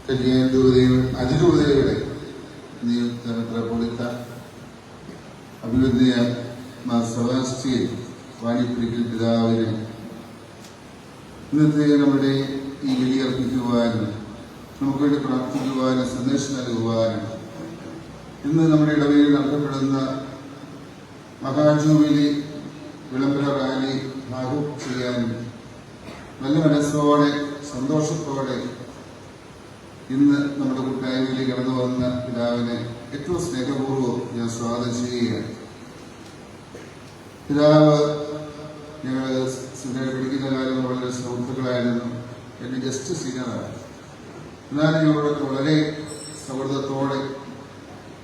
അതിരൂപതയുടെ നിയുക്ത മെത്രാപ്പോലീത്ത അഭിവന്യ മാർ സെബാസ്റ്റ്യൻ വാണിപ്പുരിക്കൽ പിതാവിനെ ഇന്നത്തെ നമ്മുടെ ഈ ബലിയർപ്പിക്കുവാനും നമുക്ക് വേണ്ടി പ്രാർത്ഥിക്കുവാനും സന്ദേശം നൽകുവാനും ഇന്ന് നമ്മുടെ ഇടവയിൽ നടത്തപ്പെടുന്ന മഹാജൂബിലി വിളംബര റാലി ഭാഗം ചെയ്യാനും നല്ല മനസ്സോടെ സന്തോഷത്തോടെ ഇന്ന് നമ്മുടെ കൂട്ടായ്മയിലേക്ക് കടന്നു വന്ന പിതാവിനെ ഏറ്റവും സ്നേഹപൂർവ്വം ഞാൻ സ്വാഗതം ചെയ്യുകയാണ്. പിതാവ് ഞങ്ങൾ സിനിമയിൽ പഠിക്കുന്ന കാലം വളരെ സുഹൃത്തുക്കളായിരുന്നു. എന്നെ ജസ്റ്റ് സീനിയറാണ്. എന്നാലും ഞങ്ങളോടൊക്കെ വളരെ സൗഹൃദത്തോടെ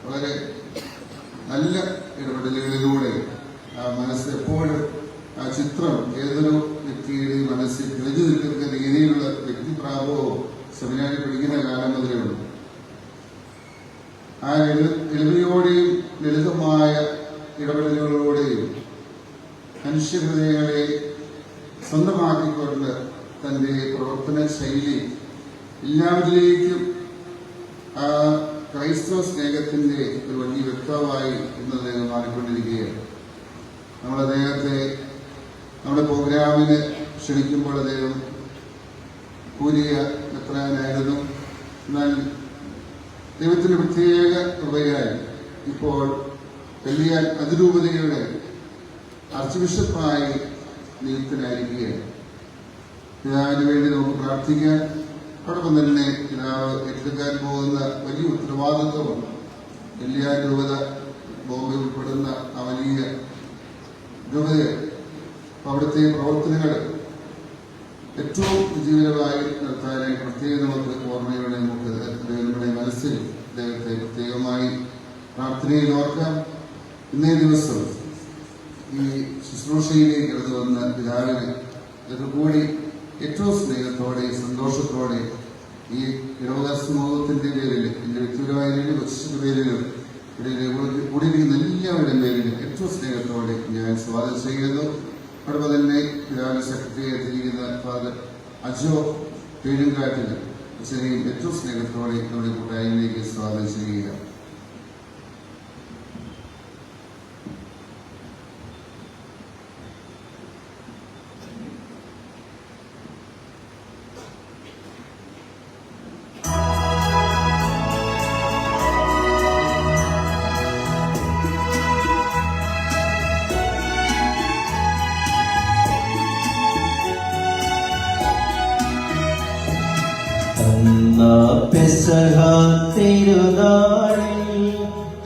വളരെ നല്ല ഇടപെടലുകളിലൂടെ ആ മനസ്സ് എപ്പോഴും ആ ചിത്രം ഏതൊരു വ്യക്തിയുടെയും മനസ്സിൽ തെളിഞ്ഞു നിൽക്കുന്ന രീതിയിലുള്ള വ്യക്തിപ്രാപവും സെമിനാരിൽ പഠിക്കുന്ന കാലം മുതലേ ഉണ്ട്. ആ എളിമയോടെയും ലളിതമായ ഇടപെടലുകളോടെയും മനുഷ്യഹൃദയങ്ങളെ സ്വന്തമാക്കിക്കൊണ്ട് തന്റെ പ്രവർത്തന ശൈലി എല്ലാവരിലേക്കും ആ ക്രൈസ്തവ സ്നേഹത്തിന്റെ ഒരു വലിയ വ്യക്തമായി ഇന്ന് അദ്ദേഹം മാറിക്കൊണ്ടിരിക്കുകയാണ്. നമ്മൾ അദ്ദേഹത്തെ നമ്മുടെ പ്രോഗ്രാമിന് ക്ഷണിക്കുമ്പോൾ അദ്ദേഹം കൂരിയ മെത്രാനായിരുന്നു. എന്നാൽ ദൈവത്തിന്റെ പ്രത്യേക കൃപയായി ഇപ്പോൾ കല്യാൺ അതിരൂപതയുടെ ആർച്ച് ബിഷപ്പായി നിയുക്തനായിരിക്കുകയാണ്. പിതാവിന് വേണ്ടി നമുക്ക് പ്രാർത്ഥിക്കാൻ, അതോടൊപ്പം തന്നെ പിതാവ് ഏറ്റെടുക്കാൻ പോകുന്ന വലിയ ഉത്തരവാദിത്വമുണ്ട്. കല്യാൺ രൂപത ബോംബെ ഉൾപ്പെടുന്ന ആ വലിയ രൂപതയാണ്. അവിടുത്തെ പ്രവർത്തനങ്ങൾ ഏറ്റവും വിജയകരമായി നടത്താനായി പ്രത്യേകം നമുക്ക് ഓർമ്മയോടെ നമുക്ക് നമ്മുടെ മനസ്സിൽ അദ്ദേഹത്തെ പ്രത്യേകമായി പ്രാർത്ഥനയിൽ ഓർക്കാം. ഇന്നേ ദിവസം ഈ ശുശ്രൂഷയിലേക്ക് കടന്നു വന്ന പിതാവിന് ഇതുകൂടി ഏറ്റവും സ്നേഹത്തോടെ സന്തോഷത്തോടെ ഈ ഇടവക സമൂഹത്തിന്റെ പേരിൽ എന്റെ വ്യക്തിപരമായ കൊച്ചിന്റെ പേരിലും ഇവിടെ കൂടിയിരിക്കുന്ന എല്ലാവരുടെയും പേരിൽ ഏറ്റവും സ്നേഹത്തോടെ ഞാൻ സ്വാഗതം ചെയ്യുന്നു. അതോടൊപ്പം തന്നെ പിതാവിന്റെ സെക്രട്ടറി എത്തിയിരിക്കുന്ന ഫാദർ അജോ പേരുങ്കാട്ടിന് അച്ഛനെയും ഏറ്റവും സ്നേഹത്തോടെ നമ്മുടെ കൂട്ടായ്മയിലേക്ക് സ്വാഗതം ചെയ്യുക. പെസഹ തിരുനാളിൽ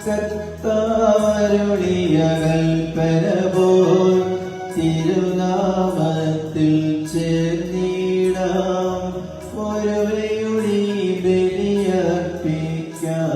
കർത്താവരുളിയ കൽപ്പന പോൽ തിരുനാമത്തിൽ ചേർന്നിടാം ഒരുവയുടെ ബലിയർപ്പിക്കാം.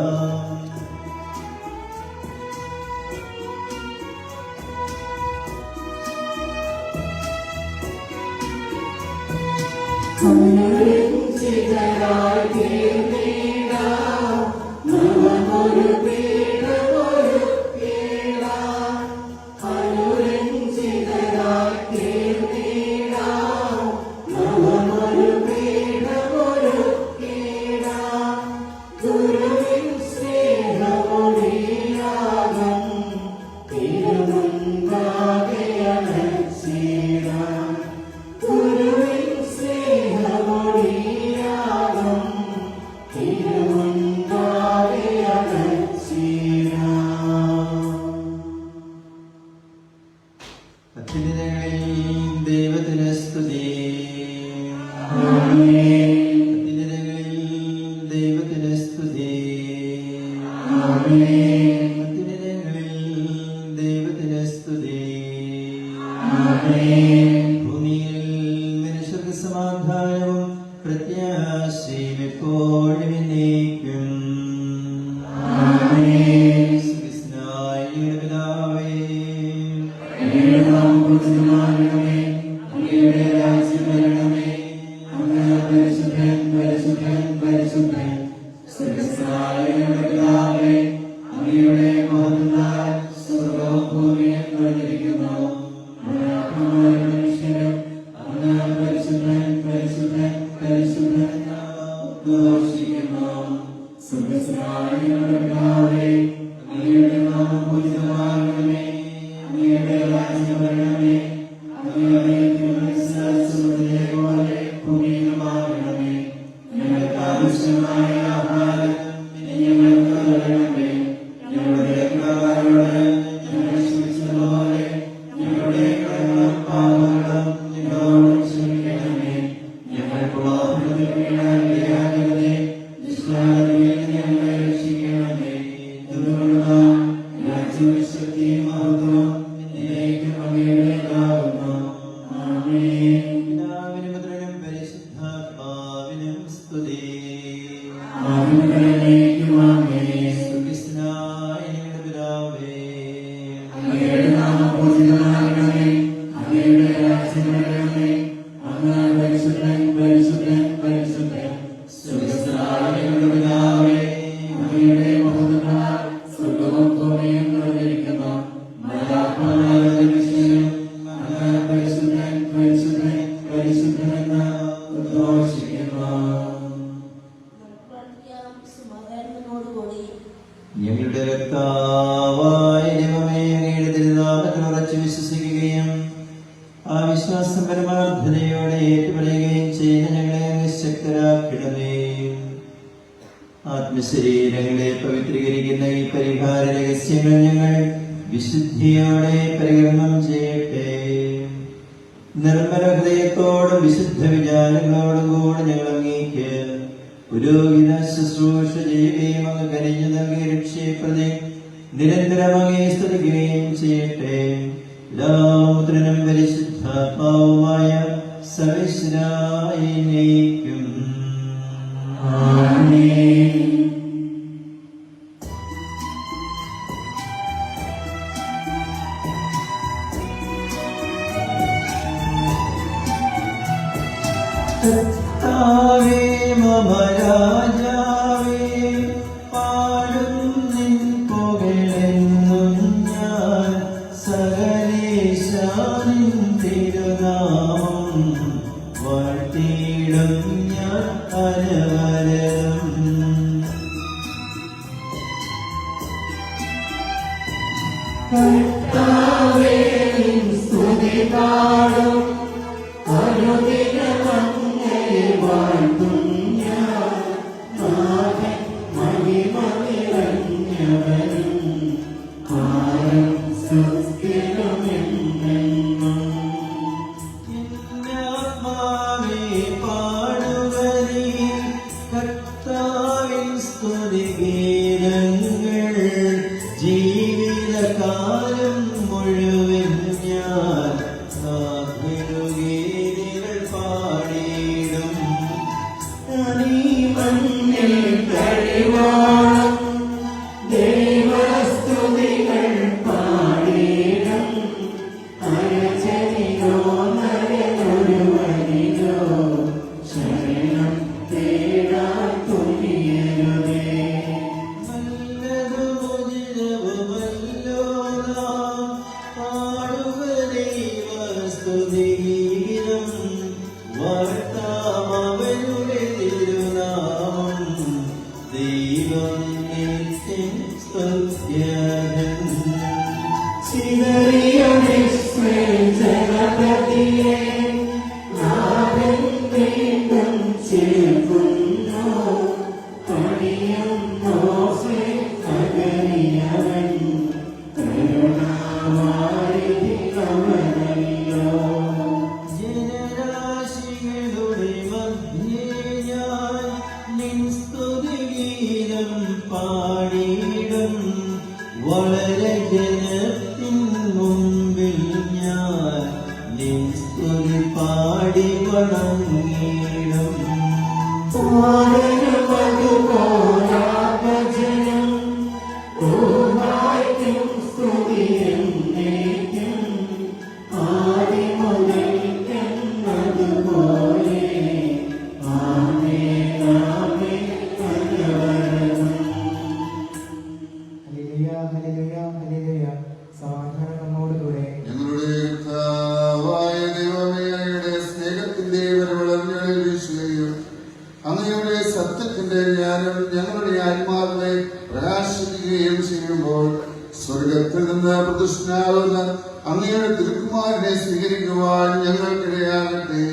ദൈവത്തിന് സ്തുതി. ദൈവത്തിന് സ്തുതി. ദൈവത്തിന് സ്തുതി. ഭൂമിയിൽ മനുഷ്യർക്ക് സമാധാനവും പ്രത്യാശയും എപ്പോഴും എന്നേക്കും. Lord. ഘോഷിക്കുന്നു. സ്വർഗ്ഗസ്ഥനായ ഞങ്ങളുടെ പിതാവേ, അങ്ങയുടെ നാമം പൂജിതമാകണമേ. അങ്ങയുടെ രാജ്യം വരണമേ. അങ്ങയുടെ തിരുമനസ്സ് സ്വർഗ്ഗത്തിലെ പോലെ ഭൂമിയിലുമാകണമേ. ഞങ്ങൾക്ക് ആവശ്യമായ ആഹാരം ഇന്ന് ഞങ്ങൾക്ക് തരണമേ. ഞങ്ങളുടെ കടക്കാരോട് ഞങ്ങൾ ക്ഷമിച്ചതുപോലെ ഞങ്ങളുടെ കടങ്ങളും പാപങ്ങളും ഞങ്ങളോട് ക്ഷമിക്കണമേ. ഞങ്ങൾ പാപത്തിൽ വീഴാതിരിക്കരുതേ. ദുഷ്ടാരൂപിയിൽ നിന്ന് ഞങ്ങളെ രക്ഷിക്കണമേ. എന്തുകൊണ്ടെന്നാൽ രാജ്യവും ശക്തിയും മഹത്വവും എന്നേക്കും അങ്ങയുടേതാകുന്നു. ആമേൻ. പിതാവിനും പുത്രനും പരിശുദ്ധാത്മാവിനും സ്തുതി. ആമേൻ. ആമേൻ. സ്വർഗ്ഗസ്ഥനായ ഞങ്ങളുടെ പിതാവേ, അങ്ങയുടെ നാമം പൂജിതമാകണമേ. അങ്ങയുടെ രാജ്യം വരണമേ. അങ്ങ് പരിശുദ്ധൻ പരിശുദ്ധൻ പരിശുദ്ധൻ. സ്വർഗ്ഗസ്ഥനായ ഞങ്ങളുടെ പിതാവേ, അങ്ങയുടെ മഹത്വത്താൽ സ്വർഗ്ഗവും ഭൂമിയും നിറഞ്ഞിരിക്കുന്നു. മാലാഖമാരുടെ വിഷയം അങ്ങ് പരിശുദ്ധൻ പരിശുദ്ധൻ പരിശുദ്ധൻ എന്ന് ഉദ്ഘോഷിക്കുന്നു. ഞങ്ങളുടെ കർത്താവായ ദൈവമേ, അങ്ങയുടെ തിരുനാമത്തിൽ ഉറച്ചു വിശ്വസിക്കുകയും ആ വിശ്വാസം പരമാർത്ഥതയോടെ ഏറ്റുപറയുകയും ചെയ്യുന്ന ഞങ്ങളെ നിശക്തരാക്കിടമേ. ആത്മശരീരങ്ങളെ പവിത്രീകരിക്കുന്ന ഈ പരിഹാര രഹസ്യങ്ങൾ ഞങ്ങൾ വിശുദ്ധിയോടെ പരികർമ്മം ചെയ്യട്ടെ. നിർമ്മല ഹൃദയത്തോടും വിശുദ്ധ വിചാരങ്ങളോടും കൂടെ ഞങ്ങൾ അങ്ങേക്ക് പുരോഹിത ശുശ്രൂഷ ചെയ്യുകയും അങ്ങ് കനിഞ്ഞു നൽകിയ രക്ഷയെപ്രതി നിരന്തരം അങ്ങേ സ്തുതിക്കുകയും ചെയ്യട്ടെ. പിതാപുത്രനും പരിശുദ്ധാത്മാവുമായ സർവ്വേശ്വരായിരിക്കും. ആമേൻ. കർത്താവേ, മമ രാജാവേ, പാടും നിൻ പുകഴെന്നും ഞാൻ. സകലേശാ നിൻ തിരുനാമം വാഴ്ത്തിയിടും ഞാൻ അനവരതം. കർത്താവേ, നിൻ സ്തുതി പാടും. അനുദിനം അങ്ങയെ വാഴ്ത്തും ഞാൻ. നാഥൻ മഹിമ നിറഞ്ഞവനും പാരം സുസ്ഥിരമെന്നെന്നും. ആത്മാവേ പാടുക നീ കർത്താവിൻ സ്തുതിഗീതങ്ങൾ. ജീവിതകാലം മുഴുവൻ ഞാൻ ഗീതികൾ പാടിയിടും. മണ്ണിൽ കഴിവാണം ദൈവസ്തുതികൾ പാടിയിടും. അരചനിയോ നരനൊരുവനിലോ ശരണം തേടാൻ തുനിയരുതേ. നല്ലതുമുചിതവുമല്ലോ നാം പാടുക ദൈവസ്തുതിഗീതം. വാഴ്ത്താം അവരുടെ തിരുനാമം. ദൈവം നിത്യം സ്തുത്യൻ. ചിതറിയ ഇസ്രായേൽ ജനപതിയെ നാഥൻ വീണ്ടും ചേർക്കുന്നു. പണിയും മോശെ അഗനിയവൻ കരുണാവാരിധി അവനല്ലോ. ജനരാശികളുടെ മധ്യേ ഞാൻ നിൻ സ്തുതിഗീതം പാടിയിടും. വളരെ ജനത്തിൻ മുമ്പിൽ ഞാൻ നിൻ സ്തുതി പാടി വണങ്ങിയിടും. ഭജനം ഓഹായ്ക്കും സ്തുതിയെന്നേക്കും. ആദിമുതൽക്കെന്നതുപോലെ ആമേൻ ആമേൻ അനവരതം. ഹല്ലേലൂയ, ഹല്ലേലൂയ, ഹല്ലേലൂയ. സമാധാനം നമ്മോടുകൂടെ. ഞങ്ങളുടെ കർത്താവായ ദൈവമേ, അങ്ങയുടെ സ്നേഹത്തിന്റെ വരവളഞ്ഞളിൽ വീശുകയും അങ്ങയുടെ ഞങ്ങളുടെ ആത്മാവിനെ പ്രകാശിപ്പിക്കുകയും ചെയ്യുമ്പോൾ സ്വർഗത്തിൽ നിന്ന് പ്രതിഷ്ഠാവുന്ന അങ്ങയുടെ തിരുക്കുമാരനെ സ്വീകരിക്കുവാൻ ഞങ്ങൾക്കിടയാകട്ടെ.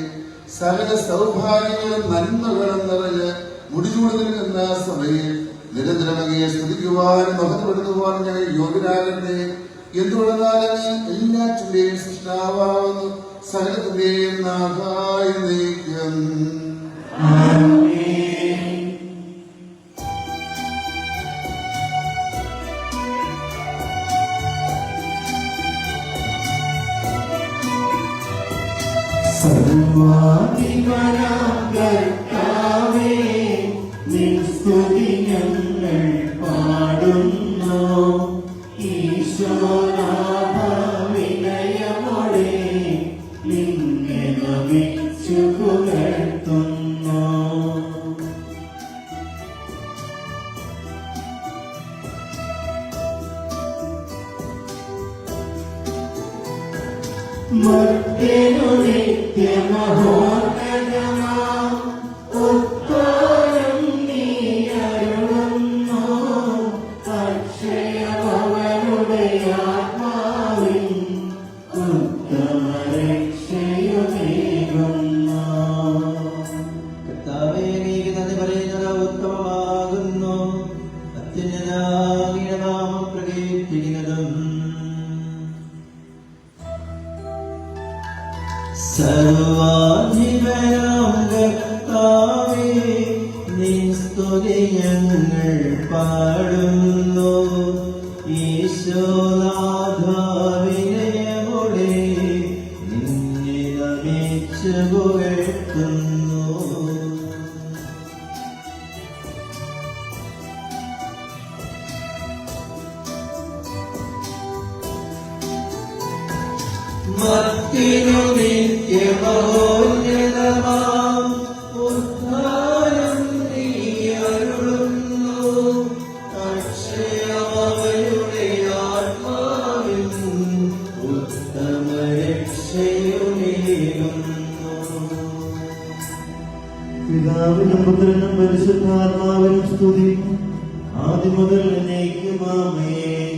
സകല സൗഭാഗ്യങ്ങളും നന്മകളും നിറഞ്ഞ് മുടിചൂടി നിൽക്കുന്ന സഭയിൽ നിരന്തരം അങ്ങയെ സ്തുതിക്കുവാനും മഹത്വപ്പെടുത്തുവാൻ ഞങ്ങൾ യോഗ്യരാകട്ടെ. എന്തുകൊണ്ടെന്നാലും എല്ലാറ്റിന്റെയും സൃഷ്ടാവാകുന്നു, സകലത്തിന്റെയും നാഥായി നീക്കം. സർവാധിപനാം കർത്താവേ, നിൻ സ്തുതി ഞങ്ങൾ പാടുന്നു. ഈശോനാഥ വിനയമോടെ നിന്നെ നമിച്ചു പുകഴ്ത്തുന്നു. മർത്യനു നിത്യമഹോന്നതമാം ഉദ്ധാരം നീ അരുളുന്നു. അക്ഷയമവനുടെ ആത്മാവിൻ ഉത്തമരക്ഷയുമേകുന്നു. കർത്താവേ, അങ്ങേക്ക് നന്ദി പറയുന്നത് ഉത്തമമാകുന്നു. അത്യുന്നതമായ നാമം പ്രകീർത്തിക്കുന്നതും സർവാധിപനാം കർത്താവേ, നിൻ സ്തുതി ഞങ്ങൾ പാടുന്നു. ഈശോനാഥ വിനയമോടെ നിന്നെ നമിച്ചു പുകഴ്ത്തുന്നു. മർത്യനു നിത്യമഹോന്നതമാം ഉദ്ധാരം നീ അരുളുന്നു. അക്ഷയമവനുടെ ആത്മാവിൻ ഉത്തമരക്ഷയുമേകുന്നു. പിതാവിനും പുത്രനും പരിശുദ്ധാത്മാവിനും സ്തുതി, ആദ്യം മുതൽ എന്നേക്കും ആമേൻ.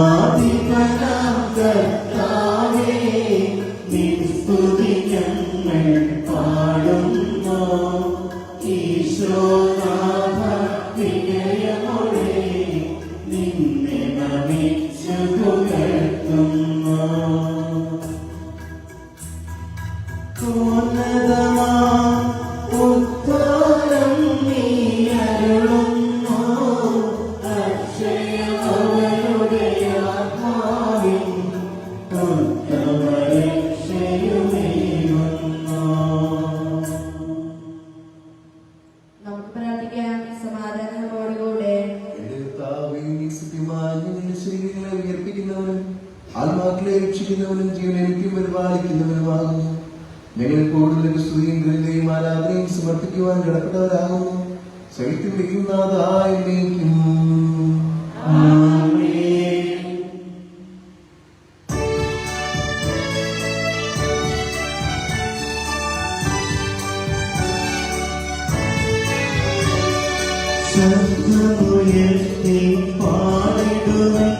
സർവാധിപനാം കർത്താവേ, നിൻ സ്തുതി ഞങ്ങൾ പാടുന്നു. ഈശോനാഥ വിനയമോടെ നിന്നെ നമിച്ചു പുകഴ്ത്തുന്നു. ഉന്നതമാം ഉദ്ധാരം നീ അരുളുന്നു. അക്ഷയമവനുടെ ആത്മാവിൻ ഉത്തമരക്ഷയുമേകുന്നു. നമുക്ക് പ്രാർത്ഥിക്കാം. സമാധാനത്തോടുകൂടെ എന്റെ കർത്താവേ, നീ സത്യമായി നിന്റെ ശരീരങ്ങളെ ഉയർപ്പിക്കുന്നവനും ആത്മാക്കളെ രക്ഷിക്കുന്നവനും ജീവനെനിക്കും പരിപാലിക്കുന്നവനുമാകുന്നു. ഞങ്ങൾ കൂടുതൽ സ്തുതിയും കരുതയും ആരാധനയും സമർപ്പിക്കുവാൻ കടപ്പെട്ടവരാകുന്നു. ശക്തി വിളിക്കുന്നതായി എന്നേക്കും. ആമേൻ. ശബ്ദമുയർത്തി പാടിടുവിൻ,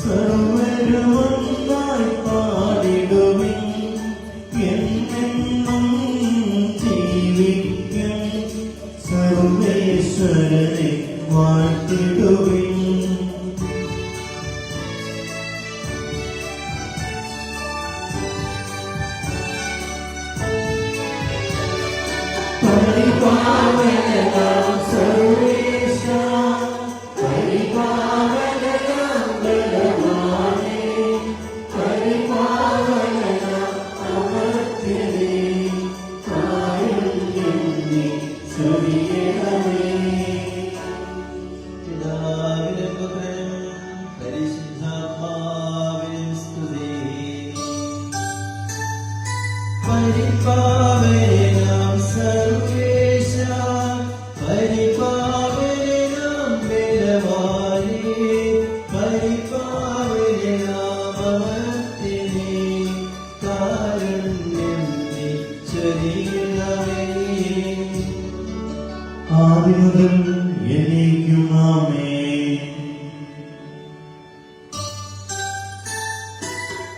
സർവ്വരുമൊന്നായി പാടിടുവിൻ. എന്നെന്നും ജീവിക്കും സർവേശ്വരനെ വാഴ്ത്തിടുവിൻ. പരിപാവനനാം സർവേശ, പരിപാവനനാം ബലവാനേ, പരിപാവനനാം അമർത്യനേ, കാരുണ്യം നീ ചൊരിയണമേ. പിതാവിനും പുത്രനും പരിശുദ്ധാത്മാവിനും സ്തുതി. പരിപാവനാം സർവേശ, പരിപാവനാം ബലവാനേ, പരിപാവനാം അമർത്യനേ, കാരുണ്യം കാരുണ്യം നീ ചൊരിയണമേ. ആദിമുതൽ എന്നേക്കും ആമേൻ.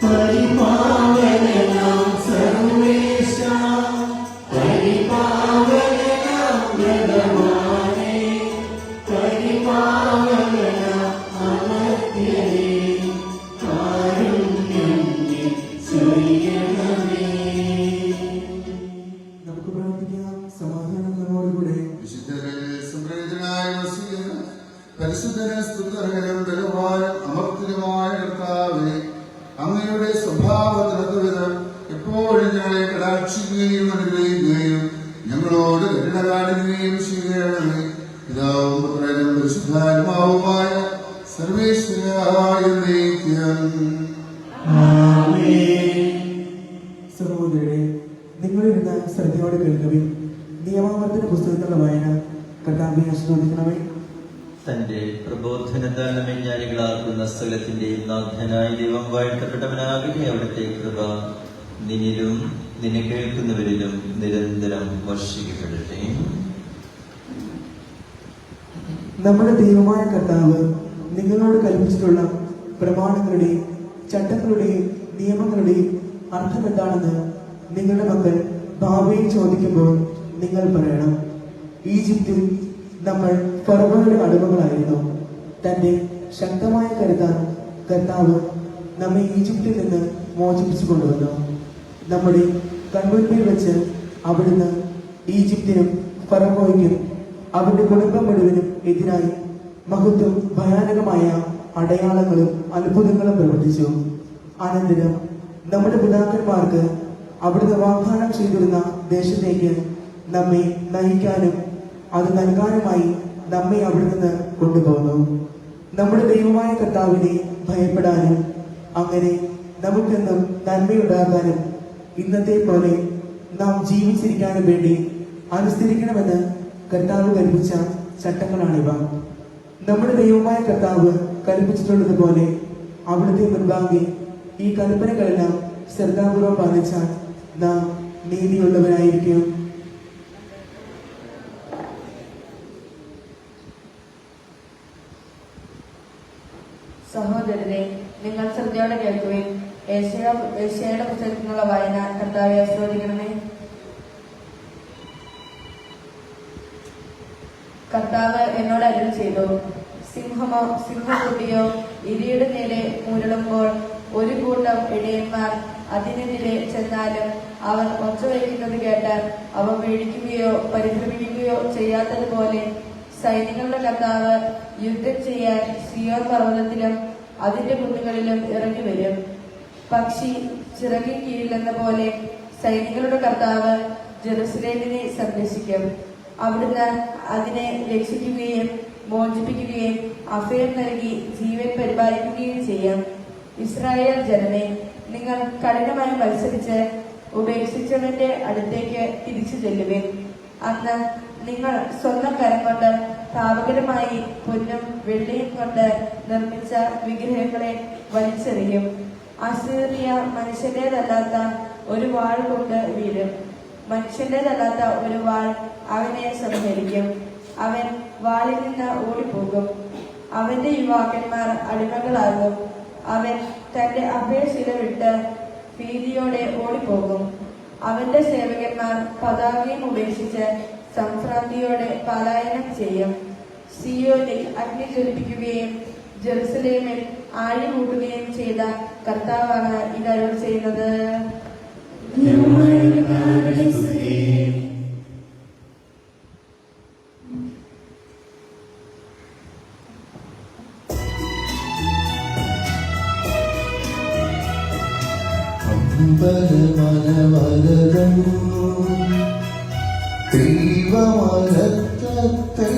പരിപാവനനാം സർവേശ, പരിപാവനനാം ബലവാനേ, പരിപാവനനാം അമർത്യനേ, കാരുണ്യം നീ ചൊരിയണമേ. നമുക്ക് പ്രാർത്ഥിക്കാം. സമാധാനം നമ്മോടുകൂടെ. സംപ്രേതനായ വസീയനും പരിശുദ്ധനും സ്തുത്യർഹനും ബലവാനും അമർത്യനുമായ കർത്താവേ, അങ്ങയുടെ സ്വഭാവത്തിനൊത്തവിധം എപ്പോഴും ഞങ്ങളെ കടാക്ഷിക്കുകയും അനുഗ്രഹിക്കുകയും ഞങ്ങളോട് കരുണ കാണിക്കുകയും ചെയ്യണമേ. പിതാവും പുത്രനും പരിശുദ്ധാത്മാവുമായ സർവേശ്വരായ എന്നേക്കും. സഹോദരരെ, നിങ്ങളിരുന്ന ശ്രദ്ധയോടെ കേൾക്കവേ. നിയമാവർത്തന പുസ്തകത്തിലുള്ള വായന കർത്താവിനെ ആശീർവദിക്കണമേ. തന്റെ പ്രബോധനത്താൽ മെഞ്ഞാനികളാക്കുന്ന സ്ഥലത്തിന്റെയും നാഥനായ ദൈവം വാഴ്ത്തപ്പെട്ടവനാകട്ടെ. അവിടുത്തെ കൃപ നിന്നിലും നിന്നെ കേൾക്കുന്നവരിലും നിരന്തരം വർഷിക്കപ്പെടട്ടെ. നമ്മുടെ ദൈവമായ കർത്താവ് നിങ്ങളോട് കൽപ്പിച്ചിട്ടുള്ള പ്രമാണങ്ങളുടെയും ചട്ടങ്ങളുടെയും നിയമങ്ങളുടെയും അർത്ഥം എന്താണെന്ന് നിങ്ങളുടെ മക്കൾ ഭാവിയിൽ ചോദിക്കുമ്പോൾ നിങ്ങൾ പറയണം. ഈജിപ്തിൽ നമ്മൾ ഫറവോയുടെ അടിമകളായിരുന്നു. തന്റെ ശക്തമായ കരുതാൻ കർത്താവ് നമ്മെ ഈജിപ്തിൽ നിന്ന് മോചിപ്പിച്ചു കൊണ്ടുവന്നു. നമ്മുടെ കൺമുൻപിൽ വെച്ച് അവിടുന്ന് ഈജിപ്തിനും ഫറവോയ്ക്കും അവരുടെ കുടുംബം മുഴുവനും എതിരായി മഹത്വം ഭയാനകമായ അടയാളങ്ങളും അത്ഭുതങ്ങളും പ്രവർത്തിച്ചു. അനന്തരം നമ്മുടെ പിതാക്കന്മാർക്ക് അവിടുന്ന് വാഗ്ദാനം ചെയ്തിരുന്ന ദേശത്തേക്ക് നമ്മെ നയിക്കാനും അത് നൽകാനുമായി നമ്മെ അവിടെ നിന്ന് കൊണ്ടുപോകുന്നു. നമ്മുടെ ദൈവമായ കർത്താവിനെ ഭയപ്പെടാനും അങ്ങനെ നമുക്കെന്നും നന്മയുണ്ടാകാനും ഇന്നത്തെ പോലെ നാം ജീവിച്ചിരിക്കാനും വേണ്ടി അനുസരിക്കണമെന്ന് കർത്താവ് കൽപ്പിച്ച ചട്ടങ്ങളാണിവ. നമ്മുടെ ദൈവമായ കർത്താവ് കൽപ്പിച്ചിട്ടുള്ളതുപോലെ അവിടുത്തെ മുൻപാകെ ഈ കൽപ്പനകളെല്ലാം ശ്രദ്ധാപൂർവം പാലിച്ചാൽ നാം നീതിയുള്ളവരായിരിക്കും. സഹോദരരെ, നിങ്ങൾ ശ്രദ്ധയോടെ കേൾക്കുകയും ഏശയുടെ പുസ്തകത്തിനുള്ള വായന കർത്താവെ ആശീർവദിക്കണമേ. കർത്താവ് എന്നോട് അരുളി ചെയ്തു, സിംഹക്കുട്ടിയോ ഇരിയുടെ നേരെ മുരളുമ്പോൾ ഒരു കൂട്ടം ഇടയന്മാർ അതിനെതിരെ ചെന്നാലും അവർ ഒച്ച വയ്ക്കുന്നത് കേട്ടാൽ അവ പേടിക്കുകയോ പരിഭ്രമിക്കുകയോ ചെയ്യാത്തതുപോലെ സൈന്യങ്ങളുടെ കർത്താവ് യുദ്ധം ചെയ്യാൻ സിയോൻ പർവ്വതത്തിലും അതിന്റെ കുന്നുകളിലും ഇറങ്ങി വരും. പക്ഷി ചിറകിൻ കീഴിലെന്ന പോലെ സൈന്യങ്ങളുടെ കർത്താവ് ജെറുസലേമിനെ സംരക്ഷിക്കും. അവിടുന്ന് അതിനെ രക്ഷിക്കുകയും മോചിപ്പിക്കുകയും അഭയം നൽകി ജീവൻ പരിപാലിക്കുകയും ചെയ്യും. ഇസ്രായേൽ ജനമേ, നിങ്ങൾ കഠിനമായി മത്സരിച്ച് ഉപേക്ഷിച്ചവന്റെ അടുത്തേക്ക് തിരിച്ചു ചെല്ലുവിൻ. അന്ന് നിങ്ങൾ സ്വന്തം കരം കൊണ്ട് പാപകരമായി പൊന്നും വെള്ളിയും കൊണ്ട് നിർമ്മിച്ച വിഗ്രഹങ്ങളെ വലിച്ചെറിയും. അസീറിയ മനുഷ്യന്റേതല്ലാത്ത ഒരു വാൾ കൊണ്ട് വീഴും. മനുഷ്യന്റേതല്ലാത്ത ഒരു വാൾ അവനെ സംഹരിക്കും. അവൻ വാളിൽ നിന്ന് ഓടിപ്പോകും. അവന്റെ യുവാക്കന്മാർ അടിമകളാകും. അവൻ തന്റെ അഭയശില വിട്ട് ഭീതിയോടെ ഓടിപ്പോകും. അവന്റെ സേവകന്മാർ പതാകയും ഉപേക്ഷിച്ച് സംഭ്രാന്തിയോടെ പലായനം ചെയ്യും. സിയോനിൽ അഗ്നി ജ്വലിപ്പിക്കുകയും ജെറുസലേമിൽ ആഴി കൂട്ടുകയും ചെയ്ത കർത്താവാണ് ഇതരുൾ ചെയ്യുന്നത്. അമ്പലമനവരതം ദൈവമരത്തത്തെ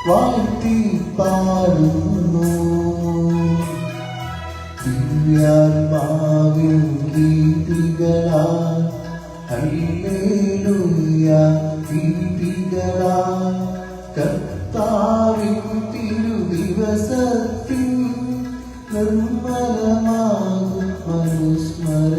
വാഴ്ത്തി പാടുന്നു. ദിവ്യാത്മാവിൻ ഗീതികളാൽ ഹല്ലേലൂയ ഗീതികളാൽ കർത്താവിൻ തിരുദിവസത്തിൽ നിർമ്മലമാകും മനുസ്മര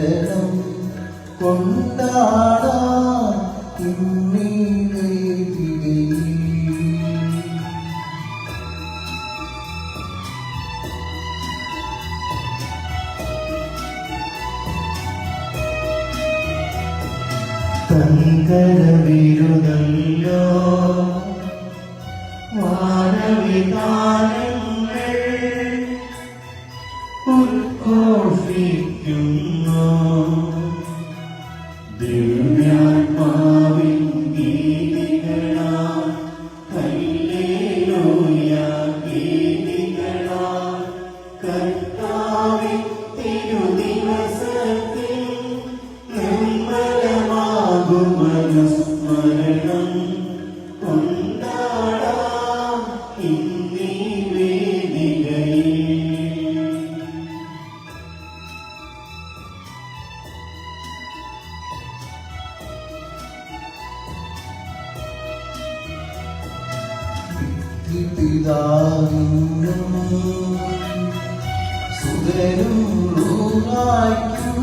തങ്കരവിരുതല്ലോ വാനവിധാനങ്ങൾ ഉദ്ഘോഷിക്കുന്നു. ദിവ്യാത്മാവിൻ ഗീതികളാൽ ഹല്ലേലൂയ ഗീതികളാൽ കർത്താവിൻ തിരുദിവസത്തിൽ നിർമ്മലമാകും അനുസ്മരണം കൊണ്ടാടാം ഇന്നീ വേദികയിൽ. പിതാവിനും സുതനും റൂഹായ്ക്കും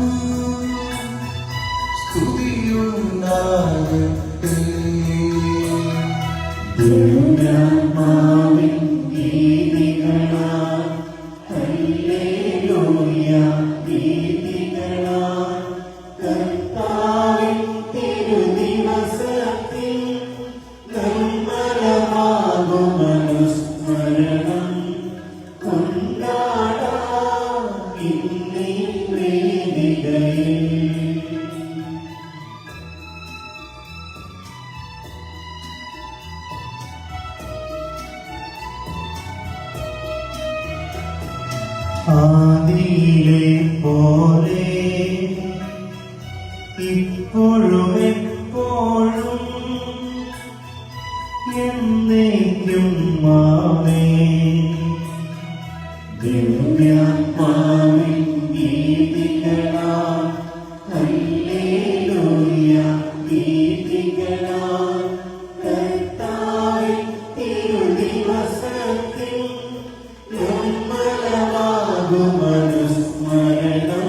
സ്തുതിയുണ്ടാകട്ടെ. ദിവ്യാത്മാവിൻ ഗീതികളാൽ ഹല്ലേലൂയ ഗീതികളാൽ കർത്താവിൻ തിരുദിവസത്തിൽ നിർമ്മലമാകും അനുസ്മരണം കൊണ്ടാടാം ഇന്നീ വേദികയിൽ. ആദിയിലെ പോലെ ഇപ്പോഴും എപ്പോഴും എന്നേക്കും ആമേൻ. ദിവ്യാത്മാവിൻ ഗീതികളാൽ ഹല്ലേലൂയ ഗീതികളാൽ കർത്താവിൻ തിരുദിവസത്തിൽ നിർമ്മലമാകും അനുസ്മരണം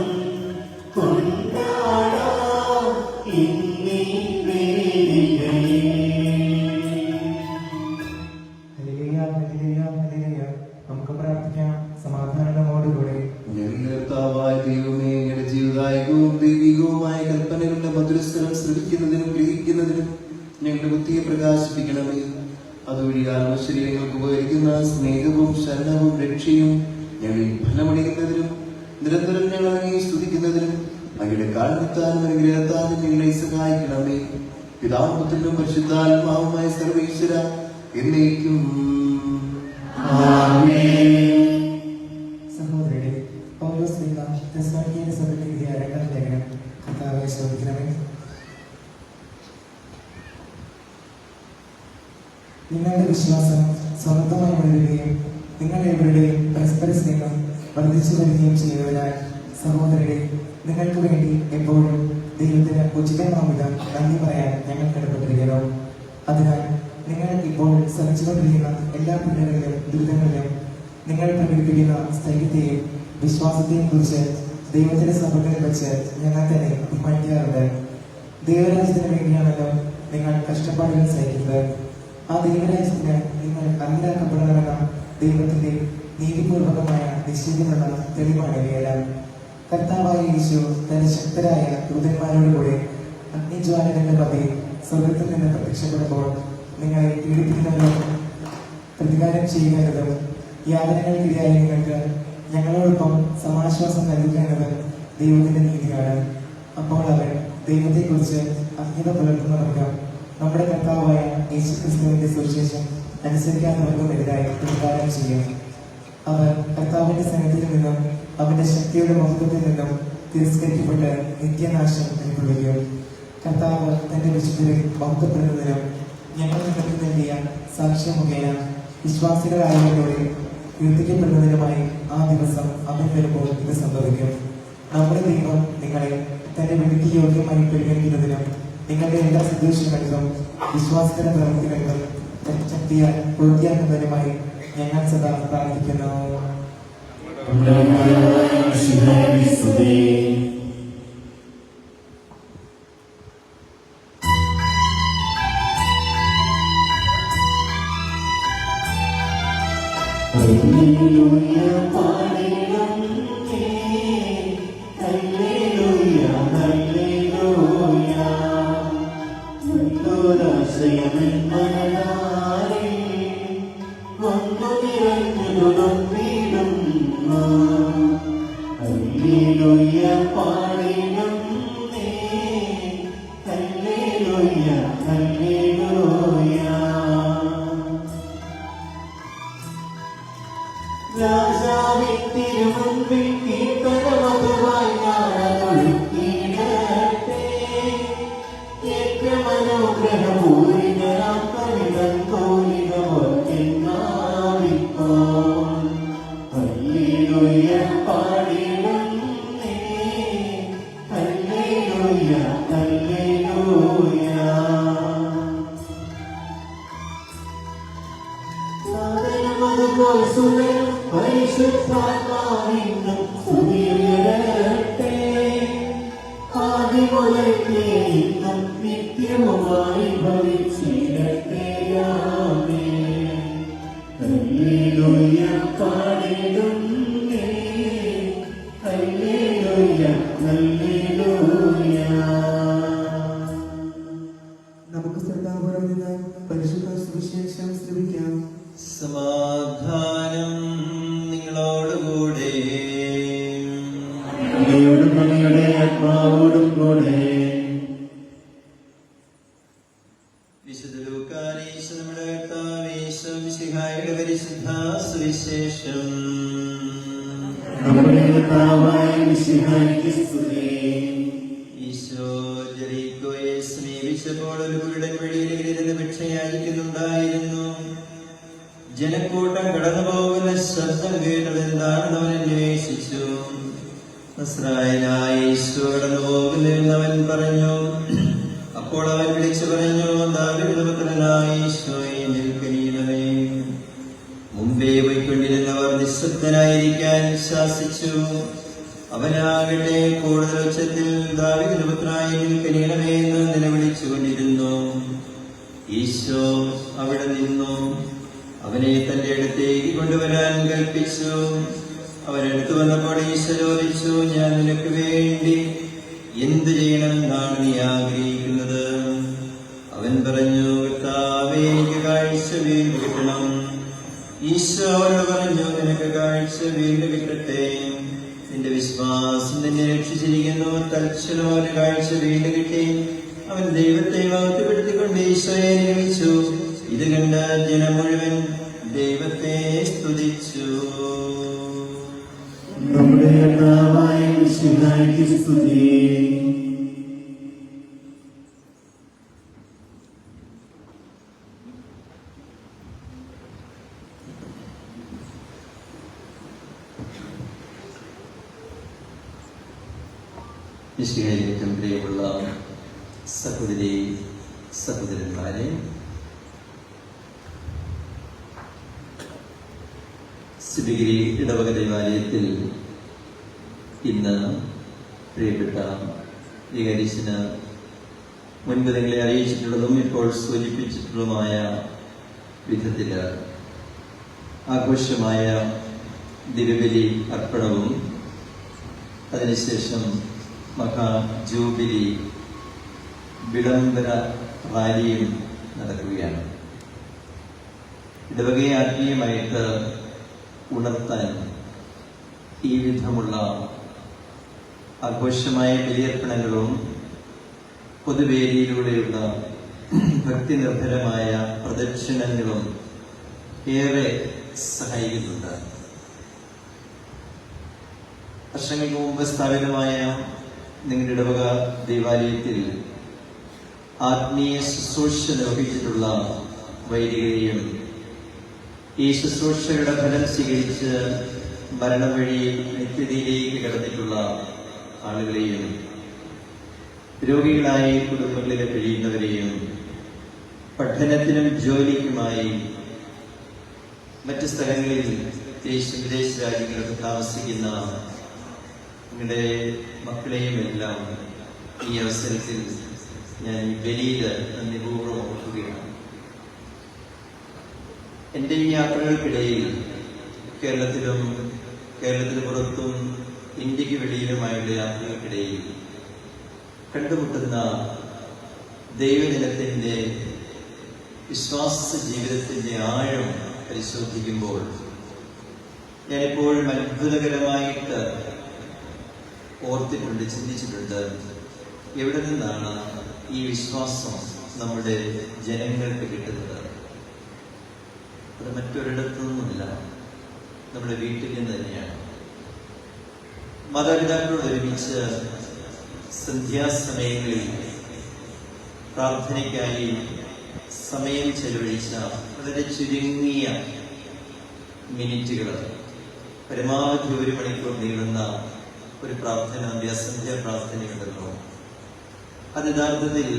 കൊണ്ടാടാം ഇന്നീ വേദികയിൽ. ഹല്ലേലൂയ, ഹല്ലേലൂയ, ഹല്ലേലൂയ. നമുക്ക് പ്രാർത്ഥിക്കാം സമാധാനത്തോടുകൂടി. ഞങ്ങളുടെ കർത്താവായ ദൈവമേ, ഞങ്ങളുടെ ജീവദായകവും ദൈവികവുമായ കൽപ്പനകളുടെ മധുരസ്വരം ശ്രവിക്കുന്നതിനും ഗ്രഹിക്കുന്നതിനും ഞങ്ങളുടെ ബുദ്ധിയെ പ്രകാശിപ്പിക്കണമേ. അതുവഴി ആത്മശരീരങ്ങൾക്ക് ഉപകരിക്കുന്ന സ്നേഹവും ശരണവും രക്ഷയും ഞങ്ങളിൽ ഫലമണിയുന്നതിനും നിരന്തരം ഞങ്ങൾ അങ്ങേ സ്തുതിക്കുന്നതിനും അങ്ങയുടെ കാരണത്താലും അനുഗ്രഹത്താലും ഞങ്ങളെ സഹായിക്കണമേ. പിതാവും പുത്രനും പരിശുദ്ധാത്മാവുമായ സർവ്വേശ്വര എന്നേക്കും സഹോദരരെ, പൗലോസ് ശ്ലീഹ തെസ്സലോനിക്കയിലെ സഭയ്ക്ക് എഴുതിയ രണ്ടാം ലേഖനം കർത്താവെ ശ്രദ്ധിക്കണമേ. നിങ്ങളുടെ വിശ്വാസം സമൃദ്ധമായി വളരുകയും നിങ്ങൾ എവരുടെയും പരസ്പര സ്നേഹം വർദ്ധിച്ചു വരികയും ചെയ്യുന്നതിനാൽ സഹോദരരെ, നിങ്ങൾക്ക് വേണ്ടി എപ്പോഴും ദൈവത്തിന് ഉചിതമാം വിധം നന്ദി പറയാൻ ഞങ്ങൾ കടപ്പെട്ടിരിക്കുന്നു. അതിനാൽ നിങ്ങൾ ഇപ്പോൾ സഹിച്ചുകൊണ്ടിരിക്കുന്ന എല്ലാ പീഡനങ്ങളിലും ദുരിതങ്ങളിലും നിങ്ങൾ പ്രകടിപ്പിക്കുന്ന സ്ഥൈര്യത്തെയും വിശ്വാസത്തെയും കുറിച്ച് ദൈവത്തിന്റെ സഭകളിൽ വെച്ച് ഞങ്ങൾ തന്നെ അഭിമാനിക്കാറുണ്ട്. ദൈവരാജ്യത്തിന് വേണ്ടിയാണല്ലോ നിങ്ങൾ കഷ്ടപ്പാടുകൾ സഹിക്കുന്നത്. ആ ദൈവരാജ്യത്തിന് നിങ്ങൾ അർഹരാക്കപ്പെടണമെന്ന ദൈവത്തിന്റെ നീതിപൂർവകമായ നിശ്ചയത്തിനുള്ള തെളിവാണ് ഇവയെല്ലാം. കർത്താവായ യേശു തന്റെ ശക്തരായ ദൂതന്മാരോടുകൂടെ അഗ്നിജ്വാലകളുടെ മധ്യേ സ്വർഗത്തിൽ നിന്ന് പ്രത്യക്ഷപ്പെടുമ്പോൾ നിങ്ങളെ പീഡിപ്പിക്കുന്നവരും പ്രതികാരം ചെയ്യുന്നതും യാതനകൾക്കിടയായ നിങ്ങൾക്ക് ഞങ്ങളോടൊപ്പം സമാശ്വാസം നൽകേണ്ടത് ദൈവത്തിന്റെ നീതിയാണ്. അപ്പോൾ അവൻ ദൈവത്തെക്കുറിച്ച് അജ്ഞത പുലർത്തുന്നവർക്കും നമ്മുടെ കർത്താവായ യേശുക്രിസ്തുവിന്റെ സുവിശേഷം അനുസരിക്കാത്തവർക്കുമെതിരായി പ്രതികാരം ചെയ്യും. അവർ കർത്താവിന്റെ സന്നിധിയിൽ നിന്നും അവന്റെ ശക്തിയുടെ മഹത്വത്തിൽ നിന്നും തിരസ്കരിക്കപ്പെട്ട് നിത്യനാശം അനുഭവിക്കും. കർത്താവ് തന്റെ വിശുദ്ധരെ മഹത്വപ്പെടുന്നതിനും ഞങ്ങൾ നിങ്ങൾക്ക് നൽകിയ സാക്ഷ്യം മുഖേന വിശ്വാസികളായവരോടെ കീർത്തിക്കപ്പെടുന്നതിനുമായി ആ ദിവസം അവൻ വരുമ്പോൾ ഇത് സംഭവിക്കും. നമ്മുടെ ദൈവം നിങ്ങളെ തന്റെ വിളിക്ക് യോഗ്യമായി പരിഗണിക്കുന്നതിനും നിങ്ങളുടെ എല്ലാ സന്തോഷങ്ങൾക്കും വിശ്വാസത്തിന്റെ പ്രവൃത്തികൾക്കും ശക്തിയാൽ പൂർത്തിയാക്കുന്നതിനുമായി ഞങ്ങൾ സദാ പ്രാർത്ഥിക്കുന്നു. ഹല്ലേലൂയ പാടിടുന്നേ, ഹല്ലേലൂയ ഹല്ലേലൂയ ക്രിസ്തുവായി ഭവിച്ചിടട്ടെ. ആമേൻ. ഹല്ലേലൂയ പാടിടുന്നേ. ഹല്ലേലൂയ ഹല്ലേലൂയ. നമുക്ക് ശ്രദ്ധാപൂർവം നിന്ന് പരിശുദ്ധ സുവിശേഷം ശ്രമിക്കാം. സമാധാനം നിങ്ങളോടുകൂടെ. അങ്ങയോടും അങ്ങയുടെ ആത്മാവോടും കൂടെ. വിശുദ്ധ ലൂക്കാനീശ നമ്മുടെ കർത്താവേ മിശിഹായുടെ പരിശുദ്ധ സുവിശേഷം. നമ്മുടെ കർത്താവായ മിശിഹായ്ക്ക് സ്തുതി. ഈശോ ജെറീക്കോയെ സമീപിച്ചപ്പോൾ ഒരു കുരുടൻ വഴിയിലിരുന്ന് ഭിക്ഷയായിരിക്കുന്നുണ്ടായിരുന്നു. ജനക്കൂട്ടം കടന്നു പോകുന്ന ശബ്ദം കേട്ടതെന്താണെന്ന് അവൻ അന്വേഷിച്ചു. നസ്രായനായ ഈശോ കടന്നു പോകുന്നുവെന്ന് അവൻ പറഞ്ഞു. അപ്പോൾ അവൻ വിളിച്ചു പറഞ്ഞു, ദാവീദിന്റെ പുത്രനായ ഈശോയെ നിൽക്കണമേ. മുമ്പേ പോയിക്കൊണ്ടിരുന്നവർ നിശബ്ദനായിരിക്കാൻ ശാസിച്ചു. അവനാകട്ടെ കൂടുതൽ ഉച്ചത്തിൽ ദാവീദിന്റെ പുത്രനായ നിൽക്കണമേ എന്ന് നിലവിളിച്ചുകൊണ്ടിരുന്നു. ഈശോ അവിടെ നിന്നു. അവനെ തന്റെ അടുത്തേക്ക് കൊണ്ടുവരാൻ കൽപ്പിച്ചു. അവനടുത്ത് വന്നപ്പോൾ ഈശോ ചോദിച്ചു, ഞാൻ നിനക്ക് വേണ്ടി എന്ത് ചെയ്യണമെന്നാണ് നീ ആഗ്രഹിക്കുന്നത്? അവൻ പറഞ്ഞു, കർത്താവേ, എനിക്ക് കാഴ്ച വീണ്ടും കിട്ടണം. ഈശോ അവനോട് പറഞ്ഞു, നിനക്ക് കാഴ്ച വീണ്ടും കിട്ടട്ടെ. നിന്റെ വിശ്വാസം നിന്നെ രക്ഷിച്ചിരിക്കുന്നു. തൽക്ഷണം അവന് കാഴ്ച വീണ്ടും കിട്ടി. അവൻ ദൈവത്തെ മഹത്വപ്പെടുത്തിക്കൊണ്ട് ഈശോയെ നിയമിച്ചു. ഇത് കണ്ട ജനം മുഴുവൻ ദൈവത്തെ സ്തുതിച്ചു. നമ്മുടെ കർത്താവായ മിശിഹായ്ക്ക് സ്തുതി. മിശിഹായിലേക്കും പ്രിയമുള്ള സഹോദരി സഹോദരന്മാരെ, സിബിഗിരി ഇടവക ദേവാലയത്തിൽ ഇന്ന് പ്രിയപ്പെട്ട വികാരിച്ചന് മുൻപ് നിങ്ങളെ അറിയിച്ചിട്ടുള്ളതും ഇപ്പോൾ സൂചിപ്പിച്ചിട്ടുള്ളതുമായ വിധത്തില് ആഘോഷമായ ദിവ്യബലി അർപ്പണവും അതിനുശേഷം മഹാ ജൂബിലി വിളംബര റാലിയും നടക്കുകയാണ്. ഇടവകയെ ആത്മീയമായിട്ട് ഉണർത്താൻ ഈ വിധമുള്ള ആഘോഷമായ ബലിയർപ്പണങ്ങളും പൊതുവേദിയിലൂടെയുള്ള ഭക്തിനിർഭരമായ പ്രദക്ഷിണങ്ങളും ഏറെ സഹായിക്കുന്നുണ്ട്. വർഷങ്ങൾക്ക് മുമ്പ് സ്ഥാപിതമായ നിങ്ങളുടെ ഇടവക ദേവാലയത്തിൽ ആത്മീയ ശുശ്രൂഷ നിർവഹിച്ചിട്ടുള്ള വൈദികരെയും ഈ ശുശ്രൂഷകളുടെ ഫലം സ്വീകരിച്ച് മരണം വഴി നിത്യതയിലേക്ക് കടന്നിട്ടുള്ള ആളുകളെയും രോഗികളായി കുടുംബങ്ങളിൽ കഴിയുന്നവരെയും പഠനത്തിനും ജോലിക്കുമായി മറ്റ് സ്ഥലങ്ങളിൽ വിദേശ രാജ്യങ്ങളിലൊക്കെ താമസിക്കുന്ന നിങ്ങളുടെ മക്കളെയും എല്ലാം ഈ അവസരത്തിൽ ഞാൻ ഈ ബലിയിൽ നന്ദിപൂർവ്വം ഓർക്കുകയാണ്. എൻ്റെ ഈ യാത്രകൾക്കിടയിൽ കേരളത്തിന് പുറത്തും ഇന്ത്യക്ക് വെളിയിലുമായുള്ള യാത്രകൾക്കിടയിൽ കണ്ടുമുട്ടുന്ന ദൈവജനത്തിൻ്റെ വിശ്വാസ ജീവിതത്തിൻ്റെ ആഴം പരിശോധിക്കുമ്പോൾ ഞാനെപ്പോഴും അത്ഭുതകരമായിട്ട് ഓർത്തിട്ടുണ്ട്, ചിന്തിച്ചിട്ടുണ്ട്. എവിടെ നിന്നാണ് ഈ വിശ്വാസം നമ്മുടെ ജനങ്ങൾക്ക് കിട്ടുന്നത്? അത് മറ്റൊരിടത്തുനിന്നുമില്ല, നമ്മുടെ വീട്ടിൽ നിന്ന് തന്നെയാണ്. മാതാപിതാക്കളോട് ഒരുമിച്ച് സന്ധ്യാസമയങ്ങളിൽ പ്രാർത്ഥനയ്ക്കായി സമയം ചെലവഴിച്ച വളരെ ചുരുങ്ങിയ മിനിറ്റുകൾ, പരമാവധി 1 മണിക്കൂർ നീളുന്ന ഒരു പ്രാർത്ഥന, സന്ധ്യാ പ്രാർത്ഥനയുണ്ടല്ലോ, അത് യഥാർത്ഥത്തിൽ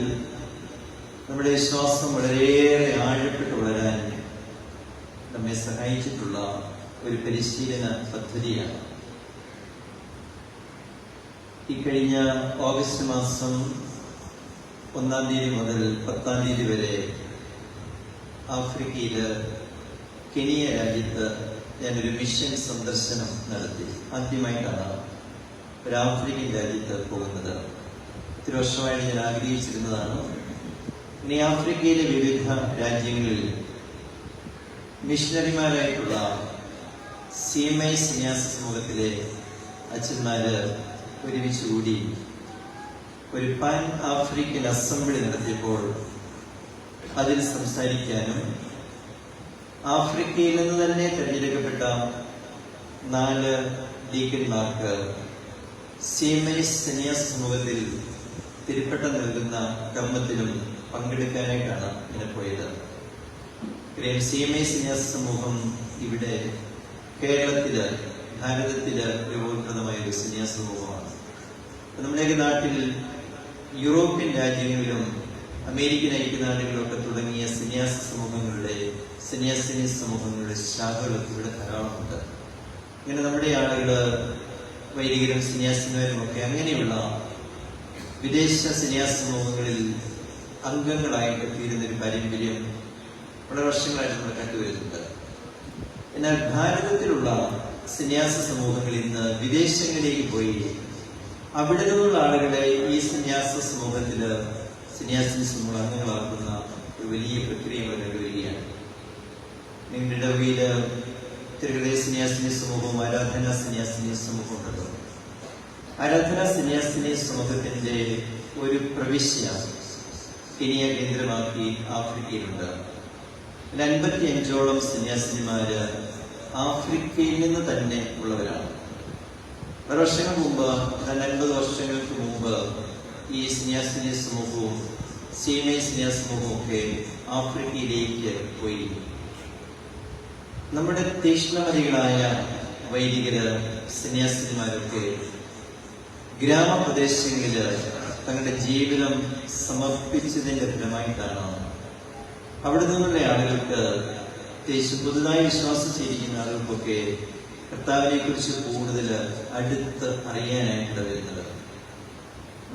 നമ്മുടെ വിശ്വാസം വളരെയേറെ ആഴപ്പെട്ട് വളരാൻ നമ്മെ സഹായിച്ചിട്ടുള്ള ഒരു പരിശീലന പദ്ധതിയാണ്. ഈ കഴിഞ്ഞ ഓഗസ്റ്റ് മാസം 1-ാം തീയതി മുതൽ 10-ാം തീയതി വരെ ആഫ്രിക്കയില് കെനിയ രാജ്യത്ത് ഞാനൊരു മിഷൻ സന്ദർശനം നടത്തി. ആദ്യമായിട്ടാണ് ഒരു ആഫ്രിക്കൻ രാജ്യത്ത് പോകുന്നത്. ഒത്തിരി വർഷമായിട്ട് ഞാൻ ആഗ്രഹിച്ചിരുന്നതാണ്. ഇനി ആഫ്രിക്കയിലെ വിവിധ രാജ്യങ്ങളിൽ മിഷണറിമാരായിട്ടുള്ള CMI സന്യാസ സമൂഹത്തിലെ അച്ഛന്മാര് ഒരുമിച്ചുകൂടി ഒരു പാൻ ആഫ്രിക്കൻ അസംബ്ലി നടത്തിയപ്പോൾ അതിൽ സംസാരിക്കാനും ആഫ്രിക്കയിൽ നിന്ന് തന്നെ തിരഞ്ഞെടുക്കപ്പെട്ട 4 ഡീക്കന്മാർക്ക് CMI സന്യാസ സമൂഹത്തിൽ തിരുപ്പട്ടം നൽകുന്ന കർമ്മത്തിലും പങ്കെടുക്കാനായിട്ടാണ് ഇങ്ങനെ പോയത്. CMI സന്യാസ സമൂഹം ഇവിടെ കേരളത്തില്, ഭാരതത്തില് രൂപീകൃതമായ ഒരു സന്യാസ സമൂഹമാണ്. നമ്മുടെയൊക്കെ നാട്ടിൽ യൂറോപ്യൻ രാജ്യങ്ങളിലും അമേരിക്കൻ ഐക്യനാടുകളിലൊക്കെ തുടങ്ങിയ സന്യാസ സമൂഹങ്ങളുടെ ശാഖകളൊക്കെ ഇവിടെ ധാരാളമുണ്ട്. ഇങ്ങനെ നമ്മുടെ ആളുകള് വൈദികരും സന്യാസിമാരും ഒക്കെ അങ്ങനെയുള്ള വിദേശ സന്യാസ സമൂഹങ്ങളിൽ അംഗങ്ങളായിട്ട് തീരുന്നൊരു പാരമ്പര്യം വളരെ വർഷങ്ങളായിട്ട് നമ്മൾ കണ്ടുവരുന്നുണ്ട്. എന്നാൽ ഭാരതത്തിലുള്ള സന്യാസ സമൂഹങ്ങൾ ഇന്ന് വിദേശങ്ങളിലേക്ക് പോയി അവിടെ നിന്നുള്ള ആളുകളെ ഈ സന്യാസ സമൂഹത്തില് സന്യാസിനി സമൂഹം അംഗങ്ങളാക്കുന്ന ഒരു വലിയ പ്രക്രിയ കണ്ടുവരികയാണ്. നിങ്ങളുടെ ഇടവകയില് തിരുഹൃദയ സന്യാസിനി സമൂഹവും ആരാധനാ സന്യാസിനി സമൂഹവും ഉണ്ടല്ലോ. ആരാധനാ സന്യാസിനി സമൂഹത്തിന്റെ ഒരു പ്രവിശ്യ കെനിയ കേന്ദ്രമാക്കി ആഫ്രിക്കയിലുണ്ട്. 55ഓളം സന്യാസിനിമാര് ആഫ്രിക്കയിൽ നിന്ന് തന്നെ ഉള്ളവരാണ്. ഒരു വർഷങ്ങൾക്ക് മുമ്പ്, 50 വർഷങ്ങൾക്ക് മുമ്പ് ഈ സന്യാസിനി സമൂഹവും CMI സന്യാസ സമൂഹവും ഒക്കെ ആഫ്രിക്കയിലേക്ക് പോയി. നമ്മുടെ തീക്ഷ്ണമതികളായ വൈദികര് സന്യാസിനിമാരൊക്കെ ഗ്രാമപ്രദേശങ്ങളില് തങ്ങളുടെ ജീവിതം സമർപ്പിച്ചതിന്റെ ഫലമായിട്ടാണ് അവിടെ നിന്നുള്ള ആളുകൾക്ക്, പുതുതായി വിശ്വാസം ചെയ്തിരിക്കുന്ന ആളുകൾക്കൊക്കെ കർത്താവിനെ കുറിച്ച് കൂടുതൽ അടുത്ത് അറിയാനായിട്ട് വരുന്നത്.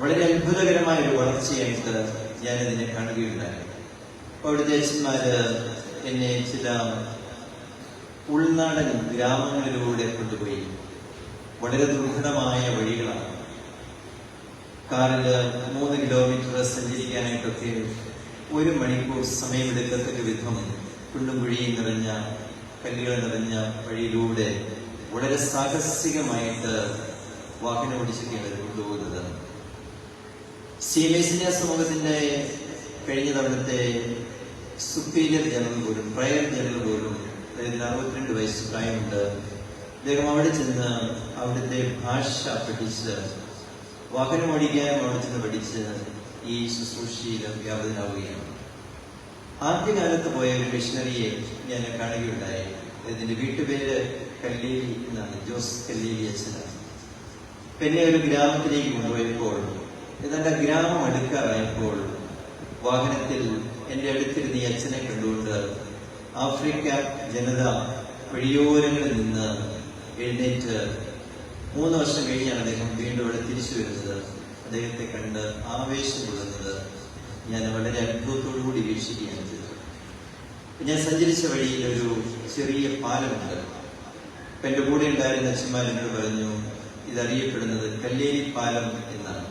വളരെ അത്ഭുതകരമായ ഒരു വളർച്ചയായിട്ട് ഞാനിതിനെ കാണുകയുണ്ടായി. അവിടുത്തെ അച്ഛന്മാര് എന്നെ ചില ഉൾനാടൻ ഗ്രാമങ്ങളിലൂടെ കൊണ്ടുപോയി. വളരെ ദുർഘടമായ വഴികളാണ്. കാറില് 3 കിലോമീറ്റർ സഞ്ചരിക്കാനായിട്ടൊക്കെ 1 മണിക്കൂർ സമയമെടുക്കത്തക്ക വിധം കുണ്ടും കുഴിയും നിറഞ്ഞ, കല്ലുകൾ നിറഞ്ഞ വഴിയിലൂടെ വളരെ സാഹസികമായിട്ട് വാഹനം ഓടിച്ചൊക്കെയാണ് കൊണ്ടുപോകുന്നത്. CMI സന്യാസ സമൂഹത്തിന്റെ കഴിഞ്ഞ തവണത്തെ സുപ്പീരിയർ ജനറൽ പോലും, പ്രയർ ജനറൽ പോലും, അതായത് 62 വയസ്സ് പ്രായമുണ്ട്. അദ്ദേഹം അവിടെ ചെന്ന് അവിടുത്തെ ഭാഷ പഠിച്ച്, വാഹനം ഓടിക്കാനും അവിടെ ചെന്ന് പഠിച്ച് ഈ ശുശ്രൂഷയിൽ വ്യാപൃതനാവുകയാണ്. ആദ്യകാലത്ത് പോയ ഒരു മിഷണറിയെ ഞാൻ കാണുകയുണ്ടായി. ഇതിന്റെ വീട്ടുപേര് കല്ലേലി എന്നാണ്, ജോസ് കല്ലേലി അച്ഛനാണ്. പിന്നെ ഒരു ഗ്രാമത്തിലേക്ക് കൊണ്ടുപോയപ്പോൾ, ഏതാണ്ട് ഗ്രാമം അടുക്കാറായപ്പോൾ വാഹനത്തിൽ എന്റെ അടുത്തിരുന്ന് ഈ അച്ഛനെ കണ്ടുകൊണ്ട് ആഫ്രിക്ക ജനത വഴിയോരങ്ങളിൽ നിന്ന് എഴുന്നേറ്റ് 3 വർഷം കഴിഞ്ഞാണ് അദ്ദേഹം വീണ്ടും അവിടെ തിരിച്ചു വരുന്നത്. അദ്ദേഹത്തെ കണ്ട് ആവേശം കൊള്ളുന്നത് ഞാൻ വളരെ അത്ഭുതത്തോടുകൂടി വീക്ഷിക്കുകയാണ് ചെയ്തത്. ഞാൻ സഞ്ചരിച്ച വഴിയിൽ ഒരു ചെറിയ പാലമുണ്ട്. എന്റെ കൂടെ ഉണ്ടായിരുന്ന അച്ഛന്മാർ എന്നോട് പറഞ്ഞു, ഇതറിയപ്പെടുന്നത് കല്ലേലി പാലം എന്നാണ്.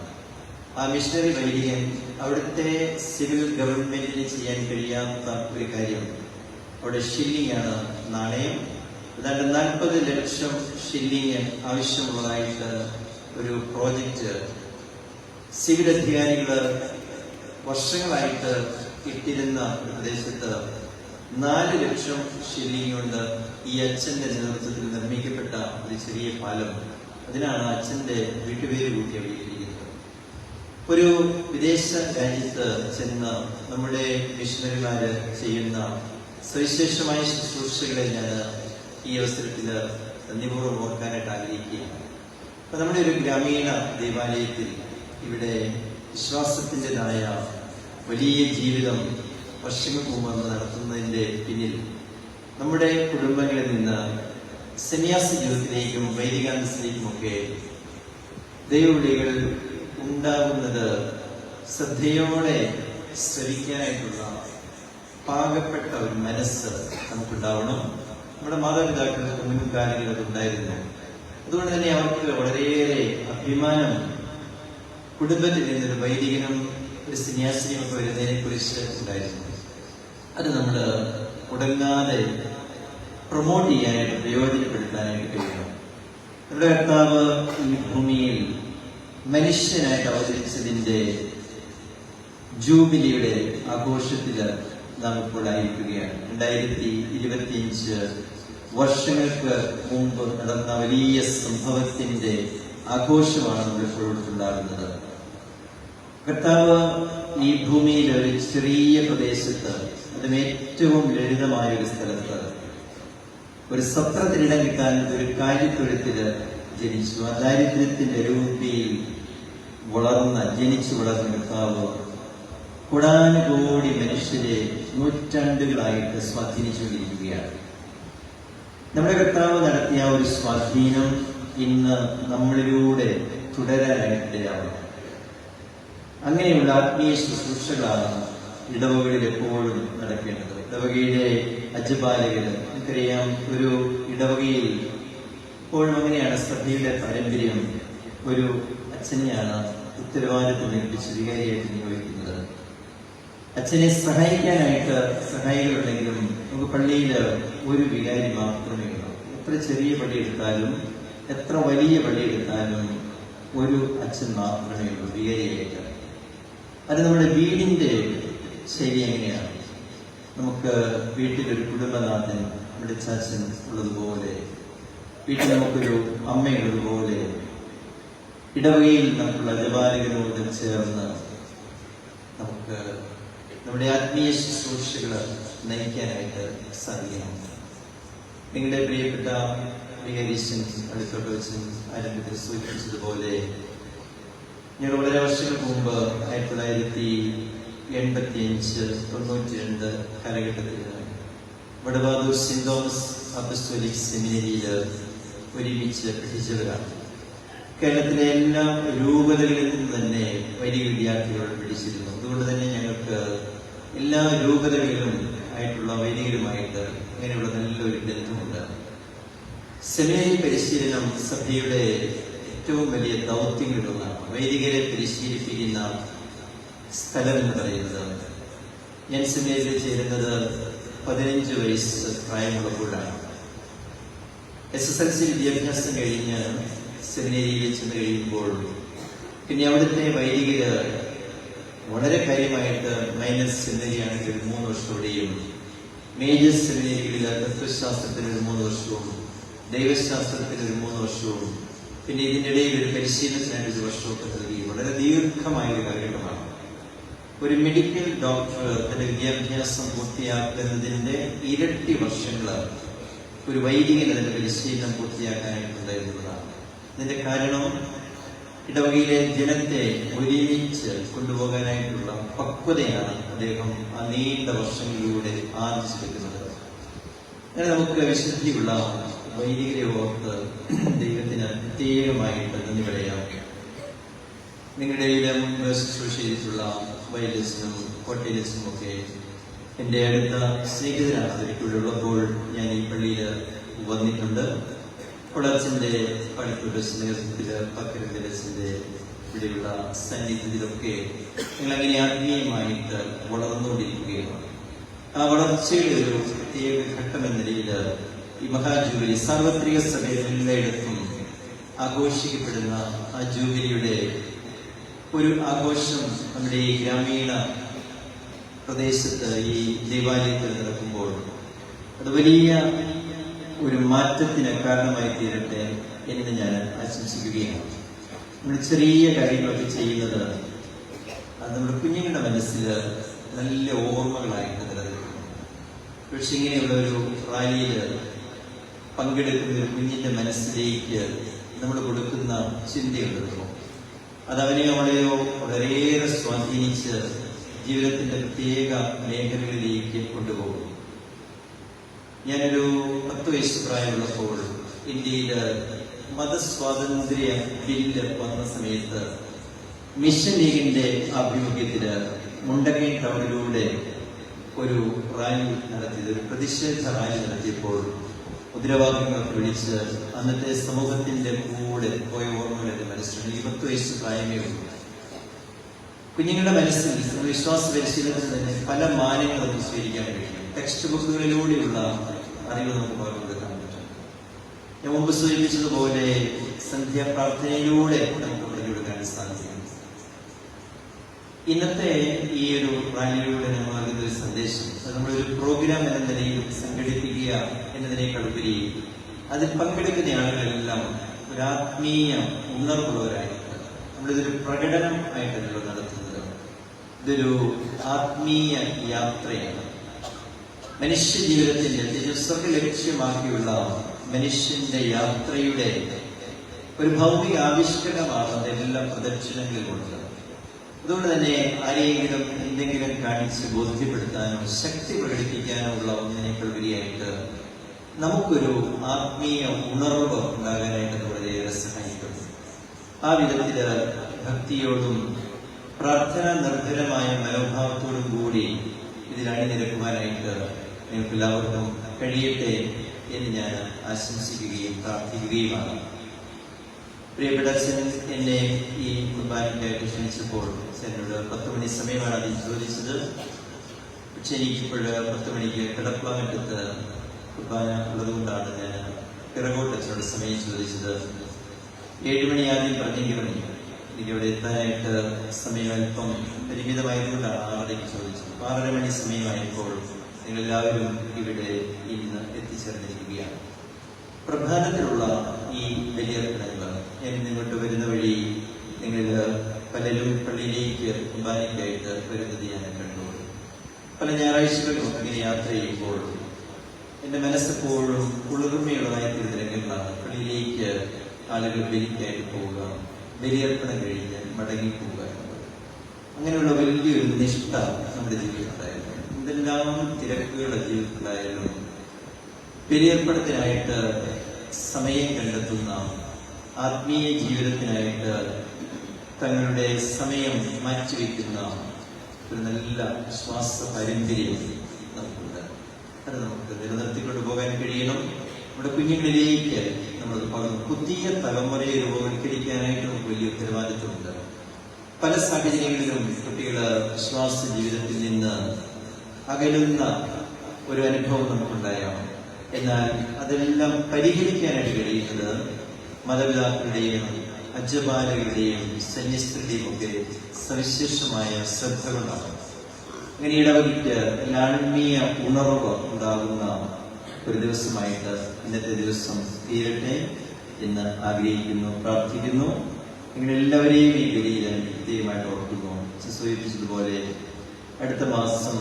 ആ മിഷണറി വൈദികൻ അവിടുത്തെ സിവിൽ ഗവൺമെന്റിന് ചെയ്യാൻ കഴിയാത്ത ഒരു കാര്യം, അവിടെ ഷില്ലിംഗ് ആണ് നാണയം. ഏതാണ്ട് 40 ലക്ഷം ഷില്ലിംഗ് ആവശ്യമുള്ളതായിട്ട് ഒരു പ്രോജക്റ്റ് സിവിൽ അധികാരികൾ വർഷങ്ങളായിട്ട് ഇട്ടിരുന്ന ഒരു പ്രദേശത്ത് 4 ലക്ഷം ഷില്ലിംഗ് കൊണ്ട് ഈ അച്ഛന്റെ നേതൃത്വത്തിൽ നിർമ്മിക്കപ്പെട്ട ഒരു ചെറിയ പാലം. അതിനാണ് അച്ഛന്റെ വീട്ടുപേര് കൂട്ടി എഴുതിയിരിക്കുന്നത്. ഒരു വിദേശ രാജ്യത്ത് ചെന്ന് നമ്മുടെ മിഷണറിമാര് ചെയ്യുന്ന സവിശേഷമായ ശുശ്രൂഷകളെ ഞാൻ ഈ അവസരത്തിൽ നന്ദിപൂർവ്വം ഓർക്കാനായിട്ട് ആഗ്രഹിക്കുകയാണ്. അപ്പൊ നമ്മുടെ ഒരു ഗ്രാമീണ ദേവാലയത്തിൽ ഇവിടെ വിശ്വാസത്തിൻ്റെതായ വലിയ ജീവിതം വർഷങ്ങൾക്ക് മുമ്പ് നടത്തുന്നതിന്റെ പിന്നിൽ നമ്മുടെ കുടുംബങ്ങളിൽ നിന്ന് സന്യാസ ജീവിതത്തിലേക്കും വൈദികാന്തത്തിലേക്കുമൊക്കെ ദൈവവിളികൾ ഉണ്ടാകുന്നത് ശ്രദ്ധയോടെ ശ്രവിക്കാനായിട്ടുള്ള പാകപ്പെട്ട ഒരു മനസ്സ് നമുക്കുണ്ടാവണം. നമ്മുടെ മാതാപിതാക്കൾക്ക് മുൻകാലങ്ങളിൽ അതുണ്ടായിരുന്നു. അതുകൊണ്ട് തന്നെ അവർക്ക് വളരെയേറെ അഭിമാനം കുടുംബത്തിൽ നിന്നൊരു വൈദികനും ഒരു സന്യാസിനിയും ഒക്കെ വരുന്നതിനെ കുറിച്ച് ഉണ്ടായിരുന്നു. അത് നമ്മൾ മുടങ്ങാതെ പ്രൊമോട്ട് ചെയ്യാനായിട്ട് പ്രയോജനപ്പെടുത്താനായിട്ട് കഴിയണം. നമ്മുടെ കർത്താവ് ഈ ഭൂമിയിൽ മനുഷ്യനായിട്ട് അവതരിച്ചതിൻ്റെ ജൂബിലിയുടെ ആഘോഷത്തിൽ നാം ഇപ്പോൾ ആയിരിക്കുകയാണ്. 2025 വർഷങ്ങൾക്ക് മുമ്പ് നടന്ന വലിയ സംഭവത്തിന്റെ ആഘോഷമാണ് നമ്മളിപ്പോൾ ഉണ്ടാകുന്നത്. കർത്താവ് ഈ ഭൂമിയിൽ ഒരു ചെറിയ പ്രദേശത്ത്, അതും ഏറ്റവും ലളിതമായ ഒരു സ്ഥലത്ത്, ഒരു സത്രത്തിനിടം കിട്ടാൻ ഒരു കാര്യത്തൊഴുത്തില് ജനിച്ചു. ആ ദാരിദ്ര്യത്തിന്റെ രൂപയിൽ ജനിച്ചു വളർന്ന കർത്താവ് കോടാനുകോടി മനുഷ്യരെ നൂറ്റാണ്ടുകളായിട്ട് സ്വാധീനിച്ചുകൊണ്ടിരിക്കുകയാണ്. നമ്മുടെ കർത്താവ് നടത്തിയ ഒരു സ്വാധീനം ഇന്ന് നമ്മളിലൂടെ തുടരാനായിട്ടിടയാവണം. അങ്ങനെയുള്ള ആത്മീയ ശുശ്രൂഷകളാണ് ഇടവകളിൽ എപ്പോഴും നടക്കേണ്ടത്. ഇടവകയിലെ അജപാലകര്, നമുക്കറിയാം, ഒരു ഇടവകയിൽ എപ്പോഴും അങ്ങനെയാണ്. സഭയുടെ പാരമ്പര്യം ഒരു അച്ഛനെയാണ് ഉത്തരവാദിത്വം ഏൽപ്പിച്ച് വികാരിയായിട്ട് നിയോഗിക്കുന്നത്. അച്ഛനെ സഹായിക്കാനായിട്ട് സഹായികളുണ്ടെങ്കിലും നമുക്ക് പള്ളിയിൽ ഒരു വികാരി മാത്രമേ ഉള്ളൂ. എത്ര ചെറിയ പള്ളി എടുത്താലും എത്ര വലിയ പള്ളി എടുത്താലും ഒരു അച്ഛൻ മാത്രമേ ഉള്ളൂ വികാരിയായിട്ട്. അത് നമ്മുടെ വീടിന്റെ ശൈലി എങ്ങനെയാണ്? നമുക്ക് വീട്ടിലൊരു കുടുംബനാഥൻ, നമ്മുടെ ചാച്ചൻ ഉള്ളതുപോലെ, വീട്ടിൽ നമുക്കൊരു അമ്മയുള്ളതുപോലെ, ഇടവകയിൽ നമുക്കുള്ള അജപാലകനോട് ചേർന്ന് നമുക്ക് നമ്മുടെ ആത്മീയ ശുശ്രൂഷകൾ നയിക്കാനായിട്ട് സാധിക്കണം. നിങ്ങളുടെ പ്രിയപ്പെട്ട വികാരിച്ചൻ അടുത്തോട്ട് വെച്ച് ആരംഭത്തിൽ സൂചിപ്പിച്ചതുപോലെ, ഞങ്ങൾ വളരെ വർഷങ്ങൾക്ക് മുമ്പ് 1985-92 കാലഘട്ടത്തിൽ വടവാതൂർ സെന്റ് തോമസ് അപ്പസ്തോലിക് സെമിനറിയിൽ ഒരുമിച്ച് പഠിച്ചവരാണ്. കേരളത്തിലെ എല്ലാ രൂപതകളിൽ നിന്ന് തന്നെ വൈദിക വിദ്യാർത്ഥികൾ പഠിച്ചിരുന്നു. അതുകൊണ്ട് തന്നെ ഞങ്ങൾക്ക് എല്ലാ രൂപതകളിലും ആയിട്ടുള്ള വൈദികരുമായിട്ട് അങ്ങനെയുള്ള നല്ലൊരു ബന്ധമുണ്ട്. സെമിനറി പരിശീലനം സഭയുടെ ഏറ്റവും വലിയ ദൗത്യങ്ങളിലൊന്നാണ്. വൈദികരെ പരിശീലിപ്പിക്കുന്ന സ്ഥലം എന്ന് പറയുന്നത്, ഞാൻ സെമിനറിയിൽ ചേരുന്നത് 15 വയസ്സ് പ്രായമുള്ളപ്പോഴാണ്. SSLC വിദ്യാഭ്യാസം കഴിഞ്ഞ് സെമിനറിയിൽ ചെന്ന് കഴിയുമ്പോൾ പിന്നെ അവിടുത്തെ വൈദികര് വളരെ കാര്യമായിട്ട് മൈനർ സെമിനറിയാണെങ്കിൽ 3 വർഷത്തോടെയും, മേജർ സെമിനറികളിൽ തത്വശാസ്ത്രത്തിന് ഒരു 3 വർഷവും, ദൈവശാസ്ത്രത്തിന് ഒരു 3 വർഷവും, പിന്നെ ഇതിൻ്റെ ഇടയിൽ ഒരു പരിശീലനത്തിനായിട്ട് 1 വർഷമൊക്കെ നൽകി വളരെ ദീർഘമായ ഒരു കാലഘട്ടമാണ്. ഒരു മെഡിക്കൽ ഡോക്ടർ തന്റെ വിദ്യാഭ്യാസം പൂർത്തിയാക്കുന്നതിന്റെ ഇരട്ടി വർഷങ്ങൾ ഒരു വൈദികന് അതിന്റെ പരിശീലനം പൂർത്തിയാക്കാനായിട്ടുണ്ടായിരുന്നതാണ്. ഇതിന്റെ കാരണം ഇടവകയിലെ ജനത്തെ ഒരുമിച്ച് കൊണ്ടുപോകാനായിട്ടുള്ള പക്വതയാണ് അദ്ദേഹം ആ നീണ്ട വർഷങ്ങളിലൂടെ ആർജിച്ചെടുക്കുന്നത്. അങ്ങനെ നമുക്ക് വിശുദ്ധിയുള്ള വൈദികരെ ഓർത്ത് ദൈവത്തിന് പ്രത്യേകമായിട്ട് നന്ദി പറയാം. നിങ്ങളുടെ മുൻപ് ശുശ്രൂഷ ചെയ്തിട്ടുള്ള വയലിസ്റ്റും കോട്ടയിലിസ്റ്റും ഒക്കെ എൻ്റെ അടുത്ത സ്നേഹിതരാണ്. അവരിക്കൂടെ ഉള്ളപ്പോൾ ഞാൻ ഈ പള്ളിയിൽ വന്നിട്ടുണ്ട്. കൊളർച്ചിൻ്റെ പണിക്കൂടെ നേതൃത്വത്തിൽ പക്കരത്തിൻ്റെ ഇവിടെയുള്ള സാന്നിധ്യത്തിലൊക്കെ ഞങ്ങളങ്ങനെ ആത്മീയമായിട്ട് വളർന്നുകൊണ്ടിരിക്കുകയാണ്. ആ വളർച്ചയുടെ ഒരു പ്രത്യേക ഘട്ടം എന്ന നിലയിൽ ഈ മഹാജൂബിലി സാർവത്രിക സഭയിൽ എല്ലായിടത്തും ആഘോഷിക്കപ്പെടുന്ന ആ ജൂബിലിയുടെ ഒരു ആഘോഷം നമ്മുടെ ഈ ഗ്രാമീണ പ്രദേശത്ത് ഈ ദേവാലയത്തിൽ നടക്കുമ്പോൾ അത് വലിയ ഒരു മാറ്റത്തിന് കാരണമായി തീരട്ടെ എന്ന് ഞാൻ ആശംസിക്കുകയാണ്. നമ്മൾ ചെറിയ കാര്യങ്ങളൊക്കെ ചെയ്യുന്നത് അത് നമ്മുടെ കുഞ്ഞുങ്ങളുടെ മനസ്സിൽ നല്ല ഓർമ്മകളായിട്ട് നിലനിൽക്കുന്നു. പക്ഷെ ഇങ്ങനെയുള്ള ഒരു റാലിയിൽ പങ്കെടുക്കുന്ന ഒരു കുഞ്ഞിന്റെ മനസ്സിലേക്ക് നമ്മൾ കൊടുക്കുന്ന ചിന്തയുണ്ടല്ലോ, അതവനെ വളരെയേറെ സ്വാധീനിച്ച് ജീവിതത്തിന്റെ പ്രത്യേക മേഖലകളിലേക്ക് കൊണ്ടുപോകും. ഞാനൊരു 10 വയസ്സ് പ്രായമുള്ളപ്പോൾ ഇന്ത്യയിൽ മതസ്വാതന്ത്ര്യ ബില്ല് വന്ന സമയത്ത് മിഷൻ ലീഗിന്റെ ആഭിമുഖ്യത്തില് മുണ്ടക്കൈ ടൗണിലൂടെ ഒരു റാലി നടത്തിയത്, ഒരു പ്രതിഷേധ റാലി നടത്തിയപ്പോൾ മുദ്രാവാക്യങ്ങളൊക്കെ വിളിച്ച് അന്നത്തെ സമൂഹത്തിന്റെ കൂടെ പോയ ഓർമ്മകൾ എന്റെ മനസ്സിലുണ്ട്. 20 വയസ്സ് പ്രായമേ ഉള്ളൂ. കുഞ്ഞുങ്ങളുടെ മനസ്സിൽ വിശ്വാസ പരിശീലനത്തിന് തന്നെ പല മാനങ്ങളും സ്വീകരിക്കാൻ കഴിയും. ടെക്സ്റ്റ് ബുക്കുകളിലൂടെയുള്ള അറിവ് നമുക്ക് പകർന്നെടുക്കാൻ പറ്റും. ഞാൻ മുമ്പ് സൂചിപ്പിച്ചതുപോലെ സന്ധ്യാപ്രാർത്ഥനയിലൂടെ നമുക്ക് പറഞ്ഞുകൊടുക്കാൻ സാധിക്കും. ഇന്നത്തെ ഈ ഒരു റാലിയിലൂടെ നമ്മൾ നൽകുന്ന ഒരു സന്ദേശം, അത് നമ്മളൊരു പ്രോഗ്രാം എന്ന നിലയിൽ സംഘടിപ്പിക്കുക എന്നതിനേക്കാളുപരി അതിൽ പങ്കെടുക്കുന്ന ആളുകളെല്ലാം ഒരു ആത്മീയ ഉണർവുള്ളവരായിട്ട് നമ്മളിതൊരു പ്രകടനം ആയിട്ടല്ലോ നടത്തുന്നത്. ഇതൊരു ആത്മീയ യാത്രയാണ്. മനുഷ്യ ജീവിതത്തിന്റെ തിരുസ്വർഗ ലക്ഷ്യമാക്കിയുള്ള മനുഷ്യന്റെ യാത്രയുടെ ഒരു ഭൗതിക ആവിഷ്കരണമാണ് അതെല്ലാം പ്രദക്ഷിണങ്ങളിലുള്ളത്. അതുകൊണ്ട് തന്നെ ആരെയെങ്കിലും എന്തെങ്കിലും കാണിച്ച് ബോധ്യപ്പെടുത്താനോ ശക്തി പ്രകടിപ്പിക്കാനോ ഉള്ള ഒന്നിനേക്കാളുപരിയായിട്ട് നമുക്കൊരു ആത്മീയ ഉണർവ് ഉണ്ടാകാനായിട്ട് വളരെയേറെ സഹായിക്കും. ആ വിധത്തില് ഭക്തിയോടും പ്രാർത്ഥനാ നിർഭരമായ മനോഭാവത്തോടും കൂടി ഇതിൽ അണിനിരക്കുവാനായിട്ട് നിങ്ങൾക്ക് എല്ലാവർക്കും കഴിയട്ടെ എന്ന് ഞാൻ ആശംസിക്കുകയും പ്രാർത്ഥിക്കുകയുമാണ്. പ്രിയപ്പെട്ട അച്ഛൻ എന്നെ ഈ കുർബാനയ്ക്കായിട്ട് ക്ഷണിച്ചപ്പോൾ എന്നോട് 10 മണി സമയമാണ് അതിൽ ചോദിച്ചത്. പക്ഷെ എനിക്കിപ്പോൾ 10 മണിക്ക് കിടപ്പാമറ്റത്ത് കുർബാന ഉള്ളതുകൊണ്ടാണ് ഞാൻ പിറകോട്ട് അച്ഛനോട് സമയം ചോദിച്ചത്. 7 മണി ആദ്യം പറഞ്ഞെങ്കിലും എനിക്കിവിടെ എത്താനായിട്ട് സമയം അല്പം പരിമിതമായതുകൊണ്ടാണ് 6:30 ചോദിച്ചത്. 6:30 മണി സമയമായപ്പോൾ നിങ്ങളെല്ലാവരും ഇവിടെ ഇന്ന് എത്തിച്ചേർന്നിരിക്കുകയാണ്. പ്രധാനത്തിലുള്ള ഈ ബലിയർപ്പണങ്ങൾ ഞാൻ ഇങ്ങോട്ട് വരുന്ന വഴി നിങ്ങൾ പലരും പള്ളിയിലേക്ക് കുർബാനയ്ക്കായിട്ട് വരുന്നത് ഞാൻ കണ്ടു. പല ഞായറാഴ്ചകളിലും ഇങ്ങനെ യാത്ര ചെയ്യുമ്പോൾ എന്റെ മനസ്സെപ്പോഴും കുളിർമയുള്ളതായ തിരുരംഗങ്ങളാണ്. പള്ളിയിലേക്ക് ആളുകൾ ബലിക്കായിട്ട് പോവുക, ബലിയർപ്പണം കഴിഞ്ഞ് മടങ്ങിപ്പോവുക. അങ്ങനെയുള്ള വലിയൊരു നിഷ്ഠ നമ്മുടെ ജീവിതത്തിലായിരുന്നു. എന്തെല്ലാം തിരക്കുകളുടെ ജീവിതത്തിലായാലും ബലിയർപ്പണത്തിനായിട്ട് സമയം കണ്ടെത്തുന്ന, ആത്മീയ ജീവിതത്തിനായിട്ട് തങ്ങളുടെ സമയം മാറ്റിവെക്കുന്ന ഒരു നല്ല വിശ്വാസ പാരമ്പര്യം നമുക്കുണ്ട്. അത് നമുക്ക് നിലനിർത്തിക്കൊണ്ട് പോകാൻ കഴിയണം. നമ്മുടെ കുഞ്ഞുങ്ങളിലേക്ക് നമ്മളത് പകർന്നു പുതിയ തലമുറയെ രൂപവൽക്കരിക്കാനായിട്ട് നമുക്ക് വലിയ ഉത്തരവാദിത്വമുണ്ട്. പല സാഹചര്യങ്ങളിലും കുട്ടികൾ വിശ്വാസ ജീവിതത്തിൽ നിന്ന് അകലുന്ന ഒരു അനുഭവം നമുക്കുണ്ടായാം. എന്നാൽ അതെല്ലാം പരിഹരിക്കാനായിട്ട് കഴിയുന്നത് മാതാപിതാക്കളുടെയും അജപാലകരുടെയും സന്യസ്തരുടെയും ഒക്കെ സവിശേഷമായ ശ്രദ്ധ കൊണ്ടാണ്. അങ്ങനെ ഇടവകയ്ക്ക് ആത്മീയ ഉണർവ് ഉണ്ടാകുന്ന ഒരു ദിവസമായിട്ട് ഇന്നത്തെ ദിവസം തീരട്ടെ എന്ന് ആഗ്രഹിക്കുന്നു, പ്രാർത്ഥിക്കുന്നു. നിങ്ങളെല്ലാവരെയും ഈ ബലിയിൽ കൃത്യമായിട്ട് ഓർക്കുന്നു. സൂചിപ്പിച്ചതുപോലെ അടുത്ത മാസം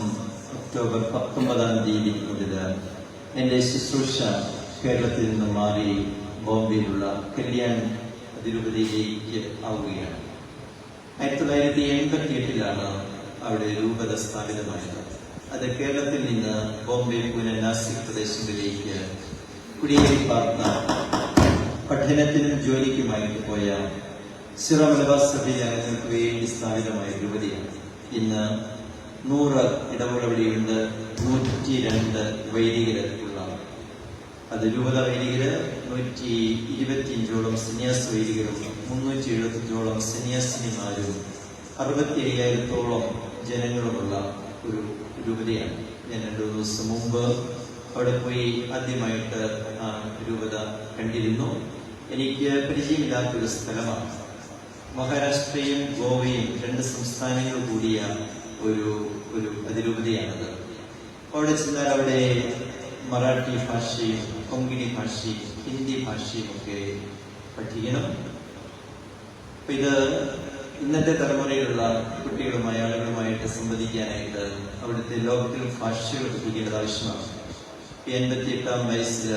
ഒക്ടോബർ 19-ാം തീയതി മുതൽ എന്റെ ശുശ്രൂഷ കേരളത്തിൽ നിന്ന് മാറി ബോംബെയിലുള്ള കല്യാൺ അതിരൂപതയിലേക്ക് ആവുകയാണ്. 1988-ലാണ് അവിടെ രൂപത സ്ഥാപിതമായത്. അത് കേരളത്തിൽ നിന്ന് ബോംബെ, പൂനെ, നാസിക് പ്രദേശങ്ങളിലേക്ക് കുടിയേറി പാർത്ത പഠനത്തിനും ജോലിക്കുമായിട്ട് പോയ സിറോ മലബാർ സഭയിലെ അംഗങ്ങൾക്ക് വേണ്ടി സ്ഥാപിതമായ രൂപതയാണ്. ഇന്ന് 100 ഇടവുകൾ വഴിയുണ്ട്, 102 വൈദികരുള്ള. അത് രൂപത വൈദികര് 125ഓളം സന്യാസ വൈദികരും 375ഓളം സന്യാസിനിമാരും 65,000-ഓളം ജനങ്ങളുമുള്ള ഒരു രൂപതയാണ്. ഞാൻ 2 ദിവസം മുമ്പ് അവിടെ പോയി ആദ്യമായിട്ട് ആ രൂപത കണ്ടിരുന്നു. എനിക്ക് പരിചയമില്ലാത്തൊരു സ്ഥലമാണ്. മഹാരാഷ്ട്രയും ഗോവയും 2 സംസ്ഥാനങ്ങൾ കൂടിയ ഒരു അതിരൂപതയാണത്. അവിടെ ചെന്നാൽ അവിടെ മറാഠി ഭാഷയും കൊങ്കിണി ഭാഷയും ഹിന്ദി ഭാഷയും ഒക്കെ പഠിക്കണം. അപ്പൊ ഇത് ഇന്നത്തെ തലമുറയിലുള്ള കുട്ടികളുമായി ആളുകളുമായിട്ട് സംവദിക്കാനായിട്ട് അവിടുത്തെ ലോക്കൽ ഭാഷകൾ പഠിക്കേണ്ടത് ആവശ്യമാണ്. 88-ാം വയസ്സിൽ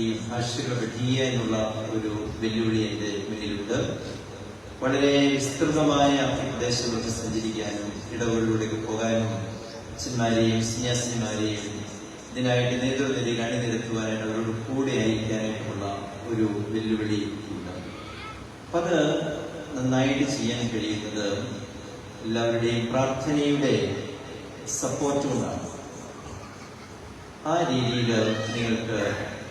ഈ ഭാഷകൾ പഠിക്കുക എന്നുള്ള ഒരു വെല്ലുവിളി എന്റെ മുന്നിലുണ്ട്. വളരെ വിസ്തൃതമായ പ്രദേശങ്ങളൊക്കെ സഞ്ചരിക്കാനും ഇടവുകളിലൂടെയൊക്കെ പോകാനും അച്ഛന്മാരെയും സന്യാസിനിമാരെയും ഇതിനായിട്ട് നേതൃനിരയിൽ അണിനിരത്തുവാനായിട്ട് അവരോട് കൂടെ അയക്കാനായിട്ടുള്ള ഒരു വെല്ലുവിളി ഉണ്ട്. അപ്പൊ അത് നന്നായിട്ട് ചെയ്യാൻ കഴിയുന്നത് എല്ലാവരുടെയും പ്രാർത്ഥനയുടെ സപ്പോർട്ട് കൊണ്ടാണ്. ആ രീതിയിൽ നിങ്ങൾക്ക്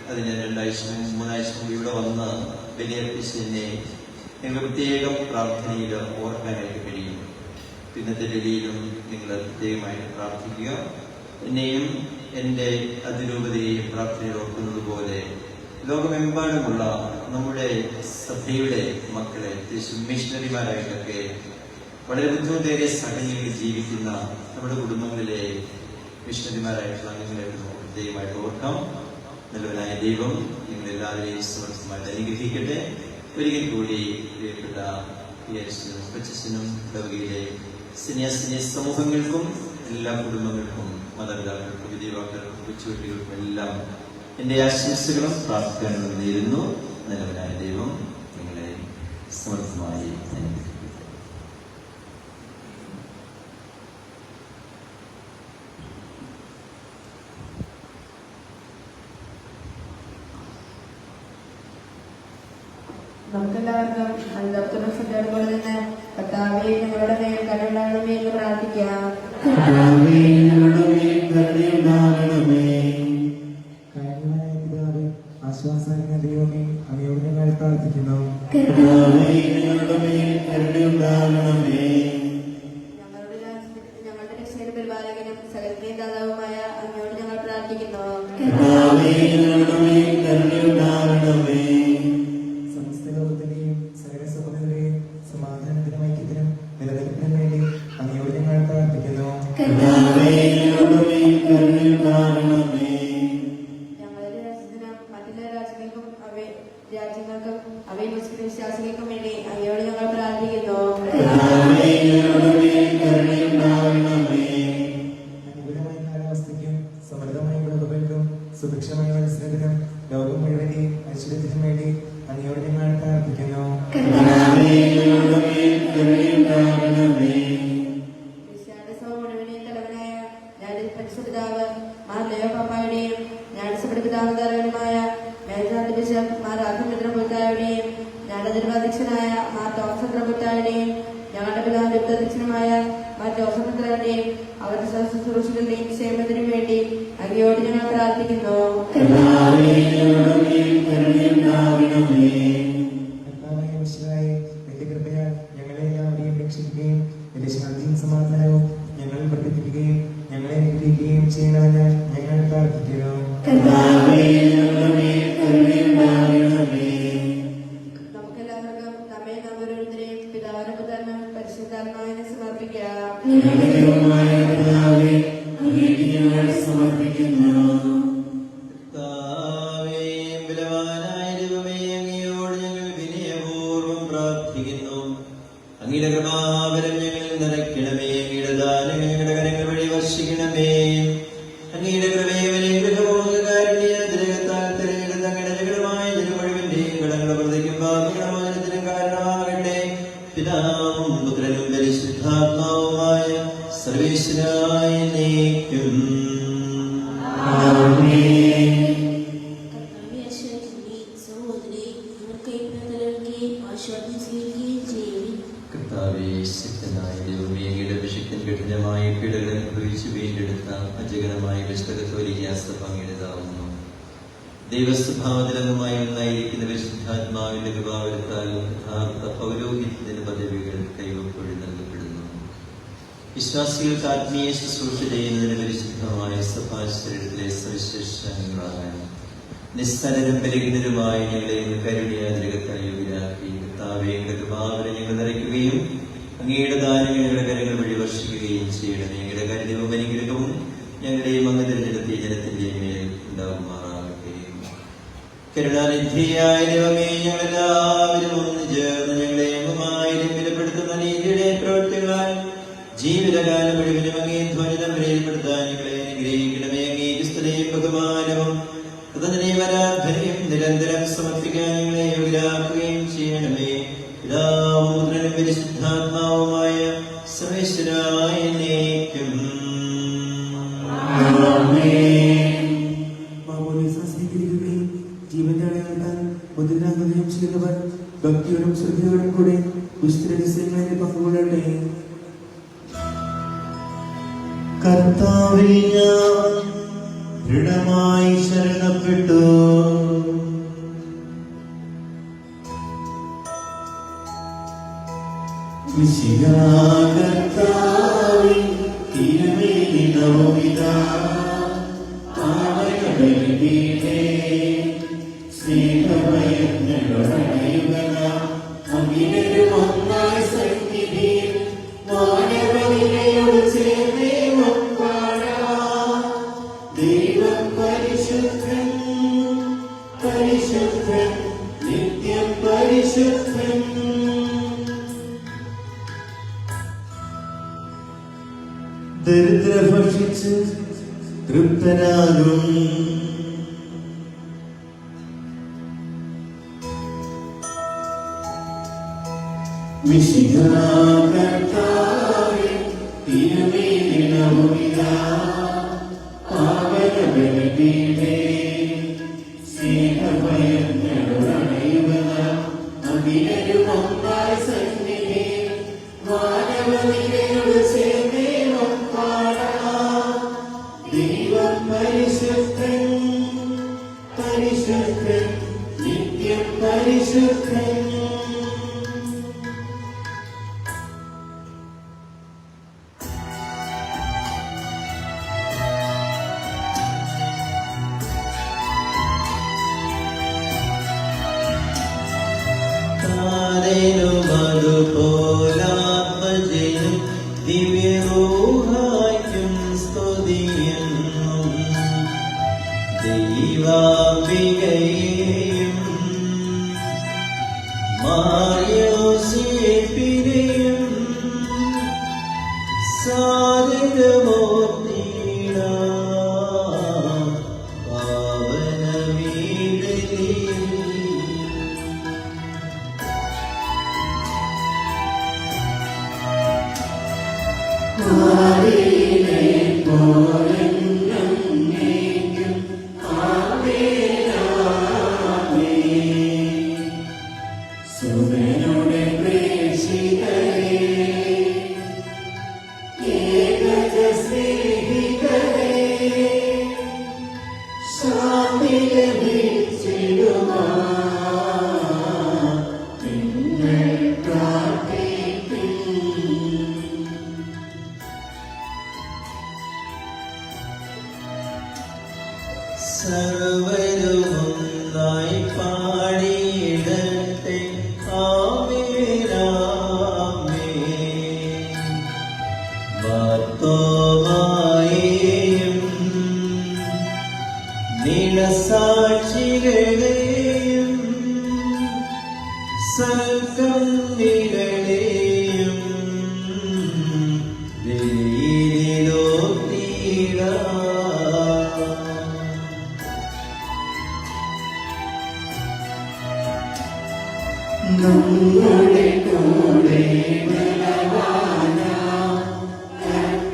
അതിന് 2 ആഴ്ച 3 ആഴ്ച മുമ്പ് ഇവിടെ വന്ന് ബലിയർപ്പിച്ചതിനെ നിങ്ങൾ പ്രത്യേകം പ്രാർത്ഥനയിൽ ഓർക്കാനായിട്ട് കഴിയും. ഇന്നത്തെ ബലിയിലും നിങ്ങൾ പ്രത്യേകമായിട്ട് പ്രാർത്ഥിക്കുക. എന്നെയും എൻ്റെ അതിരൂപതയെയും പ്രാർത്ഥനയിൽ ഓർക്കുന്നത് പോലെ ലോകമെമ്പാടുമുള്ള നമ്മുടെ സഭയുടെ മക്കളെ, മിഷണറിമാരായിട്ടൊക്കെ വളരെ ബുദ്ധിമുട്ടേറിയ സാഹചര്യങ്ങളിൽ ജീവിക്കുന്ന നമ്മുടെ കുടുംബങ്ങളിലെ മിഷണറിമാരായിട്ടുള്ള അംഗങ്ങളെ പ്രത്യേകമായിട്ട് ഓർക്കാം. നല്ലവനായ ദൈവം നിങ്ങളെല്ലാവരെയും സമർത്ഥമായിട്ട് അനുഗ്രഹിക്കട്ടെ. ഒരിക്കൽ കൂടി പ്രിയപ്പെട്ട കൊച്ചനും ഇടവകയിലെ സന്യാസിനി സമൂഹങ്ങൾക്കും എല്ലാ കുടുംബങ്ങൾക്കും മാതാപിതാക്കൾക്കും വിദ്യാഭ്യാസർക്കും കൊച്ചുകുട്ടികൾക്കും എല്ലാം എൻ്റെ ആശംസകളും പ്രാർത്ഥനകളും നേരുന്നു. നല്ലവനായ ദൈവം നിങ്ങളെ സമർത്ഥമായി അനുഗ്രഹിക്കട്ടെ. നമുക്കെല്ലാവർക്കും അന്തർത്തുറ പോലെ തന്നെ കർത്താവേ ഞങ്ങളുടെ മേൽ കരുണയുണ്ടാകണമേ എന്ന് പ്രാർത്ഥിക്കാം. കർത്താവേ, ഞങ്ങളുടെ മേൽ കരുണയുണ്ടാകണമേ. കാരുണ്യവാനായ പിതാവേ, ആശ്വാസമായ ദൈവമേ, അങ്ങയോട് ഞങ്ങൾ പ്രാർത്ഥിക്കുന്നു. കർത്താവേ, ഞങ്ങളുടെ മേൽ കരുണയുണ്ടാകണമേ. ഞങ്ങളുടെ രക്ഷകനും പരിപാലകനും സകലത്തിന്റെയും ദാതാവുമായ അങ്ങയോട് ഞങ്ങൾ പ്രാർത്ഥിക്കുന്നു. കർത്താവേ, ഞങ്ങളുടെ മേൽ കരുണയുണ്ടാകണമേ. സമസ്ത ലോകത്തിന്റെയും സകല സഹോദരരെയും സമാധാനത്തിനും ഐക്യത്തിനും നിലനിൽപ്പിനും വേണ്ടി അങ്ങയോട് ഞങ്ങൾ പ്രാർത്ഥിക്കുന്നു. കർത്താവേ, ഞങ്ങളുടെ മേൽ കരുണയുണ്ടാകണമേ. ഞങ്ങളുടെ രാജ്യത്തിനും മറ്റുള്ള രാജ്യങ്ങൾക്കും അവയിൽ വിശ്വാസികൾക്കും വേണ്ടി അങ്ങയോട് ഞങ്ങൾ പ്രാർത്ഥിക്കുന്നു. കർത്താവേ, ഞങ്ങളുടെ മേൽ കരുണയുണ്ടാകണമേ. അനുകൂലമായ കാലാവസ്ഥയ്ക്കും സമൃദ്ധമായ വിളവുകൾക്കും സുഭിക്ഷമായ മത്സരത്തിനും ലോകം മുഴുവനെയും ഐശ്വര്യത്തിനും വേണ്ടി അങ്ങയോട് ഞങ്ങൾ പ്രാർത്ഥിക്കുന്നു. കർത്താവേ, ഞങ്ങളുടെ മേൽ കരുണയുണ്ടാകണമേ. ക്രിസ്ത്യാനി സഭ മുഴുവനെയും തലവനായ ഞാൻ പരിശുദ്ധാവ് മാർ ലയോ പാപ്പായുടെയും ഞാൻ സഭപിതാവതാരകനുമായ മേജാന്തി ബിഷപ്പ് മാർ രാഘവേന്ദ്ര പുത്തായുടെയും ഞങ്ങളുടെ തിരുവാധ്യക്ഷനായ മാർ തോമസ് പുത്തായുടെയും ഞങ്ങളുടെ പിതാവിന്റെ അധ്യക്ഷനുമായ മാർ ജോസഫ് പുത്രയുടെയും അവരുടെ ശുശ്രൂഷകളുടെയും ക്ഷേമത്തിനും വേണ്ടി അങ്ങയോട് ഞങ്ങൾ പ്രാർത്ഥിക്കുന്നു. കർത്താവേ, ഞങ്ങളുടെ മേൽ കരുണയുണ്ടാകണമേ. കർത്താവായ മിശിഹായേ, നിന്റെ കൃപയാൽ ഞങ്ങളെ എല്ലാവരെയും രക്ഷിക്കുകയും നിന്റെ ശാന്തിയും സമാധാനവും ഞങ്ങളിൽ വർദ്ധിപ്പിക്കുകയും ഞങ്ങളെ അനുഗ്രഹിക്കുകയും ചെയ്യണമെന്ന് ഞങ്ങൾ പ്രാർത്ഥിക്കുന്നു. കർത്താവേ, ഞങ്ങളുടെ മേൽ കരുണയുണ്ടാകണമേ. നമുക്കെല്ലാവർക്കും നമ്മെ ഓരോരുത്തരെയും പിതാവിനും പുത്രനും പരിശുദ്ധാത്മാവിനെ സമർപ്പിക്കാം. ഞങ്ങളുടെ ദൈവമായ കർത്താവേ, അങ്ങേക്ക് ഞങ്ങൾ സമർപ്പിക്കുന്നു. കർത്താവേ, ബലവാനായ ദൈവമേ, അങ്ങയോട് ഞങ്ങൾ വിനയപൂർവ്വം പ്രാർത്ഥിക്കുന്നു. അങ്ങയുടെ കൃപാവരം ഞങ്ങളിൽ നിറയ്ക്കണമേ. അങ്ങയുടെ ദാനങ്ങൾ ഞങ്ങളുടെ കരങ്ങൾ വഴി വർഷിക്കണമേ. അങ്ങയുടെ കൃപയും കാരുണ്യത്താൽ തിരഞ്ഞെടുത്ത അങ്ങയുടെ ജഗതമായ ജനമുഴുവന്റെയും കടങ്ങളുടെ പ്രതിക്കും പാപമോചനത്തിനും കാരണമാകട്ടെ. പിതാവും പുത്രനും പരിശുദ്ധാത്മാവുമായ സർവേശ്വരായ നീക്കും. ആമേൻ. കർത്താവേ, ആശ്വസിപ്പിക്കുകയും സഹോദരരെ ഇവർക്കായി പ്രാർത്ഥനകൾക്കുകയും ആശ്വാസം സ്വീകരിക്കുകയും ചെയ്യുവിൻ. കർത്താവേ, ശക്തനായ ദൈവമേ, അങ്ങയുടെ അഭിഷിക്തൻ കഠിനമായ പീഡകൾ അനുഭവിച്ച് വീണ്ടെടുത്ത അജഗണമായ വിശുദ്ധ അങ്ങയുടേതാവുന്നു. ദൈവസ്വഭാവത്തിലംഗമായി ഒന്നായിരിക്കുന്ന വിശുദ്ധാത്മാവിന്റെ കൃപാവരത്താൽ യഥാർത്ഥ പൗരോഹിത്യത്തിന്റെ പദവികൾ കൈവപ്പോഴി നൽകപ്പെടുന്നു. വിശ്വാസികൾക്ക് ആത്മീയ ശുശ്രൂഷ ചെയ്യുന്നതിന് പരിശുദ്ധമായ സഭാശരീരത്തിലെ സവിശേഷങ്ങളാകാൻ നിസ്സലരും ബലഹീനരുമായ ഞങ്ങളെ കരുണയാതിരകത്താൽ യോഗ്യരാക്കി. കർത്താവേ, അങ്ങയുടെ കൃപാവരം ഞങ്ങൾ നിറയ്ക്കുകയും അങ്ങയുടെ ദാനങ്ങൾ ഞങ്ങളുടെ കരങ്ങൾ വഴി വർഷിക്കുകയും ചെയ്യണമേ. അങ്ങയുടെ കരുണയും അനുഗ്രഹവും ഞങ്ങളുടെയും അങ്ങ് തിരഞ്ഞെടുത്തിയ ജനത്തിന്റെയും മേൽ ഉണ്ടാകുമാറാകട്ടെ. കരുണാനിധിയായ ദൈവമേ, ഞങ്ങളെല്ലാവരും ഒന്ന് ചേർന്ന് ഞങ്ങളെ എങ്ങുമായും ബലപ്പെടുത്തുന്ന നീതിയുടെ പ്രവൃത്തികളാൽ ജീവിതകാലം മുഴുവനും അങ്ങേ ധ്വനിതം വിലയിരുപ്പെടുത്താൻ ഞങ്ങളെ അനുഗ്രഹിക്കണമേ. അങ്ങേക്ക് സ്തുതിയും ബഹുമാനവും കൃതജ്ഞതയും നിരന്തരം സമർപ്പിക്കാൻ ഞങ്ങളെ യോഗ്യരാക്കുകയും ചെയ്യണമേ. പിതാവും പുത്രനും പരിശുദ്ധാത്മാവുമായ സർവേശ്വരായ നീക്കും. ജീവന്റെ അടയാളത്താൽ മുദ്രാങ്കതയും ചെയ്തവർ ഭക്തിയോടും ശ്രദ്ധയോടും കൂടെ പുസ്തകങ്ങളിൽ പങ്കുകൊള്ളട്ടെ. കർത്താവേ, ഞാൻ ദൃഢമായി ശരണപ്പെട്ടു. കർത്താവേ, തിരുമേനിതവുമിതാ ആവരണബലിപീഠേ സ്നേഹഭയങ്ങളൊടയുക അങ്ങിലും ഒന്നായി സന്നിധിയിൽ മാനവനിരയോട് ചേർന്നേ ദൈവം പരിശുദ്ധൻ, പരിശുദ്ധൻ, നിത്യം പരിശുദ്ധൻ. ദരിദ്ര ഭക്ഷിച്ച് തൃപ്തനാകും. കർത്താവേ, തിരുമേനിതവുമിതാ പാവനബലിപീഠേ സ്നേഹഭയങ്ങളൊടയുക അങ്ങിലും ഒന്നായി സന്നിധിയിൽ മാനവനിരയോട് ചേർന്നേ ദൈവം പരിശുദ്ധൻ, പരിശുദ്ധൻ, നിത്യം പരിശുദ്ധൻ. അതുപോലാത്മജനും ദിവ്യരൂഹായ്ക്കും സ്തുതിയെന്നും ദൈവാംബികയെയും മാർയോസേപ്പിനെയും സാദരമൂർത്തിയിടാം പാവനവീടലിൽ. സുമനോടെ പ്രേക്ഷിതരേ, ഏകജ സ്നേഹിതരേ, ശാന്തി ലഭിച്ചിടുവാൻ നിങ്ങൾ പ്രാർത്ഥിപ്പിൻ. സർവരുമൊന്നായി പാടിയിടട്ടെ ആമേൻ ആമേൻ. വാർത്തോമായെയും നിണസാക്ഷികളെയും സൽക്കണ്ണികളെയും നമ്മുടെ കൂടെ ബലവാന കർത്താവെന്നേക്കും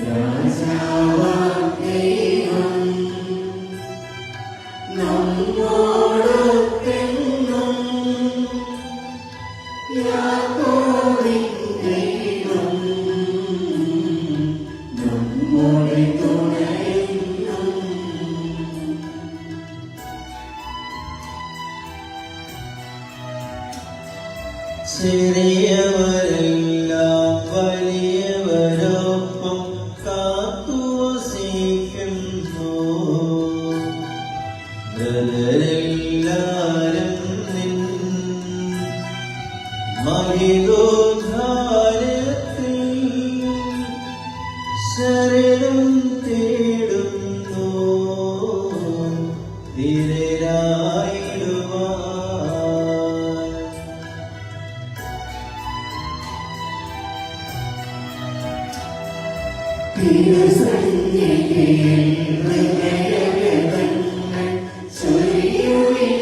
രാജാവാം ദൈവം നമ്മോടൊത്തെന്നും യാക്കോബിൻ ദൈവം നമ്മുടെ തുണയെന്നും. ചെറിയവരെല്ലാം വലിയവരൊപ്പം കാത്തുവസിക്കുന്നു. ബ്രദരെല്ലാരും നിൻ മഹിതോദ്ധാരത്തിൽ ശരണം തേടുന്നു ധീരരായിടുവാൻ. തിരുസന്നിധിയിൽ ഹൃദയവേദങ്ങൾ ചൊരിയുവിനെന്നേക്കും.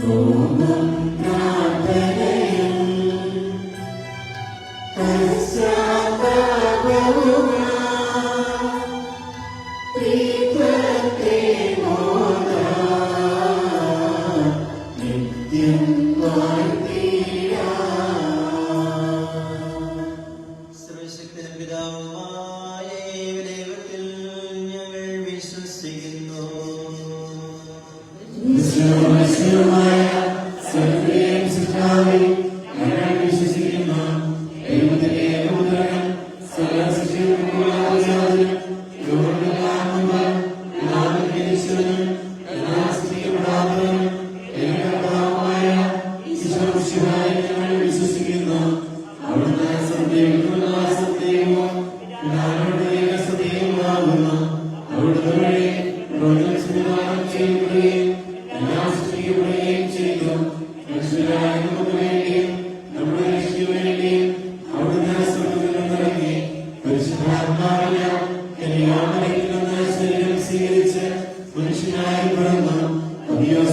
നോമ്പും പ്രാർത്ഥനയും പശ്ചാത്താപവുമായി ദൈവത്തെ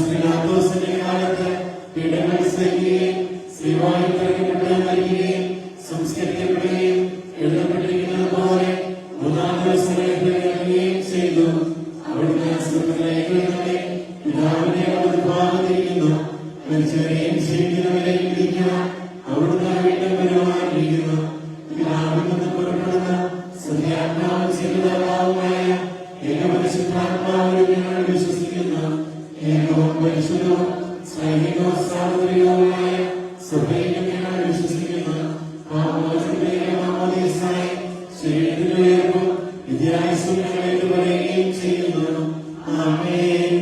ശ്രീനാഥോസിന്റെ കാലത്ത് പീഡകൾ സഹിക്കുകയും ശ്രീവായിൽ തറയ്ക്കപ്പെട്ട് മരിക്കുകയും സംസ്കരിക്കപ്പെടുകയും എഴുതപ്പെട്ടിരിക്കുന്നത് പോലെ മൂന്നാം ദിവസം ഉയർത്തുകയും ചെയ്തു. അവിടുന്ന് സ്വർഗ്ഗത്തിലേക്ക് പിതാവിനെ അവിടുന്ന് ഭാഗത്തിരിക്കുന്നു. മരിച്ചവരെയും ജീവിക്കുന്നവരെയും വിധിക്കുവാൻ അവിടുന്ന് വീണ്ടും വരുവാനിരിക്കുന്നു. പിതാവിൽ നിന്ന് പുറപ്പെടുന്ന സത്യാത്മാവ് ജീവിതാത്മാവുമായ ഏകപരിശുദ്ധാത്മാവിൽ ഞങ്ങൾ വിശ്വസിക്കുന്നു. ഏകവും പരിശുദ്ധവും സൈനികവും സാർവത്രികവുമായ സഭയിലും ഞങ്ങൾ വിശ്വസിക്കുന്നു. ശരീരത്തിന്റെ ഉയർപ്പും വിദ്യാഭ്യാസം ഞങ്ങൾ ഏറ്റുപറയുകയും ചെയ്യുന്നു. ആമേൻ.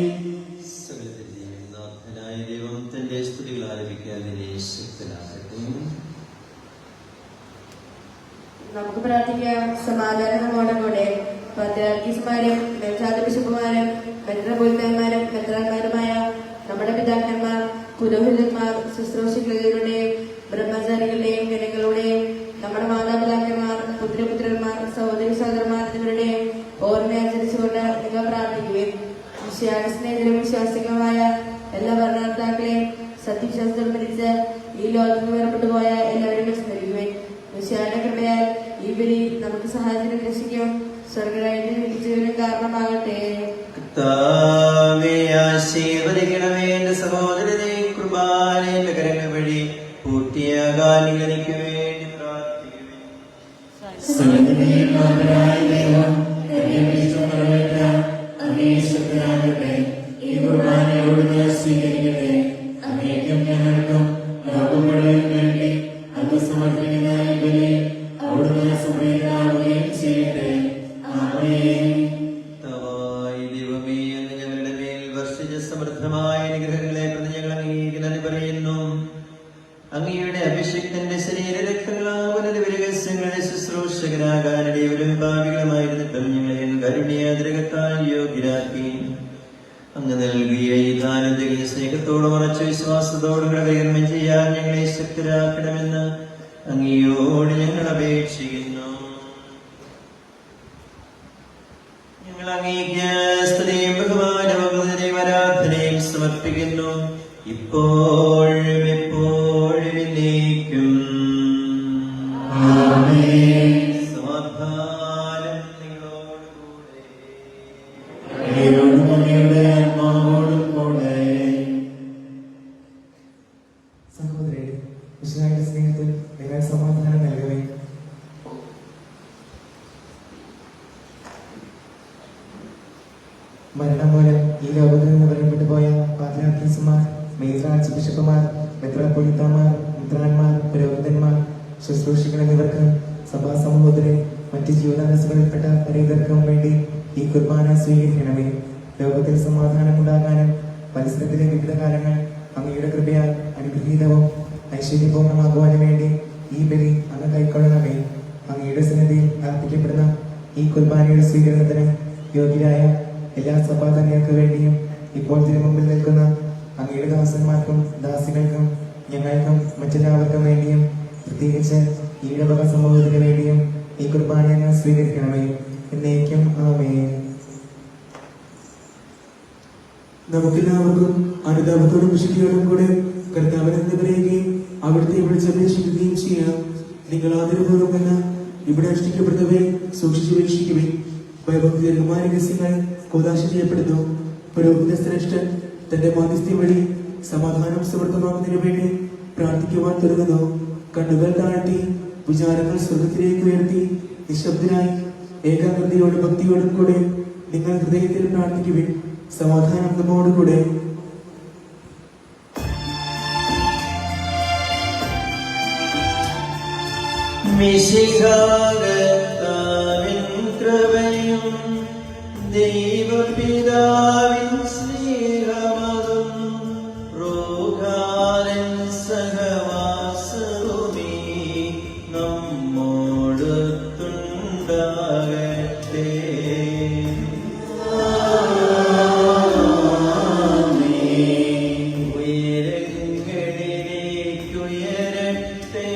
നാഥനായ ദൈവം തന്റെ സ്തുതികൾ ആലപിക്കാൻ നിന്നെ ശക്തനാകട്ടെ. നമുക്ക് പ്രാർത്ഥിക്കാം. സമാധാനമോടെ കൂടെ പാത്രാർക്കീസുമാരും ബിഷപ്പുമാരും മെത്രാപ്പൊലീത്തന്മാരും മെത്രാന്മാരുമായ നമ്മുടെ പിതാക്കന്മാർ, പുരോഹിതന്മാർ, ശുശ്രൂഷകളുടെയും ബ്രഹ്മചാരികളുടെയും ജനങ്ങളുടെയും നമ്മുടെ മാതാപിതാക്കന്മാർ, പുത്രപുത്രന്മാർ, സഹോദരി സഹോദരന്മാർ എന്നിവരുടെയും ഓർമ്മയനുസരിച്ചുകൊണ്ട് നിങ്ങൾ പ്രാർത്ഥിക്കുകയും സ്നേഹിതരും വിശ്വാസികളുമായ എല്ലാ ഭരണകർത്താക്കളെയും സത്യവിശ്വാസത്തോട് മരിച്ച് ഈ ലോകത്ത് വേർപെട്ടു പോയ എല്ലാവരും സ്മരിക്കുകയും വിശ്വാന്റെ കൃപയാൽ ഈ ബലി നമുക്ക് സഹായത്തിന് രക്ഷിക്കും സ്വർഗരാജ്യത്തിന് ലഭിച്ചതിനും കാരണമാകട്ടെ. കർത്താവേ, ആശീർവദിക്കണമേ. എന്റെ സഹോദരനെ കുർബാനയുടെ കരങ്ങൾ വഴി പൂർത്തിയാകാൻ എനിക്ക് വേണ്ടി പ്രാർത്ഥിക്കുമേ. ഈ കുർബാനയോട് സ്വീകരിക്കട്ടെ. അങ്ങേക്കും ഞങ്ങൾക്കും ലോകം മുഴുവൻ വേണ്ടി അങ്ങ് സമർപ്പിക്കുന്ന ഈ ബലി അവിടുന്ന് സമീപനാവുകയും ചെയ്യട്ടെ. ആമേൻ. ദൈവമേ, എന്ന് ഞങ്ങളുടെ മേൽ വർഷിച്ച സമൃദ്ധമായ അനുഗ്രഹങ്ങളെ പ്രതി ഞങ്ങൾ അങ്ങേക്ക് നന്ദി പറയുന്നു. അങ്ങയുടെ അഭിഷിക്തന്റെ ശരീരരക്തങ്ങളാവുന്ന രഹസ്യങ്ങളുടെ ശുശ്രൂഷകനാകാനിടെ ഒരു വിഭാഗികളുമായിരുന്നിട്ടും ഞങ്ങളെ കരുണ്യാതിരകത്താൽ യോഗ്യരാക്കി. അങ്ങ് നൽകിയ ഈ ദാനത്തിൽ സ്നേഹത്തോടും ഉറച്ച വിശ്വാസത്തോടും കൈകർമ്മം ചെയ്യാൻ ഞങ്ങളെ ശക്തരാക്കണമെന്ന് അങ്ങയോട് ഞങ്ങൾ അപേക്ഷിക്കുന്നു. ഞങ്ങൾ അങ്ങേക്ക് സ്തുതിയും ബഹുമാനവും ആരാധനയും സമർപ്പിക്കുന്നു, ഇപ്പോഴും എപ്പോഴും എന്നേക്കും. സമാധാനം നിങ്ങളോടുകൂടെ. സഹോദരരെ, വിശുദ്ധന്റെ സ്നേഹത്തിൽ നിങ്ങൾ സമാധാനം നൽകവേ. മരണം മൂലം ഈ ലോകത്തിൽ നിന്ന് വേർപെട്ടു പോയ പാത്രാർക്കീസുമാർ, മേൽരാജ് ബിഷപ്പുമാർ, മെത്രാപ്പൊലീത്തമാർ, മെത്രാന്മാർ, പുരോഹിതന്മാർ, ശുശ്രൂഷികൾ എന്നിവർക്ക് സഭാ സമൂഹത്തിലെ മറ്റ് ജീവനാംശങ്ങളിൽപ്പെട്ട പരേതർക്കും വേണ്ടി ഈ കുർബാന സ്വീകരിക്കണമേ. ലോകത്തിൽ സമാധാനമുണ്ടാകാനും പരിസരത്തിലെ വിവിധ കാലങ്ങൾ അങ്ങയുടെ കൃപയാൽ അനുഗ്രഹീതവും ഐശ്വര്യപൂർണ്ണമാകുവാനും വേണ്ടി ഈ ബലി അങ്ങ് കൈക്കൊള്ളണമേ. അങ്ങയുടെ സന്നിധിയിൽ അർപ്പിക്കപ്പെടുന്ന ഈ കുർബാനയുടെ സ്വീകരണത്തിന് യോഗ്യരായ എല്ലാ സഭാതന്യർക്ക് വേണ്ടിയും ഇപ്പോൾ തിരുമുമ്പിൽ നിൽക്കുന്ന അങ്ങയുടെ ദാസന്മാർക്കും ദാസികൾക്കും ഞങ്ങൾക്കും മറ്റെല്ലാവർക്കും വേണ്ടിയും പ്രത്യേകിച്ച് ഈ ഇടവക സമൂഹത്തിന് വേണ്ടിയും ഈ കുർബാന അങ്ങ് സ്വീകരിക്കണമേ. എന്നേക്കും ആമേൻ. നമുക്കെല്ലാവർക്കും അനുതാപത്തോടും വിശുദ്ധിയോടും കൂടെ കർത്താവിനെ പറയുകയും അവിടുത്തെ വിളിച്ചപേക്ഷിക്കുകയും ചെയ്യാം. നിങ്ങൾ ആദരപൂർവ്വം എന്ന ഇവിടെ അനുഷ്ഠിക്കപ്പെടുന്നവയെ സൂക്ഷിച്ചു വീക്ഷിക്കുകയും ഭയഭക്തികരമായ രഹസ്യങ്ങൾ കോദാശ ചെയ്യപ്പെടുന്നു. പുരോഹിത ശ്രേഷ്ഠൻ തന്റെ മാധ്യസ്ഥ്യം വഴി സമാധാനം സമൃദ്ധമാകുന്നതിനു വേണ്ടി പ്രാർത്ഥിക്കുവാൻ തുടങ്ങുന്നു. കണ്ണുകൾ താഴ്ത്തി വിചാരങ്ങൾ സ്വർഗത്തിലേക്ക് ഉയർത്തി നിശബ്ദനായി ഏകാഗ്രതയോടും ഭക്തിയോടും കൂടെ നിങ്ങൾ ഹൃദയത്തിൽ പ്രാർത്ഥിക്കുവിൻ. സമാധാനം നമ്മോടുകൂടെ. മിശിഹാകർത്താവിൻ കൃപയും ദൈവപിതാവിൻ സ്നേഹമതും റൂഹാനിൻ സഹവാസവുമീ നമ്മോടൊത്തുണ്ടാകട്ടെ. ഉയരങ്ങളിലേക്കുയരട്ടെ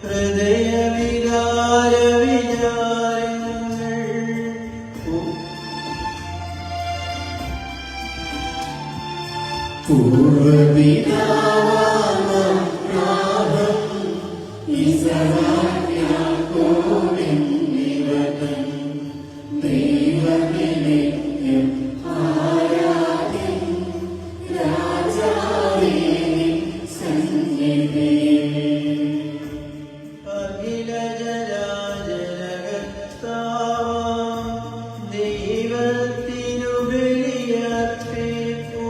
ഹൃദയവികാര വിചാരങ്ങൾ. അഖില ജരാജരകർത്താവാം ദൈവത്തിനു ബലിയർപ്പിപ്പൂ.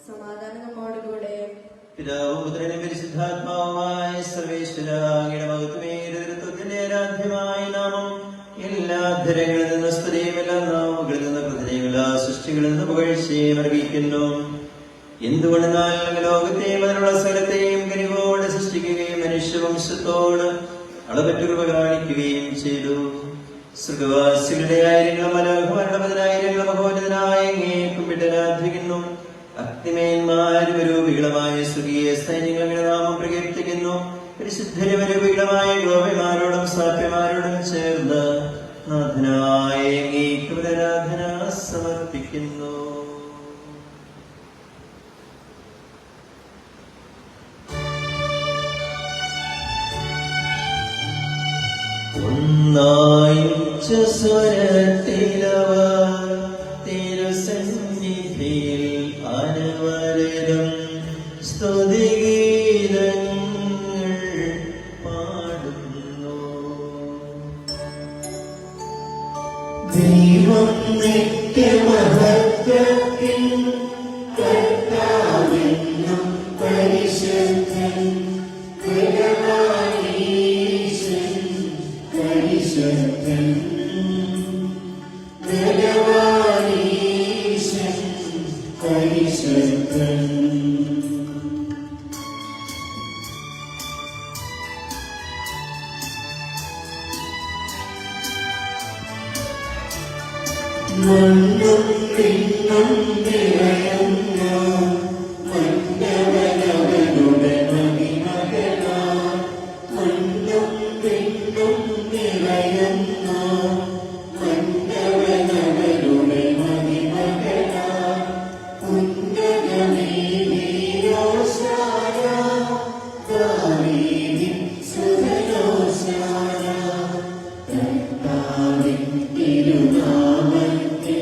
സമാധാനം നമ്മോടുകൂടെ. പിതാവും പുത്രനും പരിശുദ്ധാത്മാവുമായ സർവേശ്വര, അങ്ങയുടെ മഹത്വമേറിയ ആരാധ്യമായ നാമം എല്ലാ ധരങ്ങളിൽ നിന്ന് സ്തുതിയും എല്ലാ നാമങ്ങളിൽ നിന്ന് പ്രതിനിധികൾ ആ സൃഷ്ടികളിൽ നിന്ന് പുകഴ്ചയും അറിയിക്കുന്നു. എന്തുകൊണ്ടെന്നാൽ ലോകത്തെയും അതിനുള്ള സ്ഥലത്തെയും കനിവോടെ സൃഷ്ടിക്കുകയും മനുഷ്യവംശത്തോട് അളവറ്റ കൃപ കാണിക്കുകയും ചെയ്തു. സ്വർഗവാസികളുടെ ആയിരങ്ങളും മലാഖമാരുടെ പതിനായിരങ്ങളും മഹോന്നതനായ അങ്ങയെ കുമ്പിട്ടരാധിക്കുന്നു. അഗ്നിമേന്മാരും രൂപികളുമായ സ്വർഗീയ സൈന്യങ്ങളുടെ നാമം പ്രകീർത്തിക്കുന്നു. പരിശുദ്ധരൂപികളമായ ഗോപിമാരോടും സാധ്യമാരോടും ചേർന്ന് നാഥനായ അങ്ങേക്ക് ആരാധന സമർപ്പിക്കുന്നു. ഒന്നായിച്ച സ്വരത്തിലവർ തിരുസന്നിധിയിൽ അനവരതം സ്തുതിഗീതങ്ങൾ പാടുന്നു. ദൈവം നിത്യമഹത്വത്തിൻ കർത്താവെന്നും പരിശുദ്ധൻ ബലവാനീശൻ പരിശുദ്ധൻ ബലവാനീശൻ പരിശുദ്ധൻ. മണ്ണും പിന്നും നിറയുന്ന മന്നവനവനുടെ മഹിമകളാ. മണ്ണും പിന്നും നിറയുന്ന മന്നവനവനുടെ മഹിമകളാ. ഉന്നതമേ വീരോശാന ദാവീദിൻ സുതനോശാന. കർത്താവിൻ തിരുനാമത്തെ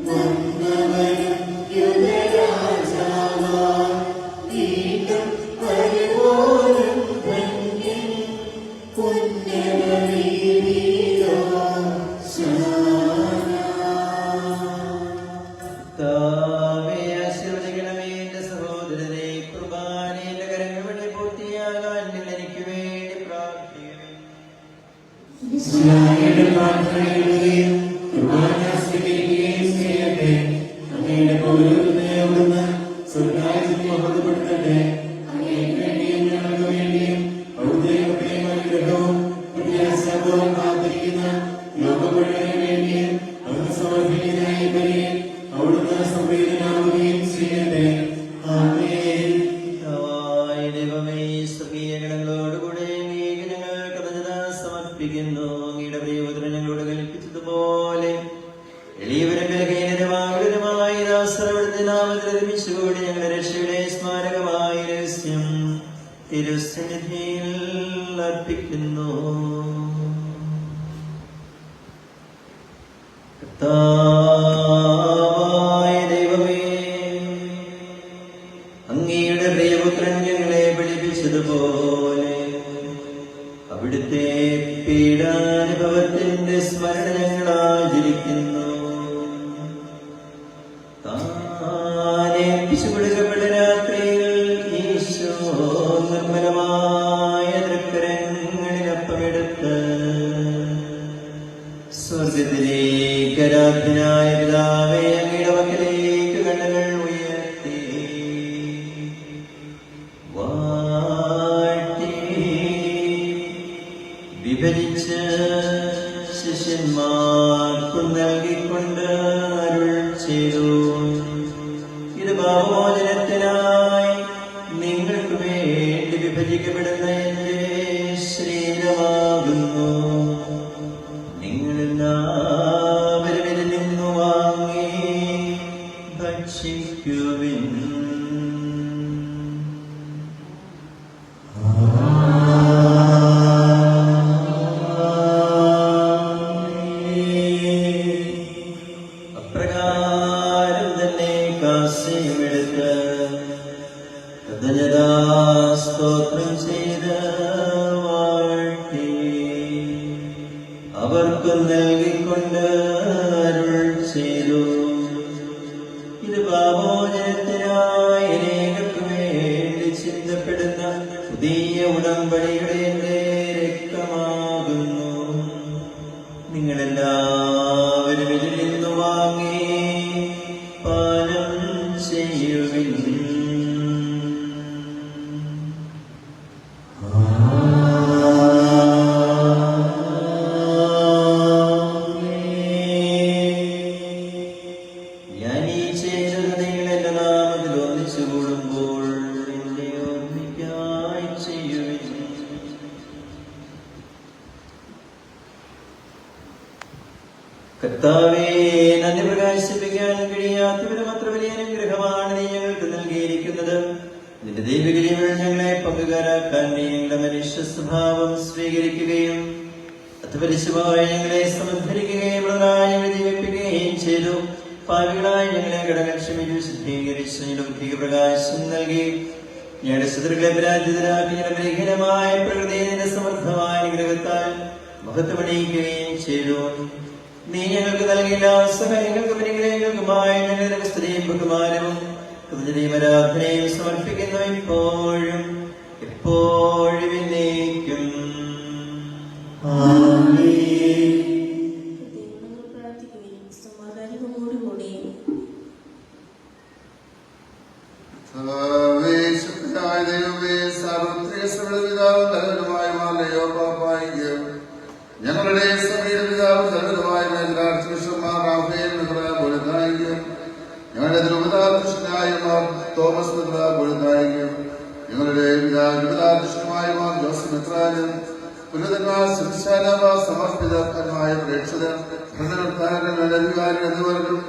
വന്നവനും യുഗരാജാവാം വീണ്ടും വരുവോരും ധന്യൻ പുണ്യമേ വീരോശാന. കർത്താവേ, ആശീർവദിക്കണമേ എന്റെ സഹോദരനെ. കുർബാനയുടെ കരങ്ങൾ വഴി പൂർത്തിയാകാൻ നിങ്ങൾ എനിക്ക് വേണ്ടി പ്രാർത്ഥിക്കണം. ഇസ്രായേലിന്റെ പ്രാർത്ഥനകളുടെയും കുർബാന സ്വീകരിക്കുകയും ചെയ്യട്ടെ. അങ്ങയുടെ പൗരോഹിത്യത്തെ അവിടുന്ന് സ്വർഗ്ഗരാജ്യത്തിൽ മഹത്വപ്പെടുത്തട്ടെ. അങ്ങേക്ക് വേണ്ടിയും ഞങ്ങൾക്ക് വേണ്ടിയും അവിടുത്തെ കൃപയും അനുഗ്രഹവും പ്രത്യാശാപൂർവ്വം കാത്തിരിക്കുന്ന ലോകം മുഴുവന് വേണ്ടിയും അങ്ങ് സമർപ്പിക്കുന്ന ഈ ബലിയിൽ അവിടുന്ന് സംപ്രീതനാവുകയും ചെയ്യട്ടെ. ആമേൻ. കർത്താവായ ദൈവമേ, സ്വർഗീയ ഗണങ്ങളോടുകൂടെ അങ്ങേക്ക് ഞങ്ങൾ കൃതജ്ഞത സമർപ്പിക്കുന്നു. അങ്ങയുടെ പ്രിയപുത്രൻ ഞങ്ങളോട് കൽപ്പിച്ചതുപോലെ എളിയവരും ബലഹീനരുമായ ദാസരവിടുത്തെ നാമത്തിൽ ഒരുമിച്ചുകൂടി ഞങ്ങളുടെ രക്ഷയുടെ സ്മാരകമായ രഹസ്യം തിരുസന്നിധിയിൽ അർപ്പിക്കുന്നു. കർത്താവായ ദൈവമേ, അങ്ങയുടെ പ്രിയപുത്രൻ ഞങ്ങളെ പഠിപ്പിച്ചതുപോലെ അവിടുത്തെ പീഡാനുഭവത്തിന്റെ സ്മരണ ഞങ്ങൾ ആചരിക്കുന്നു. താനേൽപ്പിച്ചു കൊടുക്കപ്പെട്ട രാത്രിയിൽ ഈശോ നിർമ്മലമായ തൃക്കരങ്ങളിലപ്പമെടുത്ത് സ്വർഗത്തിലേക്ക് ആരാധ്യനായ പിതാവേ, അങ്ങയുടെ പക്കലേക്ക് കണ്ണുകൾ ഉയർത്തി വാഴ്ത്തി വിഭജിച്ച് ശിഷ്യന്മാർക്കു നൽകിക്കൊണ്ട് അരുൾ ചെയ്തു. ഇത് പാപമോചനത്തിനായി നിങ്ങൾക്ക് വേണ്ടി വിഭജിക്കപ്പെടുന്ന എന്റെ നമുക്കും നൽകിക്കൊണ്ട് അരുൾ ചെയ്തു. ഇത് പാപോജനത്തിനായി അനേകർക്കു വേണ്ടി ചിന്തപ്പെടുന്ന പുതിയ ഉടമ്പടിയുടെ രക്തമാകുന്നു. നിങ്ങളെല്ലാവരും ഇതിൽ നിന്ന് വാങ്ങി പാനം ചെയ്യുവിൻ. ഞാൻ ഈ ചെയ്തത് നിങ്ങൾ എന്റെ നാമത്തിൽ ഒന്നിച്ചു കൂടുമ്പോൾ എന്നെ ഓർമ്മിക്കായി ചെയ്യുവിൻ. കർത്താവേ, നന്ദി പ്രകാശിപ്പിക്കാൻ കഴിയാത്തവരും അത്ര വലിയ അനുഗ്രഹമാണ് നീ ഞങ്ങൾക്ക് നൽകിയിരിക്കുന്നത്. നിന്റെ ദൈവഗിരികൾ ഞങ്ങളെ പങ്കുകാരാക്കാൻ നീ ഞങ്ങളുടെ മനുഷ്യ സ്വഭാവം സ്വീകരിക്കുകയും അത്പരിശുമായി ഞങ്ങളെ സമുദ്ധരിക്കുകയും ഞങ്ങളെ ജീവിപ്പിക്കുകയും ചെയ്തു. പാപികളായി ഞങ്ങളെ കടങ്ങൾ ക്ഷമിച്ചു ശുദ്ധീകരിച്ച് ഞങ്ങളുടെ ബുദ്ധിക്ക് പ്രകാശം നൽകി ഞങ്ങളുടെ ശത്രുക്കളെ പരാജിതരാക്കി ഞങ്ങളുടെ ബലഹീനമായ പ്രകൃതിയെ നിന്റെ സമർത്ഥമായ അനുഗ്രഹത്താൽ മഹത്വമണിയിക്കുകയും ചെയ്തു. നീ ഞങ്ങൾക്ക് നൽകിയ സഹായങ്ങൾക്കും അനുഗ്രഹങ്ങൾക്കുമായി ഞങ്ങളുടെ സ്ത്രീയും ബഹുമാനവും കൃതജ്ഞതയും ആരാധനയും സമർപ്പിക്കുന്നു ഇപ്പോഴും എപ്പോഴും എന്നേക്കും. പ്രാർത്ഥിക്കുകയും സമാധാനത്തോടുകൂടി സർവേശ്വരനായ ദൈവമേ, സാർവത്രിക സകലപിതാവും തലവനുമായ മാലയോ പാപ്പായിക്ക് ഞങ്ങളുടെ സഭയുടെ പിതാവും തലവനുമായ മേധാവിമാർ റാഫേൽ ബുലതായിക്ക് ഞങ്ങളുടെ ദ്രുപതാധ്യക്ഷനായ മാർ തോമസ് ബുലതായിക്കും ഞങ്ങളുടെ പിതാധ്യക്ഷനുമായ മാർ ജോസഫ് മെത്രാനും പുനതന്മാർ സമർപ്പിതമായ പ്രേക്ഷകർ ഭരണകർത്താക്കൾ അധികാരികൾ എന്നിവർക്കും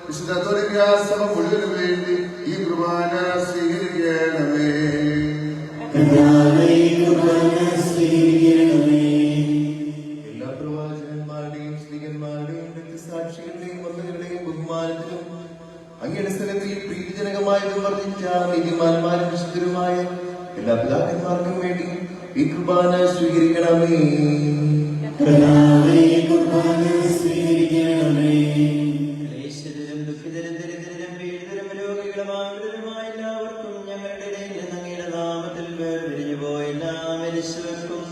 വിശുദ്ധ കത്തോലിക്കാ സഭ മുഴുവനും വേണ്ടി ഈ കുർബാന സ്വീകരിക്കണമേ. എല്ലാ പ്രവാചകന്മാരുടെയും സ്ത്രീകന്മാരുടെയും രക്തസാക്ഷികളുടെയും വന്ദകളുടെയും ബഹുമാനത്തിലും അങ്ങയുടെ സ്ഥലത്തിൽ പ്രീതിജനകമായതും വർദ്ധിച്ച നീതിമാന്മാരും വിശുദ്ധരുമായ എല്ലാ പിതാക്കന്മാർക്കും വേണ്ടി ഈ കുർബാന സ്വീകരിക്കണമേ. ക്ലേശിതരും ദുഃഖിതരും ദരിദ്രരും പീഡിതരും രോഗികളുമായ എല്ലാവർക്കും ഞങ്ങളുടെ ഇടയിൽ നിന്ന് അങ്ങയുടെ നാമത്തിൽ വേർപിരിഞ്ഞു പോയ എല്ലാ മനുഷ്യർക്കും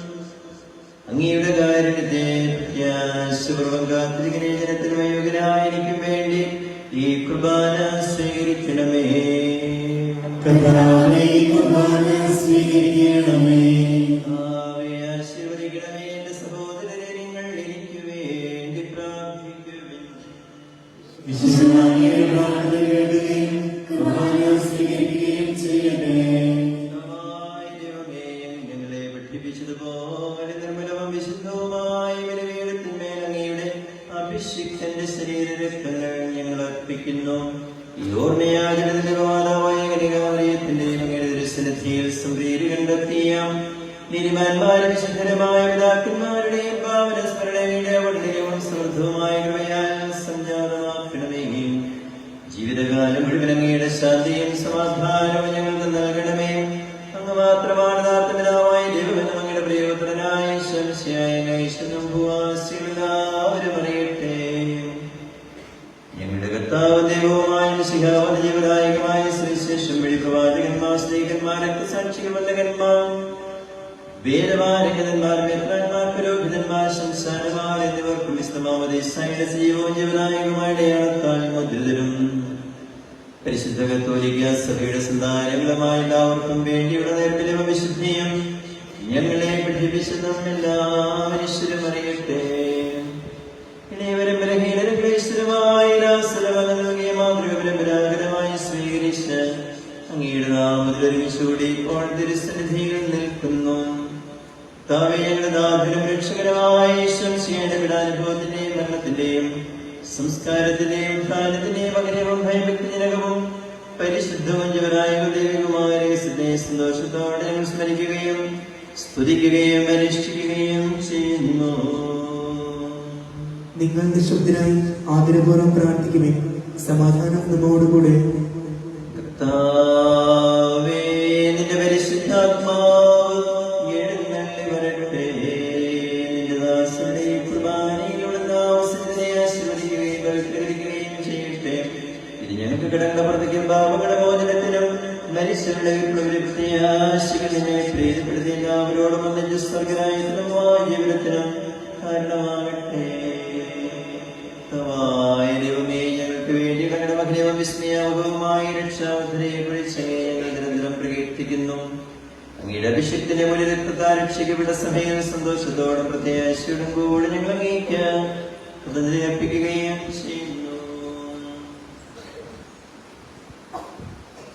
അങ്ങയുടെ കാരുണ്യത്തെ പ്രത്യാശപൂർവ്വം കാത്തിരിക്കുന്ന ജനത്തിനും അയോഗ്യനായിരിക്കും വേണ്ടി ഈ കുർബാന സ്വീകരിക്കണമേ. ആശീർവദിക്കണമേ എന്റെ സഹോദരരെ, നിങ്ങൾ എനിക്ക് വേണ്ടി പ്രാർത്ഥിക്കുവിൻ. ദൈവമേ, ഞങ്ങളെ പഠിപ്പിച്ചതുപോലെ നിർമ്മലവും വിശുദ്ധവുമായ ബലിപീഠത്തിന്മേൽ അങ്ങയുടെ അഭിഷിക്തന്റെ ശരീരരക്തങ്ങൾ ഞങ്ങൾ അർപ്പിക്കുന്നു. ഈ ഓർമ്മയാചരണത്തിന്റെ മാതാവായ കന്യകാമറിയത്തിന്റെയും അങ്ങയുടെ ദർശനത്തിൽ സംപ്രീതി കണ്ടെത്തിയ നീതിമാന്മാരും വിശുദ്ധരമായ പിതാക്കന്മാരുടെയും പാവന സ്മരണയുടെ വടനീയവും സമൃദ്ധവുമായ കൃപയാൽ സംജാതമാക്കണമേ. ജീവിതകാലം മുഴുവൻ അങ്ങയുടെ ശാന്തിയും സമാധാനവും ഞങ്ങൾക്ക് നൽകണമേ. അങ്ങ് മാത്രമാണ് പിതാവായ ദൈവമെന്നും അങ്ങയുടെ പ്രിയപുത്രനായ ശംശയായും ഭൂവാസികളെല്ലാവരും അറിയട്ടെ. ഞങ്ങളുടെ കർത്താവ് ദൈവവുമായ ജീവദായകമായ സുവിശേഷം വഴി പ്രവാചകന്മാർ, സ്ത്രീകന്മാർ, രക്തസാക്ഷികൾ, വന്ദകന്മാർ, വേദപാരംഗതന്മാർ, മെത്രാന്മാർ, പുരോഹിതന്മാർ, ശംശാനമാർ എന്നിവർക്കും വിസ്തമാവദേശയുടെ സജീവവും ജീവദായകമായ അടയാളത്താൽ മുദ്രിതരും പരിശുദ്ധ കത്തോലിക്ക സഭയുടെ സന്താനങ്ങളുമായ എല്ലാവർക്കും വേണ്ടിയുള്ള നിർമ്മലവും വിശുദ്ധിയും ഞങ്ങളെ പഠിപ്പിച്ചതും എല്ലാ മനുഷ്യരും അറിയട്ടെ. ഇനിവരും ബലഹീനരും ക്ലേശരുമായ നൽകിയ മാതൃക പരമ്പരാഗതമായി സ്വീകരിച്ച് അങ്ങയുടെ നാമത്തിൽ ഒരുമിച്ചുകൂടി ഇപ്പോൾ തിരുസന്നിധിയിൽ നിൽക്കുന്നു. താവേ, ഞങ്ങളുടെ നാഥനും രക്ഷകരമായ ശംശയുടെ വിടാനുഭവത്തിന്റെയും മരണത്തിന്റെയും സംസ്കാരത്തിന്റെയും ധാനത്തിന്റെയും അഗ്രഹവും ഭയഭക്തിജനകവും പരിശുദ്ധവും ജീവനായ ദൈവികവുമായ രഹസ്യത്തെ സന്തോഷത്തോടെ ഞങ്ങൾ സ്മരിക്കുകയും സ്തുതിക്കുകയും അനുഷ്ഠിക്കുകയും ചെയ്യുന്നു. നിങ്ങൾ നിശബ്ദരായി ആദരപൂർവ്വം പ്രാർത്ഥിക്കുവിൻ. സമാധാനം നമ്മോടുകൂടെ. കർത്താവേ, നിന്റെ പരിശുദ്ധാത്മാവ് എഴുന്നള്ളി വരട്ടെ. നിന്റെ ദാസരുടെ കുർബാനയിലുള്ള കടങ്ങളുടെ പ്രവർത്തിക്കും പാപങ്ങളുടെ മോചനത്തിനും മനുഷ്യരുടെ പ്രത്യാശികളെ പ്രീതിപ്പെടുത്തി എല്ലാവരോടും ഒന്നിച്ച് സ്വർഗരായത്തിനുമായ ജീവിതത്തിനും കാരണമാകട്ടെ. ദൈവമേ, ഞങ്ങൾക്ക് വേണ്ടി ഞങ്ങളുടെ മഹനീയവും വിസ്മയാവകവുമായ രക്ഷാവധനയെ കുറിച്ച് ഞങ്ങൾ നിരന്തരം പ്രകീർത്തിക്കുന്നു. അങ്ങയുടെ അഭിഷേകത്തിന്റെ മുന്നിൽ രക്തത്താൽ രക്ഷിക്കപ്പെട്ട സമയം സന്തോഷത്തോടും പ്രത്യാശയോടും കൂടെ ഞങ്ങൾ അങ്ങേയ്ക്ക് അർപ്പിക്കുകയും ചെയ്യുന്നു.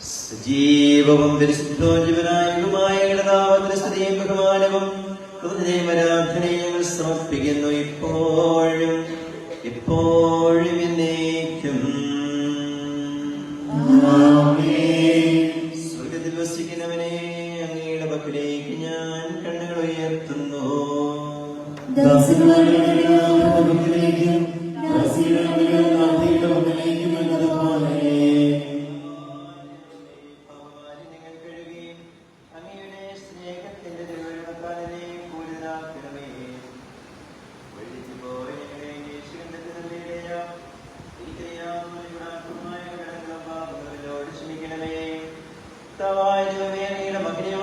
സജീവവും പരിശുദ്ധവും ജീവനായകവുമായ ഞങ്ങളുടെ സ്തുതിയും ബഹുമാനവും ആരാധനയും ഞങ്ങൾ സമർപ്പിക്കുന്നു, ഇപ്പോഴും എപ്പോഴും എന്നേക്കും. സ്വർഗത്തിൽ വസിക്കുന്നവനെ, അങ്ങയുടെ പക്കലേക്ക് ഞാൻ കണ്ണുകൾ ഉയർത്തുന്നു.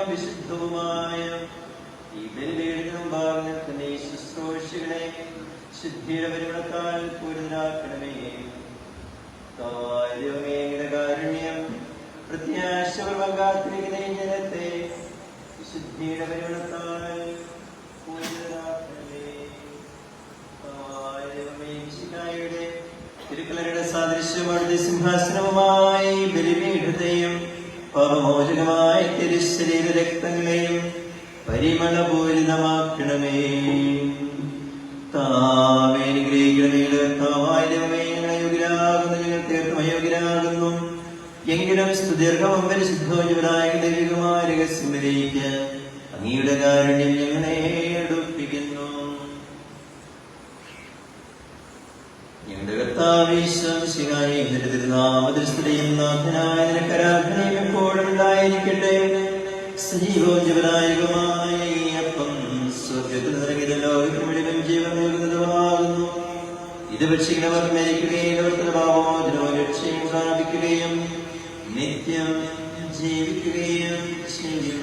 വിശുദ്ധവുമായ ഈ ബലിപീഠത്തിനും ഭാഗത്തിന്റെ ശുശ്രൂഷകളെ ശുദ്ധിയുടെ പരിമളത്താൽ പൂരിതരാക്കണമേ. ദൈവമേ, കാരുണ്യം പ്രത്യാശപൂർവ്വം ഈ ജനത്തെ വിശുദ്ധിയുടെ പരിമളത്താൽ പൂരിതരാക്കണമേ. ദൈവമേ, മിശിഹായുടെ തിരുക്കലരുടെ സാദൃശ്യമുള്ള സിംഹാസനവുമായി ബലിപീഠത്തെയും പാപമോചകമായ തിരുശരീര രക്തങ്ങളെയും പരിമളപൂരിതമാക്കണമേ. തീർത്തും അയോഗ്യരാകുന്നു. എങ്കിലും സ്തുദീർഘവും പരിശുദ്ധവും ജീവനായ ദൈവികമായ രഹസ്യത്തിലേക്ക് അങ്ങയുടെ കാരുണ്യം ഞങ്ങളെ അടുപ്പിക്കുന്നു. ഞങ്ങളുടെ കർത്താവേ ഈശോമിശിഹായേ, നിന്റെ തിരുനാമത്തിൽ സ്തുതിയും നാഥനായ നിനക്ക് ആരാധനയും എപ്പോഴും ഉണ്ടായിരിക്കട്ടെ. സജീവവും ജീവനായകമായ ഈ അപ്പം സ്വർഗ്ഗത്തിൽ നിറങ്ങിയ ലോകത്തിന് മുഴുവൻ ജീവൻ നൽകുന്നതുമാകുന്നു. ഇത് ഭക്ഷിക്കുന്നവർ മരിക്കുകയും ലോകത്തിന് പാപമോചനവും രക്ഷയും പ്രാപിക്കുകയും നിത്യം ജീവിക്കുകയും ചെയ്യും.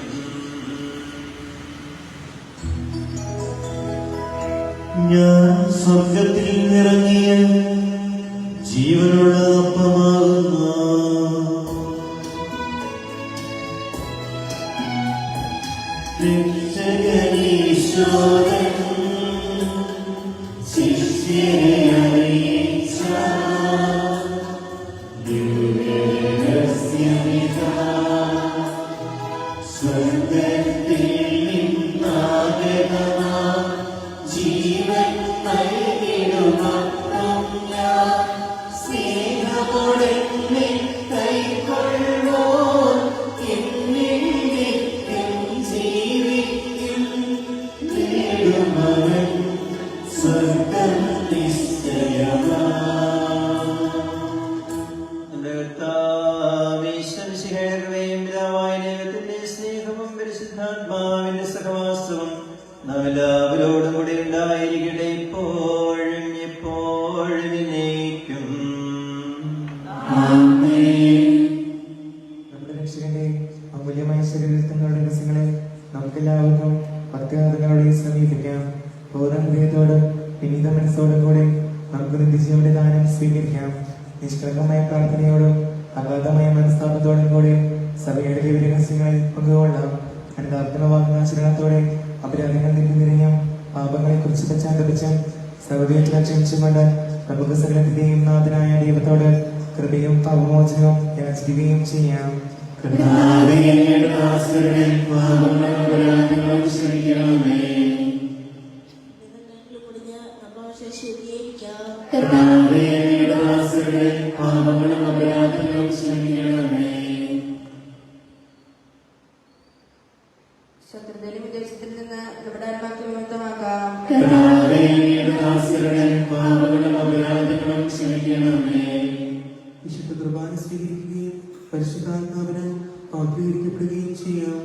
ഞാൻ സ്വർഗത്തിൽ നിറങ്ങിയ ജീവനുള്ള അപ്പമാകുന്നു. രക്ഷകനീശ്വരൻ ശിഷ്യരെ അറിയിച്ച ദിവ്യരഹസ്യമിതാ, സ്വർഗത്തിൽ നിന്നാഗതമാ ജീവൻ നൽകിടുമപ്പം ഞാൻ സ്നേഹത്തോടെ കൈക്കൊള്ളോ എന്നിൽ നിത്യം ജീവിക്കും. നേടുമവൻ സ്വർഗം നിശ്ചയമാ. സ്നേഹവും പരിശുദ്ധാത്മാവിന്റെ സഹവാസവും നാം എല്ലാവരോടും കൂടി ഉണ്ടായിരിക്കട്ടെ, ഇപ്പോഴും എപ്പോഴും എന്നേക്കും. നമ്മുടെ രക്ഷകന്റെ അമൂല്യമായ ശരീരങ്ങളുടെ രഹസ്യങ്ങളെ നമുക്കെല്ലാവർക്കും ഭക്തിയാദങ്ങളോടെ സമീപിക്കാം. പൂർണ്ണ ഹൃദയത്തോടും വിനീത മനസ്സോടും കൂടെ നമുക്ക് നിത്യജീവന്റെ ദാനം സ്വീകരിക്കാം. നിഷ്കളങ്കമായ പ്രാർത്ഥനയോടും അഗാധമായ മനസ്താപത്തോടും കൂടെ സഭയുടെ വിവിധ രഹസ്യങ്ങളിൽ പങ്കുകൊള്ളാം. അനന്താത്മവാഗ്നാശരണത്തോടെ അപരാധങ്ങൾ നിറഞ്ഞ പാപങ്ങളെ കുറിച്ച് പശ്ചാത്തപിച്ചും സർവ്വതയെ ക്ഷമിച്ചുകൊണ്ട് നമുക്ക് സകലത്തിന്റെയും നാഥനായ ദൈവത്തോട് കൃപയും പാപമോചനവും യാചിക്കുകയും ചെയ്യാം. ശത്രുതയിലും വിദേശത്തിൽ നിന്ന് നമ്മുടെ ആത്മാക്കളെ വിമുക്തമാക്കാം. വിശുദ്ധ കുർബാന സ്വീകരിക്കുകയും പരിശുദ്ധാത്മാവിന് പാത്രീകരിക്കപ്പെടുകയും ചെയ്യാം.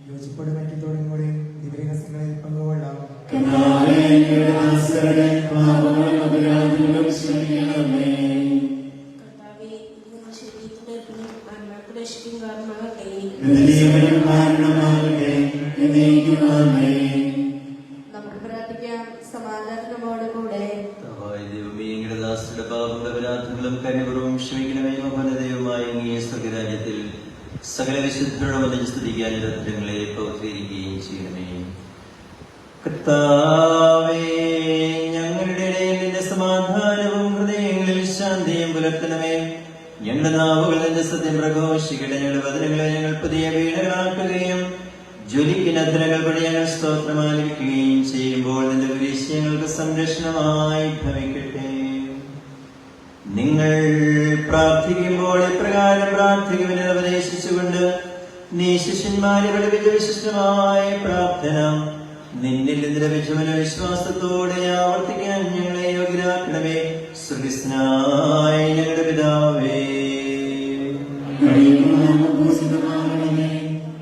യോജിപ്പോടെ മറ്റത്തോടും കൂടെ ദിവ്യരഹസ്യങ്ങളിൽ പങ്കുകൊള്ളാം. രക്ഷയും കാരണമാകട്ടെ. ഹൃദയവനും കാരണമാകട്ടെ. നമുക്ക് പ്രാർത്ഥിക്കാം. സമാധാനത്തോടെ കൂടെ ദൈവമേ, അങ്ങയുടെ ദാസരുടെ പാപങ്ങളുടെ അപരാധങ്ങളും കരുണപൂർവ്വം ക്ഷമിക്കണമേ. മഹോന്നതയുമായ അങ്ങയെ സ്വർഗ്ഗരാജ്യത്തിൽ സകല വിശുദ്ധരോട് സ്തുതിക്കാൻ രത്നങ്ങളെ പൗത്രീകരിക്കുകയും ചെയ്യണമേ. കർത്താവേ, ഞങ്ങളുടെ ഇടയിൽ നിന്റെ സമാധാനവും ഹൃദയങ്ങളിൽ ശാന്തിയും പുലർത്തണമേ. ഞങ്ങളുടെ നാവുകൾ നിന്റെ സത്യം പ്രഘോഷിക്കട്ടെ. ഞങ്ങളുടെ വചനങ്ങളെ ഞങ്ങൾ പുതിയ വീണകളാക്കുകയും ജ്വലിക്കുന്ന അധരങ്ങൾ വഴി ഞങ്ങൾ സ്തോത്രം ആലപിക്കുകയും ചെയ്യുമ്പോൾ നിന്റെ കുരിശ് ഞങ്ങൾക്ക് സംരക്ഷണമായി ഭവിക്കട്ടെ. നിങ്ങൾ പ്രാർത്ഥിക്കുമ്പോൾ ഇപ്രകാരം പ്രാർത്ഥിക്കുമെന്ന് ഉപദേശിച്ചുകൊണ്ട് നീ ശിഷ്യന്മാരെ പഠിപ്പിച്ച വിശിഷ്ടമായ പ്രാർത്ഥന നിന്നിൽ നിന്ന് ലഭിച്ചവന് വിശ്വാസത്തോടെ ആവർത്തിക്കാൻ ഞങ്ങളെ യോഗ്യരാക്കണമേ. സ്വർഗ്ഗസ്ഥനായ ഞങ്ങളുടെ പിതാവേ,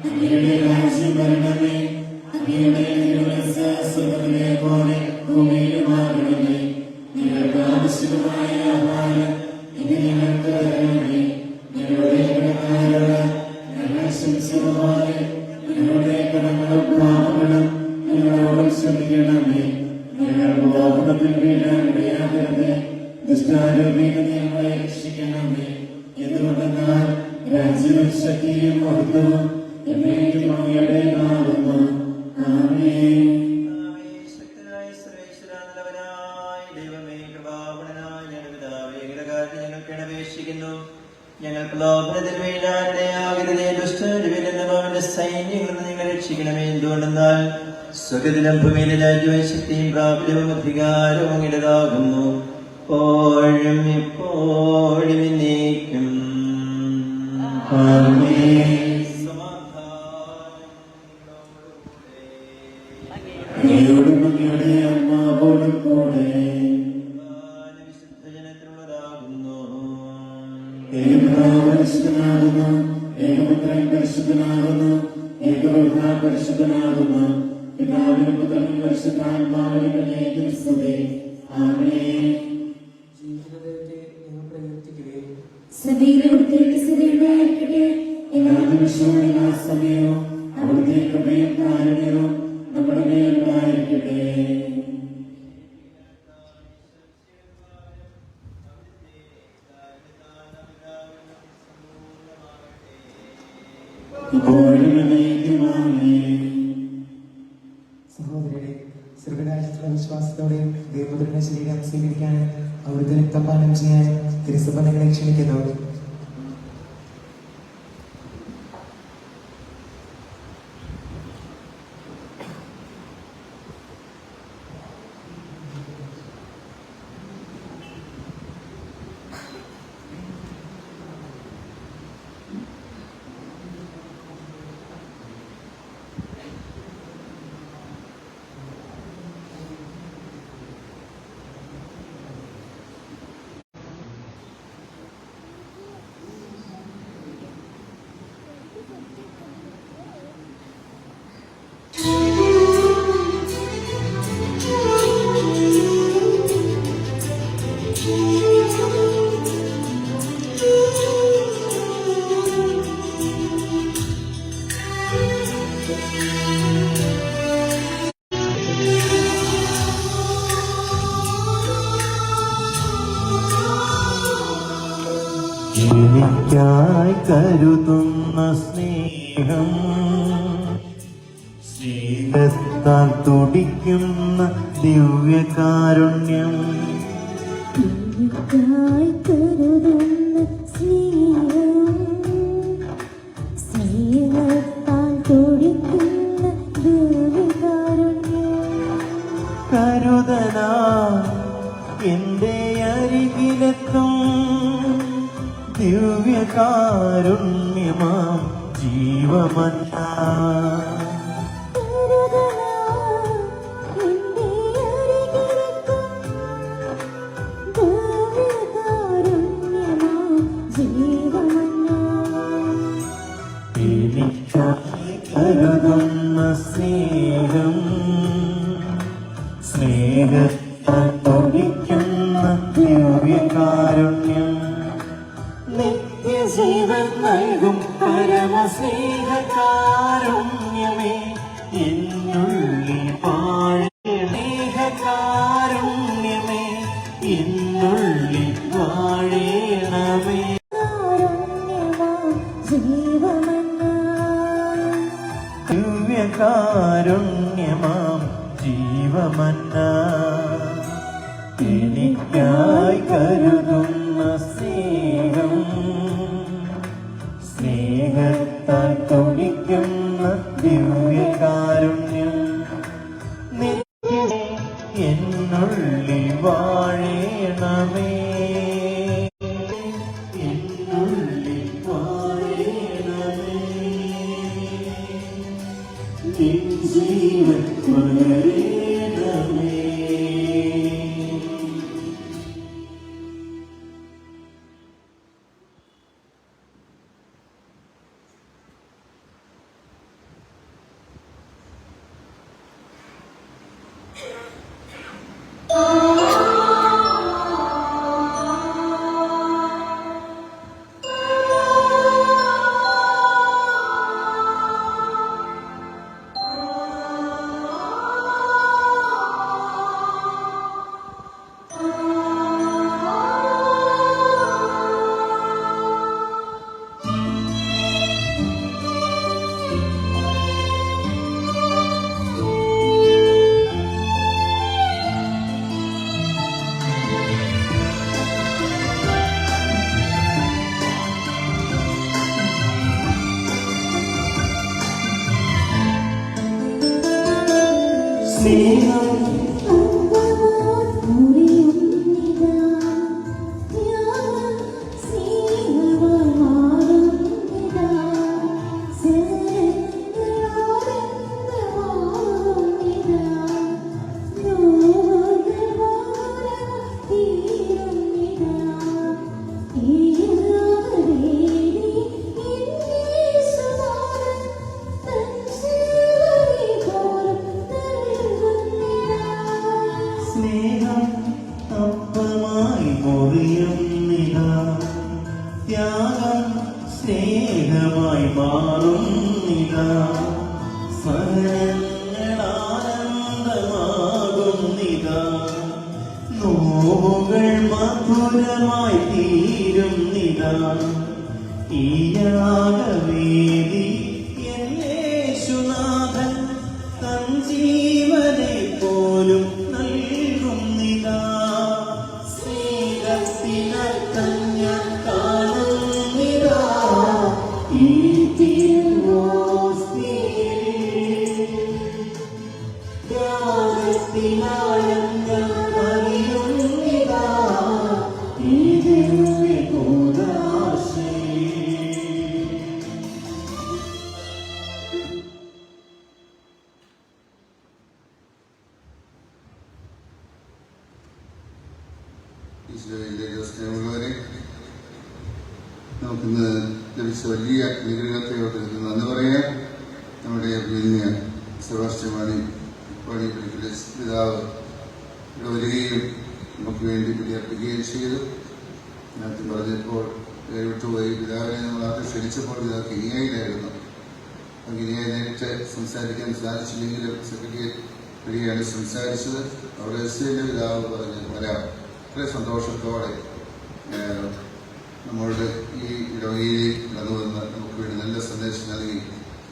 അങ്ങയുടെ രാജ്യം വരണമേ. അങ്ങയുടെ തിരുമനസ്സ് സ്വർഗ്ഗത്തിലെ പോലെ ഭൂമിയിലുമാകണമേ. ഞങ്ങൾക്ക് ആവശ്യമായ ആഹാരം ഇനി ഞങ്ങൾക്ക് തരണമേ. ഞങ്ങളുടെ കടക്കാരോട് ഞങ്ങൾ ക്ഷമിച്ചതുപോലെ ഞങ്ങളുടെ കടങ്ങളും പാപങ്ങളും ഞങ്ങളോട് ക്ഷമിക്കണമേ. ഞങ്ങൾ ലോകത്തിൽ വീഴാൻ ഇടയാകരുതേ. ദുഷ്ടാരൂപിയിൽ ഞങ്ങളെ രക്ഷിക്കണമേ. എന്തുകൊണ്ടെന്നാൽ രാജ്യവും ശക്തിയും മഹത്വവും എന്നേക്കും അങ്ങയുടേതാകുന്നു. ആമേൻ. ശക്തനായ സർവേശ്വരാ, നല്ലവനായ ദൈവമേ, കൃപാപൂർണ്ണനായ ഞങ്ങളുടെ പിതാവേ, അങ്ങയുടെ കാര്യം ഞങ്ങൾക്ക് അപേക്ഷിക്കുന്നു. ഞങ്ങൾ പ്രലോഭനത്തിൽ വീഴാനിടയാകരുതേ. ദുഷ്ടനിൽ നിന്ന് അവന്റെ സൈന്യങ്ങളിൽ നിന്ന് ഞങ്ങളെ രക്ഷിക്കണമേ. എന്തുകൊണ്ടെന്നാൽ സ്വർഗ്ഗത്തിലും ഭൂമിയിലെ രാജ്യവും ശക്തിയും പ്രാബല്യവും അധികാരവും അങ്ങയുടേതാകുന്നു, എപ്പോഴും എപ്പോഴും എന്നേക്കും. അങ്ങയോടും അങ്ങയുടെ ആത്മാവോടും കൂടെ വിശുദ്ധജനത്തിനുള്ളതാകുന്നു. പരിശുദ്ധനാകുന്നു. ഏകപുത്രൻ പരിശുദ്ധനാകുന്നു. ഏകരൂഹ പരിശുദ്ധനാകുന്നു. പിതാവിനും പുത്രനും പരിശുദ്ധാത്മാവിനും എന്നേക്കും സ്തുതി. ആമേൻ. ജീവിതത്തെ ഞങ്ങൾ പ്രകീർത്തിക്കുകയും എല്ലാ നിമിഷവും എല്ലാ സമയവും അവിടുത്തെ കൃപയും കാരുണ്യവും നമ്മുടെ മേലുണ്ടായിരിക്കട്ടെ. ഇപ്പോഴും എന്നേക്കും ആമേൻ. സഹോദരരെ, സ്വർഗരാജ്യത്തിലുള്ള വിശ്വാസത്തോടെ ദൈവപുത്രന്റെ ശരീരം സ്വീകരിക്കാനും അവിടുത്തെ രക്തപാനം ചെയ്യാനും തിരുസഭ നിങ്ങളെ ക്ഷണിക്കുന്നു. എനിക്കായി കരുതുന്ന സ്നേഹം, സ്നേഹത്താൽ തുടിക്കുന്ന ദിവ്യകാരുണ്യം, കരുതനാ എന്റെ അരികിലെത്തും ദിവ്യകാരുണ്യമാം ജീവമന്ന, എനിക്കായി കരുതുന്ന സ്നേഹം, സ്നേഹത്താൽ തുടിക്കുന്ന ദിവ്യകാരുണ്യം, നിത്യജീവൻ നൽകും സ്നേഹകാരുണ്യമേ എന്നുള്ളിൽ സ്നേഹകാരുണ്യമേ എന്നുള്ളിൽ വാഴേണമേ. ദിവ്യകാരുണ്യമാം ജീവമന്ന എനിക്കായി കരുതുന്ന സ്നേഹം, സ്നേഹത്താൽ തുടിക്കുന്ന ദിവ്യകാരുണ്യം നിത്യമേ എന്നുള്ളിൽ വാഴേണമേ, എന്നുള്ളിൽ വാഴേണമേ. നിൻ ജീവൻ പകരേണമേ. സ്നേഹം സ്നേഹം അപ്പമായി മുറിയുന്നിതാ, ത്യാഗം സ്നേഹമായി മാറുന്നിതാ, സഹനങ്ങളാനന്ദമാകുന്നിതാ, നോവുകൾ മധുരമായി തീരുന്നിതാ. ഈ യാഗവേദി യേശുനാഥൻ തൻ ജീവനെ പോലും നൽകുന്നിതാ. സ്നേഹത്തിനർത്ഥം ഞാൻ കാണുന്നിതാ. ഈ ത്യാഗത്തിനാഴം ഞാൻ അറിയുന്നിതാ. ഈ ദിവ്യകൂദാശേ. ഈശോയിലെ സ്നേഹമുള്ളവരെ, നമുക്കിന്ന് ലഭിച്ച വലിയ അനുഗ്രഹത്തെ നന്ദി പറയാൻ നമ്മുടെ പിന്നെ സെബാസ്റ്റ്യൻ പണി പിതാവ് ഇവിടെ വരികയും നമുക്ക് വേണ്ടി ബലിയർപ്പിക്കുകയും ചെയ്തു. നേരത്തെ പറഞ്ഞപ്പോൾ വിട്ടുപോയി പിതാവിനെ നമ്മൾ ആദ്യം ക്ഷണിച്ചപ്പോൾ പിതാവ് കിനിയയിലായിരുന്നു. കിനിയായി നേരിട്ട് സംസാരിക്കാൻ സാധിച്ചില്ലെങ്കിലും സെക്രട്ടറി വരികയാണ് സംസാരിച്ചത്. അവിടെ എസ്ഐൻ്റെ പിതാവ് പറഞ്ഞ് വരാം. വളരെ സന്തോഷത്തോടെ നമ്മളുടെ ഈ ഇടവകയിൽ കടന്നു വന്ന് നമുക്ക് വേണ്ടി നല്ല സന്ദേശം നൽകി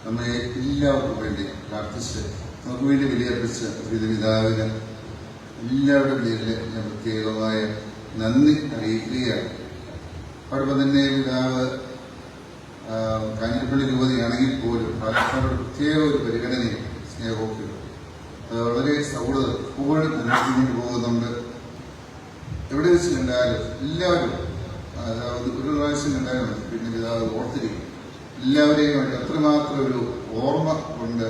നമ്മെ എല്ലാവർക്കും വേണ്ടി പ്രാർത്ഥിച്ച് നമുക്ക് വേണ്ടി ബലിയർപ്പിച്ച പിതാവിന് എല്ലാവരുടെ പേരിൽ ഞാൻ പ്രത്യേകമായ നന്ദി അറിയിക്കുകയാണ്. അതോടൊപ്പം തന്നെ പിതാവ് കാഞ്ഞിരപ്പള്ളി രൂപതയാണെങ്കിൽ പോലും പാലക്കാട് പ്രത്യേക ഒരു പരിഗണനയും സ്നേഹമൊക്കെ അത് വളരെ സൗഹൃദം കൂടുതൽ മുന്നോട്ട് പോകുന്നുണ്ട്. എവിടെ വെച്ച് കണ്ടാലും എല്ലാവരും അതായത് ഒരു പ്രാവശ്യം കണ്ടാലും പിന്നെ പിതാവ് ഓർത്തിരിക്കും. എല്ലാവരെയും വേണ്ടി അത്രമാത്രം ഒരു ഓർമ്മ കൊണ്ട്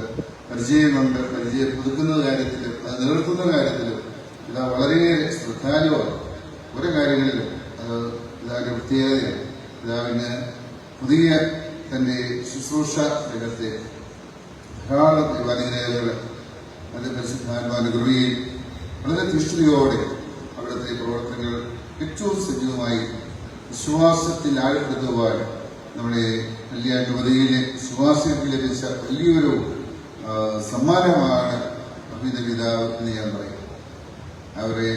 പരിചയം കൊണ്ട് പരിചയം പുതുക്കുന്ന കാര്യത്തിലും അത് നിലനിർത്തുന്ന കാര്യത്തിലും പിതാവ് വളരെയേറെ ശ്രദ്ധാലുവാണ്. ഓരോ കാര്യങ്ങളിലും അത് പിതാവിൻ്റെ പ്രത്യേകതയാണ്. പിതാവിന് പുതിയ തൻ്റെ ശുശ്രൂഷ രംഗത്തെ ധാരാളം ദൈവാനുഗ്രഹങ്ങൾ നല്ല പരിശുദ്ധാത്മാവിന്റെ കൃപയിൽ വളരെ തീഷ്ണതയോടെ അവിടുത്തെ പ്രവർത്തനങ്ങൾ ഏറ്റവും സജീവമായി വിശ്വാസത്തിൽ ആഴപ്പെടുത്തുവാൻ നമ്മുടെ കല്യാണപതിയിലെ ശുപാർശയ്ക്ക് ലഭിച്ച വലിയൊരു സമ്മാനമാണ് അഭിത പിതാവ് എന്ന് ഞാൻ പറയും. അവരെ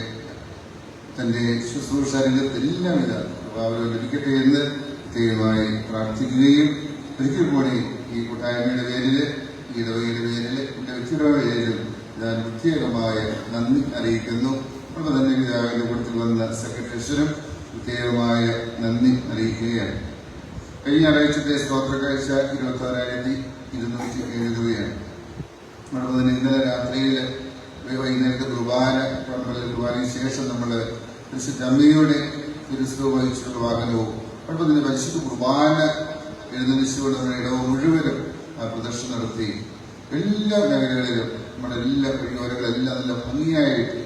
തന്റെ ശുശ്രൂഷ രംഗത്ത് എല്ലാവിധ അവരെ ലഭിക്കട്ടെ എന്ന് പ്രത്യേകമായി പ്രാർത്ഥിക്കുകയും ഒരിക്കൽ കൂടി ഈ കൂട്ടായ്മയുടെ പേരിൽ, ഈ ഇടവകയുടെ പേരിൽ, എന്റെ വ്യക്തിപരമായ പേരിലും ഞാൻ പ്രത്യേകമായ നന്ദി അറിയിക്കുന്നു. അതുപോലെ തന്നെ പിതാവിന്റെ കൂട്ടത്തിൽ വന്ന സെക്രട്ടറിസിനും പ്രത്യേകമായ നന്ദി അറിയിക്കുകയാണ്. കഴിഞ്ഞ ഞായറാഴ്ചത്തെ സ്തോത്രക്കാഴ്ച 26,207 രൂപയാണ്. അതുപോലെ തന്നെ ഇന്നലെ രാത്രിയിൽ വൈകുന്നേരത്തെ കുർബാനയ്ക്ക് ശേഷം നമ്മൾ പരിശുദ്ധ അമ്മയുടെ തിരുസ്വ വഹിച്ചുള്ള വാഹനവും അതുപോലെ തന്നെ പരിശുദ്ധ കുർബാന എഴുന്നള്ളിച്ചുകൊണ്ട് നമ്മുടെ ഇടവ് മുഴുവനും പ്രദർശനം നടത്തി. എല്ലാ മേഖലകളിലും നമ്മുടെ എല്ലാ വഴിയോരങ്ങളെല്ലാം നല്ല ഭംഗിയായിട്ട്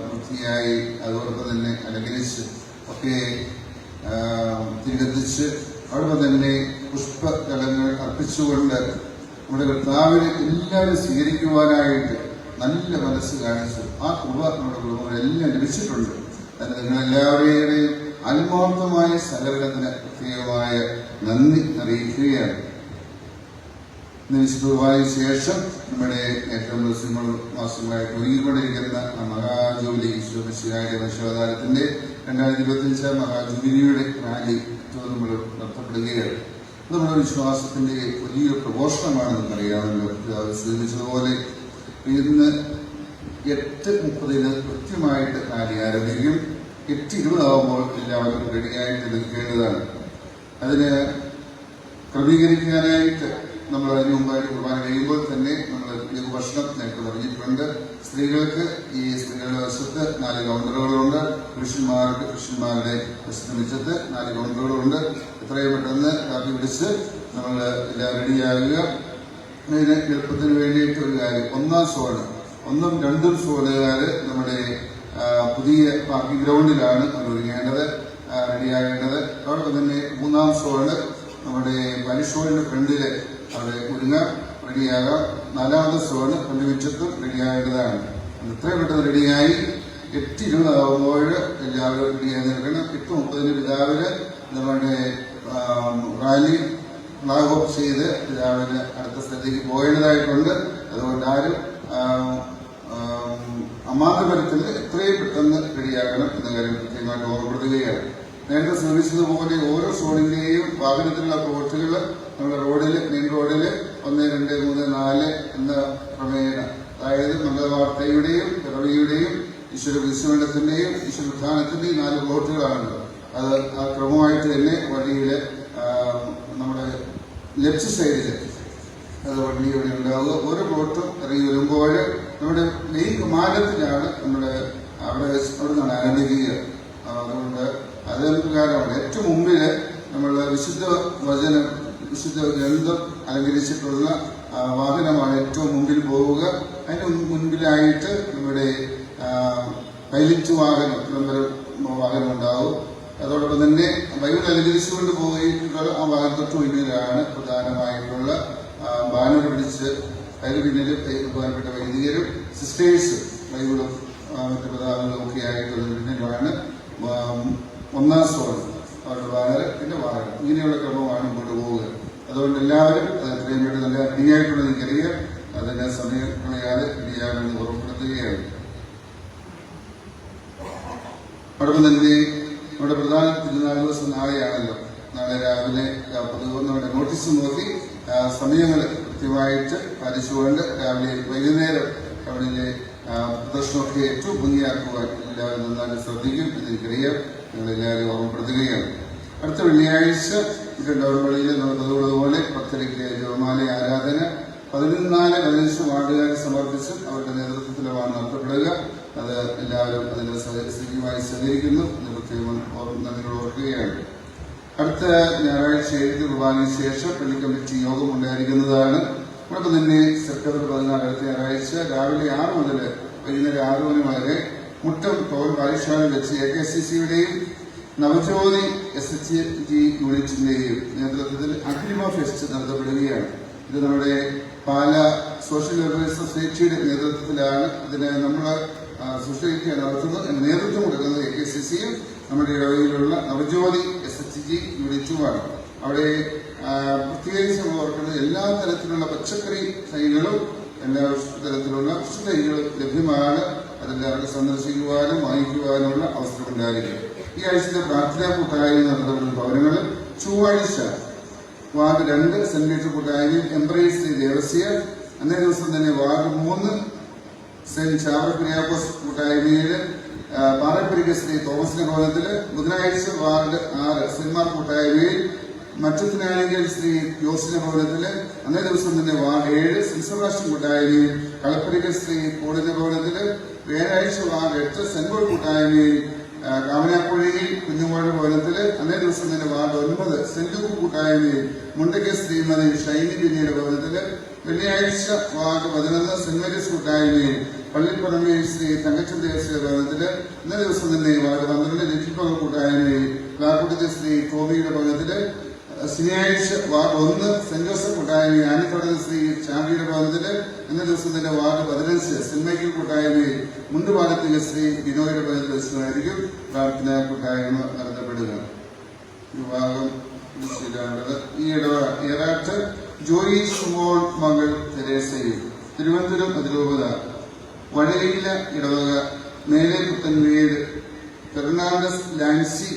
വൃത്തിയായി അതോടൊപ്പം തന്നെ അലങ്കരിച്ച് ഒക്കെ തിരികത്തിച്ച് അതോടൊപ്പം തന്നെ പുഷ്പദളങ്ങൾ അർപ്പിച്ചുകൊണ്ട് നമ്മുടെ കർത്താവിനെ എല്ലാവരും സ്വീകരിക്കുവാനായിട്ട് നല്ല മനസ്സ് കാണിച്ചു. ആ കൃപ നമ്മുടെ കുടുംബങ്ങളെല്ലാം ലഭിച്ചിട്ടുണ്ട്. അതിന് നിങ്ങളെല്ലാവരുടെയും ആത്മാർത്ഥമായ സഹകരണത്തിന് പ്രത്യേകമായ നന്ദി അറിയിക്കുകയാണ്. വിശുദ്ധവായു ശേഷം നമ്മുടെ ഏറ്റവും മാസങ്ങളായിട്ട് ഒരുങ്ങിക്കൊണ്ടിരിക്കുന്ന മഹാജൂബിലി ഈശോമിശിഹായുടെ വർഷാവതാരത്തിന്റെ 2025 മഹാജൂബിലിയുടെ റാലി നമ്മൾ നടത്തപ്പെടുകയാണ്. നമ്മുടെ വിശ്വാസത്തിന്റെ വലിയൊരു പ്രഘോഷണമാണ് നമുക്കറിയാമല്ലോ. സൂചിപ്പിച്ചതുപോലെ ഇന്ന് 8:30 കൃത്യമായിട്ട് റാലി ആരംഭിക്കും. 8:20 ആകുമ്പോൾ എല്ലാവരും റെഡിയായിട്ട് നിൽക്കേണ്ടതാണ്. അതിന് ക്രമീകരിക്കാനായിട്ട് നമ്മൾ അതിന് മുമ്പായിട്ട് കുർബാന കഴിയുമ്പോൾ തന്നെ നമ്മൾ ഭക്ഷണം നേരത്തെ പറഞ്ഞിട്ടുണ്ട്. സ്ത്രീകൾക്ക് ഈ സ്ത്രീകളുടെ വശത്ത് 4 കൗണ്ടറുകളുണ്ട്. പുരുഷന്മാരുടെ വശത്ത് മിച്ചത്ത് 4 കൗണ്ടറുകളുണ്ട്. എത്രയും പെട്ടെന്ന് കാപ്പി പിടിച്ച് നമ്മൾ എല്ലാം റെഡിയാകുക. അതിന് എളുപ്പത്തിന് വേണ്ടിയിട്ട് ഒരു കാര്യം, 1-ാം സോണ് 1ഉം 2ഉം സോണുകാർ നമ്മുടെ പുതിയ പാർക്കിംഗ് ഗ്രൗണ്ടിലാണ് നമ്മൾ ഒരുങ്ങേണ്ടത്, റെഡിയാകേണ്ടത്. അതോടൊപ്പം തന്നെ 3-ാം സോണ് നമ്മുടെ പലിഷോളിന്റെ ഫ്രണ്ടില് അവിടെ ഒരുങ്ങാം, റെഡിയാകാം. 4ാമത്തെ സോണ് പള്ളിമിറ്റത്തും റെഡിയാകേണ്ടതാണ്. എത്രയും പെട്ടെന്ന് റെഡിയായി 8:20 ആകുമ്പോൾ എല്ലാവരും റെഡിയായി നിൽക്കണം. 8:30 പിതാവിന് നമ്മുടെ റാലി ഫ്ലാഗ് ഓഫ് ചെയ്ത് പിതാവിന് അടുത്ത സ്ഥലത്തേക്ക് പോകേണ്ടതായിട്ടുണ്ട്. അതുകൊണ്ട് ആരും അമാന്തപരത്തിൽ എത്രയും പെട്ടെന്ന് റെഡിയാകണം എന്ന കാര്യം കൃത്യമായിട്ട് ഓർമ്മപ്പെടുത്തുകയാണ്. നേരത്തെ ശ്രമിച്ചതുപോലെ ഓരോ സോണിന്റെയും വാഹനത്തിലുള്ള പ്ലോട്ടുകൾ നമ്മുടെ റോഡിൽ, മെയിൻ റോഡിൽ 1, 2, 3, 4 എന്ന ക്രമേണ, അതായത് മംഗളവാർത്തയുടെയും പിറവിയുടെയും ഈശ്വര വിശ്വമണ്ഡലത്തിന്റെയും ഈശ്വര ഉദ്ധാനത്തിന്റെയും 4 പ്ലോട്ടുകളാണല്ലോ. അത് ആ ക്രമമായിട്ട് തന്നെ വണ്ടിയില് നമ്മുടെ ലെഫ്റ്റ് സൈഡില് അത് വണ്ടി ഇവിടെ ഉണ്ടാവുക. ഓരോ പ്ലോട്ടും ഇറങ്ങി വരുമ്പോൾ നമ്മുടെ മെയിൻ മാർഗത്തിലാണ് നമ്മുടെ അവിടെ നിന്നാണ് ആരംഭിക്കുക. അതുകൊണ്ട് അത് നമുക്ക് കാരണമാണ്. ഏറ്റവും മുമ്പില് നമ്മൾ വിശുദ്ധ വചനം, വിശുദ്ധ ഗ്രന്ഥം അലങ്കരിച്ചിട്ടുള്ള വാഹനമാണ് ഏറ്റവും മുമ്പിൽ പോവുക. അതിന് മുൻപിലായിട്ട് നമ്മുടെ പൈലറ്റ് വാഹനം, വിളംബരം വാഹനം ഉണ്ടാവും. അതോടൊപ്പം തന്നെ ബൈബിൾ അലങ്കരിച്ചുകൊണ്ട് പോയിട്ടുള്ള ആ വാഹനം തൊട്ട് മുന്നിലാണ് പ്രധാനമായിട്ടുള്ള ബാനർ പിടിച്ച് അതിന് പിന്നിൽ പ്രധാനപ്പെട്ട വൈദികരും സിസ്റ്റേഴ്സും ബൈബിളും മറ്റു പ്രധാനങ്ങളും ഒക്കെ ആയിട്ടുള്ള പിന്നിലാണ് 1ാം സോൺ അവരുടെ ബാനർ, പിന്നെ വാഹനം. ഇങ്ങനെയുള്ള ക്രമമാണ് മുമ്പോട്ട് പോവുക. അതുകൊണ്ട് എല്ലാവരും അത് എത്രയും വേണ്ടി നല്ല റെഡിയായിട്ടുള്ളത് എനിക്കറിയാം. അതിന്റെ സമയം കളയാതെ റെഡിയാകണമെന്ന് ഉറപ്പെടുത്തുകയാണ്. അതോടൊപ്പം തന്നെ നമ്മുടെ പ്രധാന തിരുനാൾ ദിവസം നാളെയാണല്ലോ. നാളെ രാവിലെ നമ്മുടെ നോട്ടീസ് നോക്കി സമയങ്ങൾ കൃത്യമായിട്ട് പാലിച്ചുകൊണ്ട് രാവിലെ വൈകുന്നേരം അവിടുത്തെ പ്രദർശനമൊക്കെ ഏറ്റവും ഭംഗിയാക്കുവാൻ എല്ലാവരും നന്നായി ശ്രദ്ധിക്കും എന്നെനിക്കറിയാം. നിങ്ങളെല്ലാവരും ഓർമ്മപ്പെടുത്തുകയാണ്. അടുത്ത വെള്ളിയാഴ്ച പള്ളിയിൽ നടന്നതുപോലെ 10:30 ജപമാല ആരാധന 14-15 വാർഡുകാരെ സമർപ്പിച്ചും അവരുടെ നേതൃത്വത്തിലുമാണ് നടത്തപ്പെടുക. അത് എല്ലാവരും അതിന് സജീവമായി സഹകരിക്കുന്നു എന്ന് പ്രത്യേകം നിങ്ങൾ ഓർക്കുകയാണ്. അടുത്ത ഞായറാഴ്ച 7 കുർബാനയ്ക്ക് ശേഷം പള്ളി കമ്മിറ്റി യോഗം ഉണ്ടായിരിക്കുന്നതാണ്. അതോടൊപ്പം തന്നെ സെപ്റ്റംബർ 14 അടുത്ത ഞായറാഴ്ച രാവിലെ 6 മുതൽ വൈകുന്നേരം 6 മണി വരെ മുട്ടം ടോൾ പാഠശാല വെച്ച് AKCCയുടെയും നവജ്യോതി SHG യൂണിറ്റിന്റെയും നേതൃത്വത്തിൽ അഗ്രിമ ഫെസ്റ്റ് നടത്തപ്പെടുകയാണ്. ഇത് നമ്മുടെ പാല സോഷ്യൽ വെൽഫെയർ സൊസൈറ്റിയുടെ നേതൃത്വത്തിലാണ്. ഇതിന് നമ്മൾ സൊസൈറ്റിയാണ് നടത്തുന്നത്. നേതൃത്വം കൊടുക്കുന്നത് AKCCയും നമ്മുടെ ഇടവകയിലുള്ള നവജ്യോതി SHG യൂണിറ്റുമാണ്. അവിടെ പ്രത്യേകിച്ച് നമ്മൾ ഓർക്കുന്നത് എല്ലാ തരത്തിലുള്ള പച്ചക്കറി തൈകളും എല്ലാ തരത്തിലുള്ള കൃഷി തൈകളും ലഭ്യമാണ്. അതെല്ലാവർക്കും സന്ദർശിക്കുവാനും വാങ്ങിക്കുവാനുമുള്ള അവസരമുണ്ടായിരിക്കും. ഈ ആഴ്ചയിലെ പ്രാർത്ഥനാ കൂട്ടായ്മ നടത്തപ്പെടുന്ന ഭവനങ്ങളിൽ ചൊവ്വാഴ്ച വാർഡ് 2 സെന്റ് മേരീസ് കൂട്ടായ്മയും എംബ്രേസ് ശ്രീ ദേവസ്യ, അന്നേ ദിവസം തന്നെ വാർഡ് 3 സെന്റ് ചാവറ കുര്യാക്കോസ് കൂട്ടായ്മയില് പാറപ്പരിക ശ്രീ തോമസിന്റെ ഭവനത്തില്, ബുധനാഴ്ച വാർഡ് 6 സെന്റ് മാർക്ക് കൂട്ടായ്മയിൽ മറ്റത്തിനാണെങ്കിൽ ശ്രീ യോസിന്റെ ഭവനത്തില്, അന്നേ ദിവസം തന്നെ വാർഡ് 7 സെന്റ് സെബാസ്റ്റ്യൻ കൂട്ടായ്മയിൽ കളപ്പരിക ശ്രീ കോടിന്റെ ഭവനത്തില്, വ്യാഴാഴ്ച വാർഡ് 8 സെന്റ് പോൾ കൂട്ടായ്മയിൽ കാമനാപ്പുഴയിൽ കുഞ്ഞുമോളുടെ ഭവനത്തില്, അന്നേ ദിവസം തന്നെ വാർഡ് 9 സെന്റ് ലൂക്ക് കൂട്ടായ്മയിൽ മുണ്ടയ്ക്ക് ശ്രീമതി ഷൈനി പിന്നിയുടെ ഭവനത്തില്, വെള്ളിയാഴ്ച വാർഡ് 11 സെന്റ് മേരീസ് കൂട്ടായ്മയിൽ പള്ളിപ്പറമ്പിൽ ശ്രീ തങ്കച്ചൻ ദേവസ്യ ഭവനത്തില്, ഇന്നേ ദിവസം തന്നെ വാർഡ് 12 ലിറ്റിൽപ്പക കൂട്ടായ്മയിൽ പ്ലാക്കുട്ടത്തെ ശ്രീ ടോമിയുടെ ഭവനത്തില്, ശനിയാഴ്ച വാർഡ് 1 സെന്റ് ജോസഫ് കൂട്ടായ്മയിൽ ആനിക്കോടതി ശ്രീ ചാമ്പിയുടെ ഭവനത്തില്, ഇന്നേ ദിവസം തന്നെ വാർഡ് 15 സെന്റ് മൈക്കിൾ കൂട്ടായ്മയിൽ മുണ്ടുപാലത്തിലെ ശ്രീ ബിനോയുടെ ഭവനത്തിൽ വെച്ചായിരിക്കും പ്രാർത്ഥനാ കൂട്ടായ്മ നടത്തപ്പെടുക. വിഭാഗം ഈ ഇടവ ഏറാട്ട് ജോയി സുമോൾ മകൾ തെരേസയും, തിരുവനന്തപുരം അതിരൂപത വടയില ഇടവക മേലെ പുത്തൻവീട് ഫെർണാണ്ടസ് ലാൻസി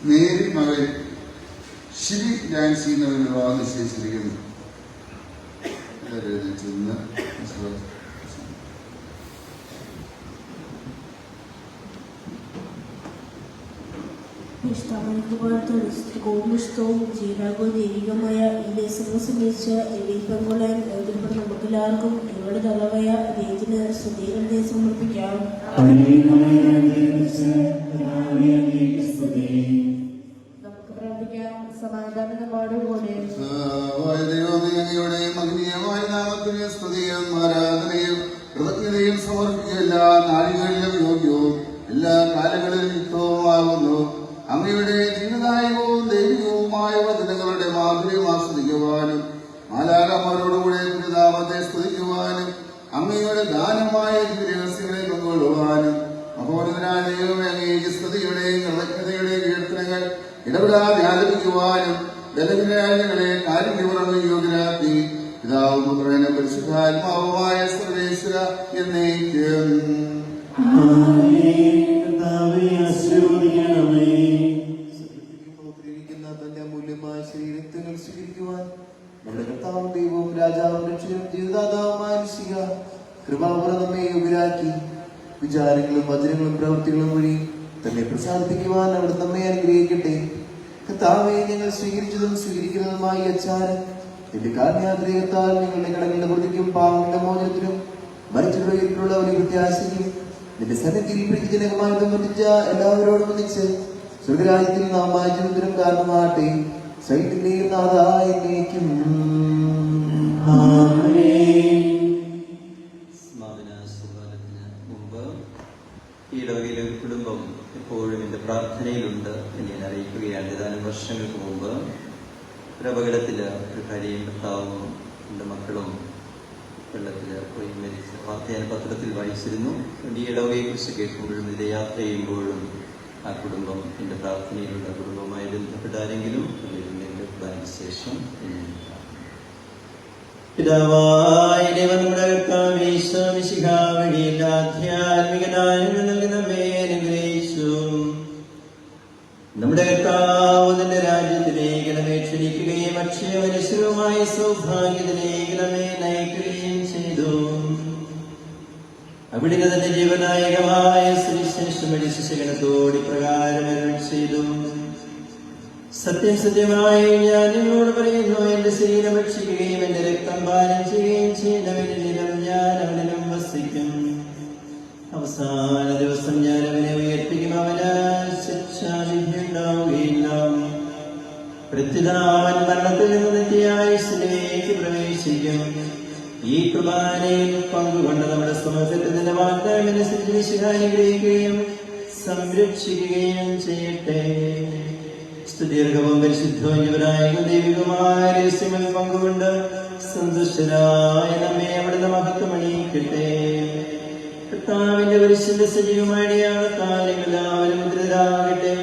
മേരി മകൻ ഷിരി ലാൻസി എന്നൊരു വിവാഹം നിശ്ചയിച്ചിരിക്കുന്നു. കോപിഷ്ടവും ജീരാകോ ദൈവികമായ ഈ ദേശങ്ങൾ സംബന്ധിച്ച എവിടെ പങ്കുകൊള്ളാൻ എഴുതപ്പെടുന്ന നമുക്കെല്ലാവർക്കും ഞങ്ങളുടെ തലവയ ദേജിന് സ്തുതികളെ സമർപ്പിക്കാം. നമുക്ക് പ്രാർത്ഥിക്കാം. സമാധാനം നമ്മോടുകൂടെ. ദൈവമേ, മഹനീയമായ നാമത്തിന് സ്തുതിയും ആരാധനയും കൃതജ്ഞതയും സമർപ്പിക്കുക. എല്ലാ നാളുകളിലും യോഗ്യവും എല്ലാ കാലങ്ങളിലും യുക്തവുമാകുന്നു. അങ്ങയുടെ ജീവദായകവും ദൈവികവുമായ വചനങ്ങളുടെ മാധുര്യം ആസ്വദിക്കുവാനും മാലാഖമാരോടുകൂടെ നാമത്തെ സ്തുതിക്കുവാനും അങ്ങയുടെ ദാനമായ രഹസ്യങ്ങളെ പങ്കുകൊള്ളുവാനും മഹോന്നതനായ ദൈവമേ, അങ്ങേക്ക് സ്തുതിയുടെയും കൃതജ്ഞതയുടെയും കീർത്തനങ്ങൾ ഇടപെടാതെ ആലപിക്കുവാനും ബലഹീനങ്ങളെ കാരുണ്യപൂർവ്വം യോഗ്യരാക്കി പിതാവും പുത്രനും പരിശുദ്ധാത്മാവുമായ സർവേശ്വര എന്നേക്കും. തന്റെ അമൂല്യമായ ശരീരത്തിൽ സ്വീകരിക്കുവാൻ നമ്മുടെ കർത്താവും ദൈവവും രാജാവും രക്ഷകനും ജീവദാതാവുമായ കൃപാപുരം നമ്മെ യോഗ്യരാക്കി വിചാരങ്ങളും വചനങ്ങളും പ്രവൃത്തികളും വഴി തന്നെ പ്രസാദിപ്പിക്കുവാൻ അവിടെ നമ്മെ അനുഗ്രഹിക്കട്ടെ. കർത്താവെ, ഞങ്ങൾ സ്വീകരിച്ചതും സ്വീകരിക്കുന്നതുമായി അച്ചാരം എന്റെ കാരുണ്യാഗ്രഹത്താൽ ഞങ്ങളുടെ കടങ്ങളുടെ പ്രതിക്കും പാവങ്ങളുടെ മോചനത്തിനും മരിച്ചുള്ള വലിയ പ്രത്യാശയ്ക്കും നിന്റെ സന്നിധിയിൽ പ്രീതിജനകമായി ബന്ധിച്ച എല്ലാവരോടും ഒന്നിച്ച് സ്വർഗരാജ്യത്തിൽ നാം വായിച്ചതിനും കാരണമാകട്ടെ. സൈന്യത്തിന്റെയും നാഥായേക്കും മുമ്പ് ഈ ഇടവകയിലെ കുടുംബം എപ്പോഴും എന്റെ പ്രാർത്ഥനയിലുണ്ട് എന്ന് ഞാൻ അറിയിക്കുകയാണ്. ഏതാനും വർഷങ്ങൾക്ക് മുമ്പ് ഒരു അപകടത്തില് ഒരു ഭാര്യയും ഭർത്താവും 2 മക്കളും വെള്ളത്തില് പോയി മരിച്ച വാർത്ത ഞാൻ പത്രത്തിൽ വായിച്ചിരുന്നു. ഈ ഇടവകയെ കുറിച്ച് കേൾക്കുമ്പോഴും ഇതിലെ യാത്ര ചെയ്യുമ്പോഴും ആ കുടുംബം എന്റെ പ്രാർത്ഥനയിലുള്ള കുടുംബവുമായി ബന്ധപ്പെട്ട ആരെങ്കിലും ശേഷം പിതാവായ ദൈവം നമ്മുടെ കർത്താവേ ഈശോ മിശിഹാ വഴി എല്ലാ ആധ്യാത്മികനായും നമ്മെ അനുഗ്രഹിച്ചു. നമ്മുടെ കർത്താവ് തന്റെ രാജ്യത്തിലേക്ക് നമ്മെ ക്ഷണിക്കുകയും അക്ഷയമനുസരവുമായ സൗഭാഗ്യത്തിലേക്ക് നമ്മെ നയിക്കുകയും ചെയ്തു. അവിടുന്ന് തന്റെ ജീവനായകമായ സുവിശേഷം ശിശുഗണത്തോട് ഇപ്രകാരം അരുളി ചെയ്തു: സത്യം സത്യമായി ഞാൻ നിങ്ങളോട് പറയുന്നു, എന്റെ ശരീരം ഭക്ഷിക്കുകയും എന്റെ രക്തം പാനം ചെയ്യുകയും ചെയ്യുന്നവരിലും ഞാൻ അവനിലും വസിക്കും. അവസാന ദിവസം ഞാൻ അവനെ ഉയർപ്പിക്കും. അവന് ശിക്ഷാവിധിയുണ്ടാവുകയില്ല. പ്രത്യുതാവൻ മരണത്തിൽ നിന്ന് നിത്യായുസ്സിലേക്ക് പ്രവേശിക്കും. ഈ കുർബാനയിൽ പങ്കുകൊണ്ട് നമ്മുടെ സമൂഹത്തിന്റെ വാഗ്ദാനമനുസരിച്ച് വിശുദ്ധാനുഗ്രഹിക്കുകയും സംരക്ഷിക്കുകയും ചെയ്യട്ടെ. സ്തുതിർഘവും പരിശുദ്ധവും ജീവനായകവും ദൈവികമായ രഹസ്യങ്ങളിൽ പങ്കുകൊണ്ട് സന്തുഷ്ടരായ നമ്മെ അവിടുന്ന് മഹത്വമണിയിക്കട്ടെ. കർത്താവിന്റെ പരിശുദ്ധ സജീവമായ എല്ലാവരും മുദ്രരാകട്ടെ.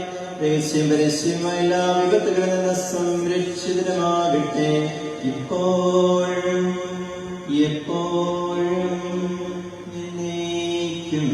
രഹസ്യം പരസ്യമായ എല്ലാ വിപത്തുകളിൽ നിന്ന് സംരക്ഷിതമാകട്ടെ ഇപ്പോഴും എപ്പോഴും എന്നേക്കും.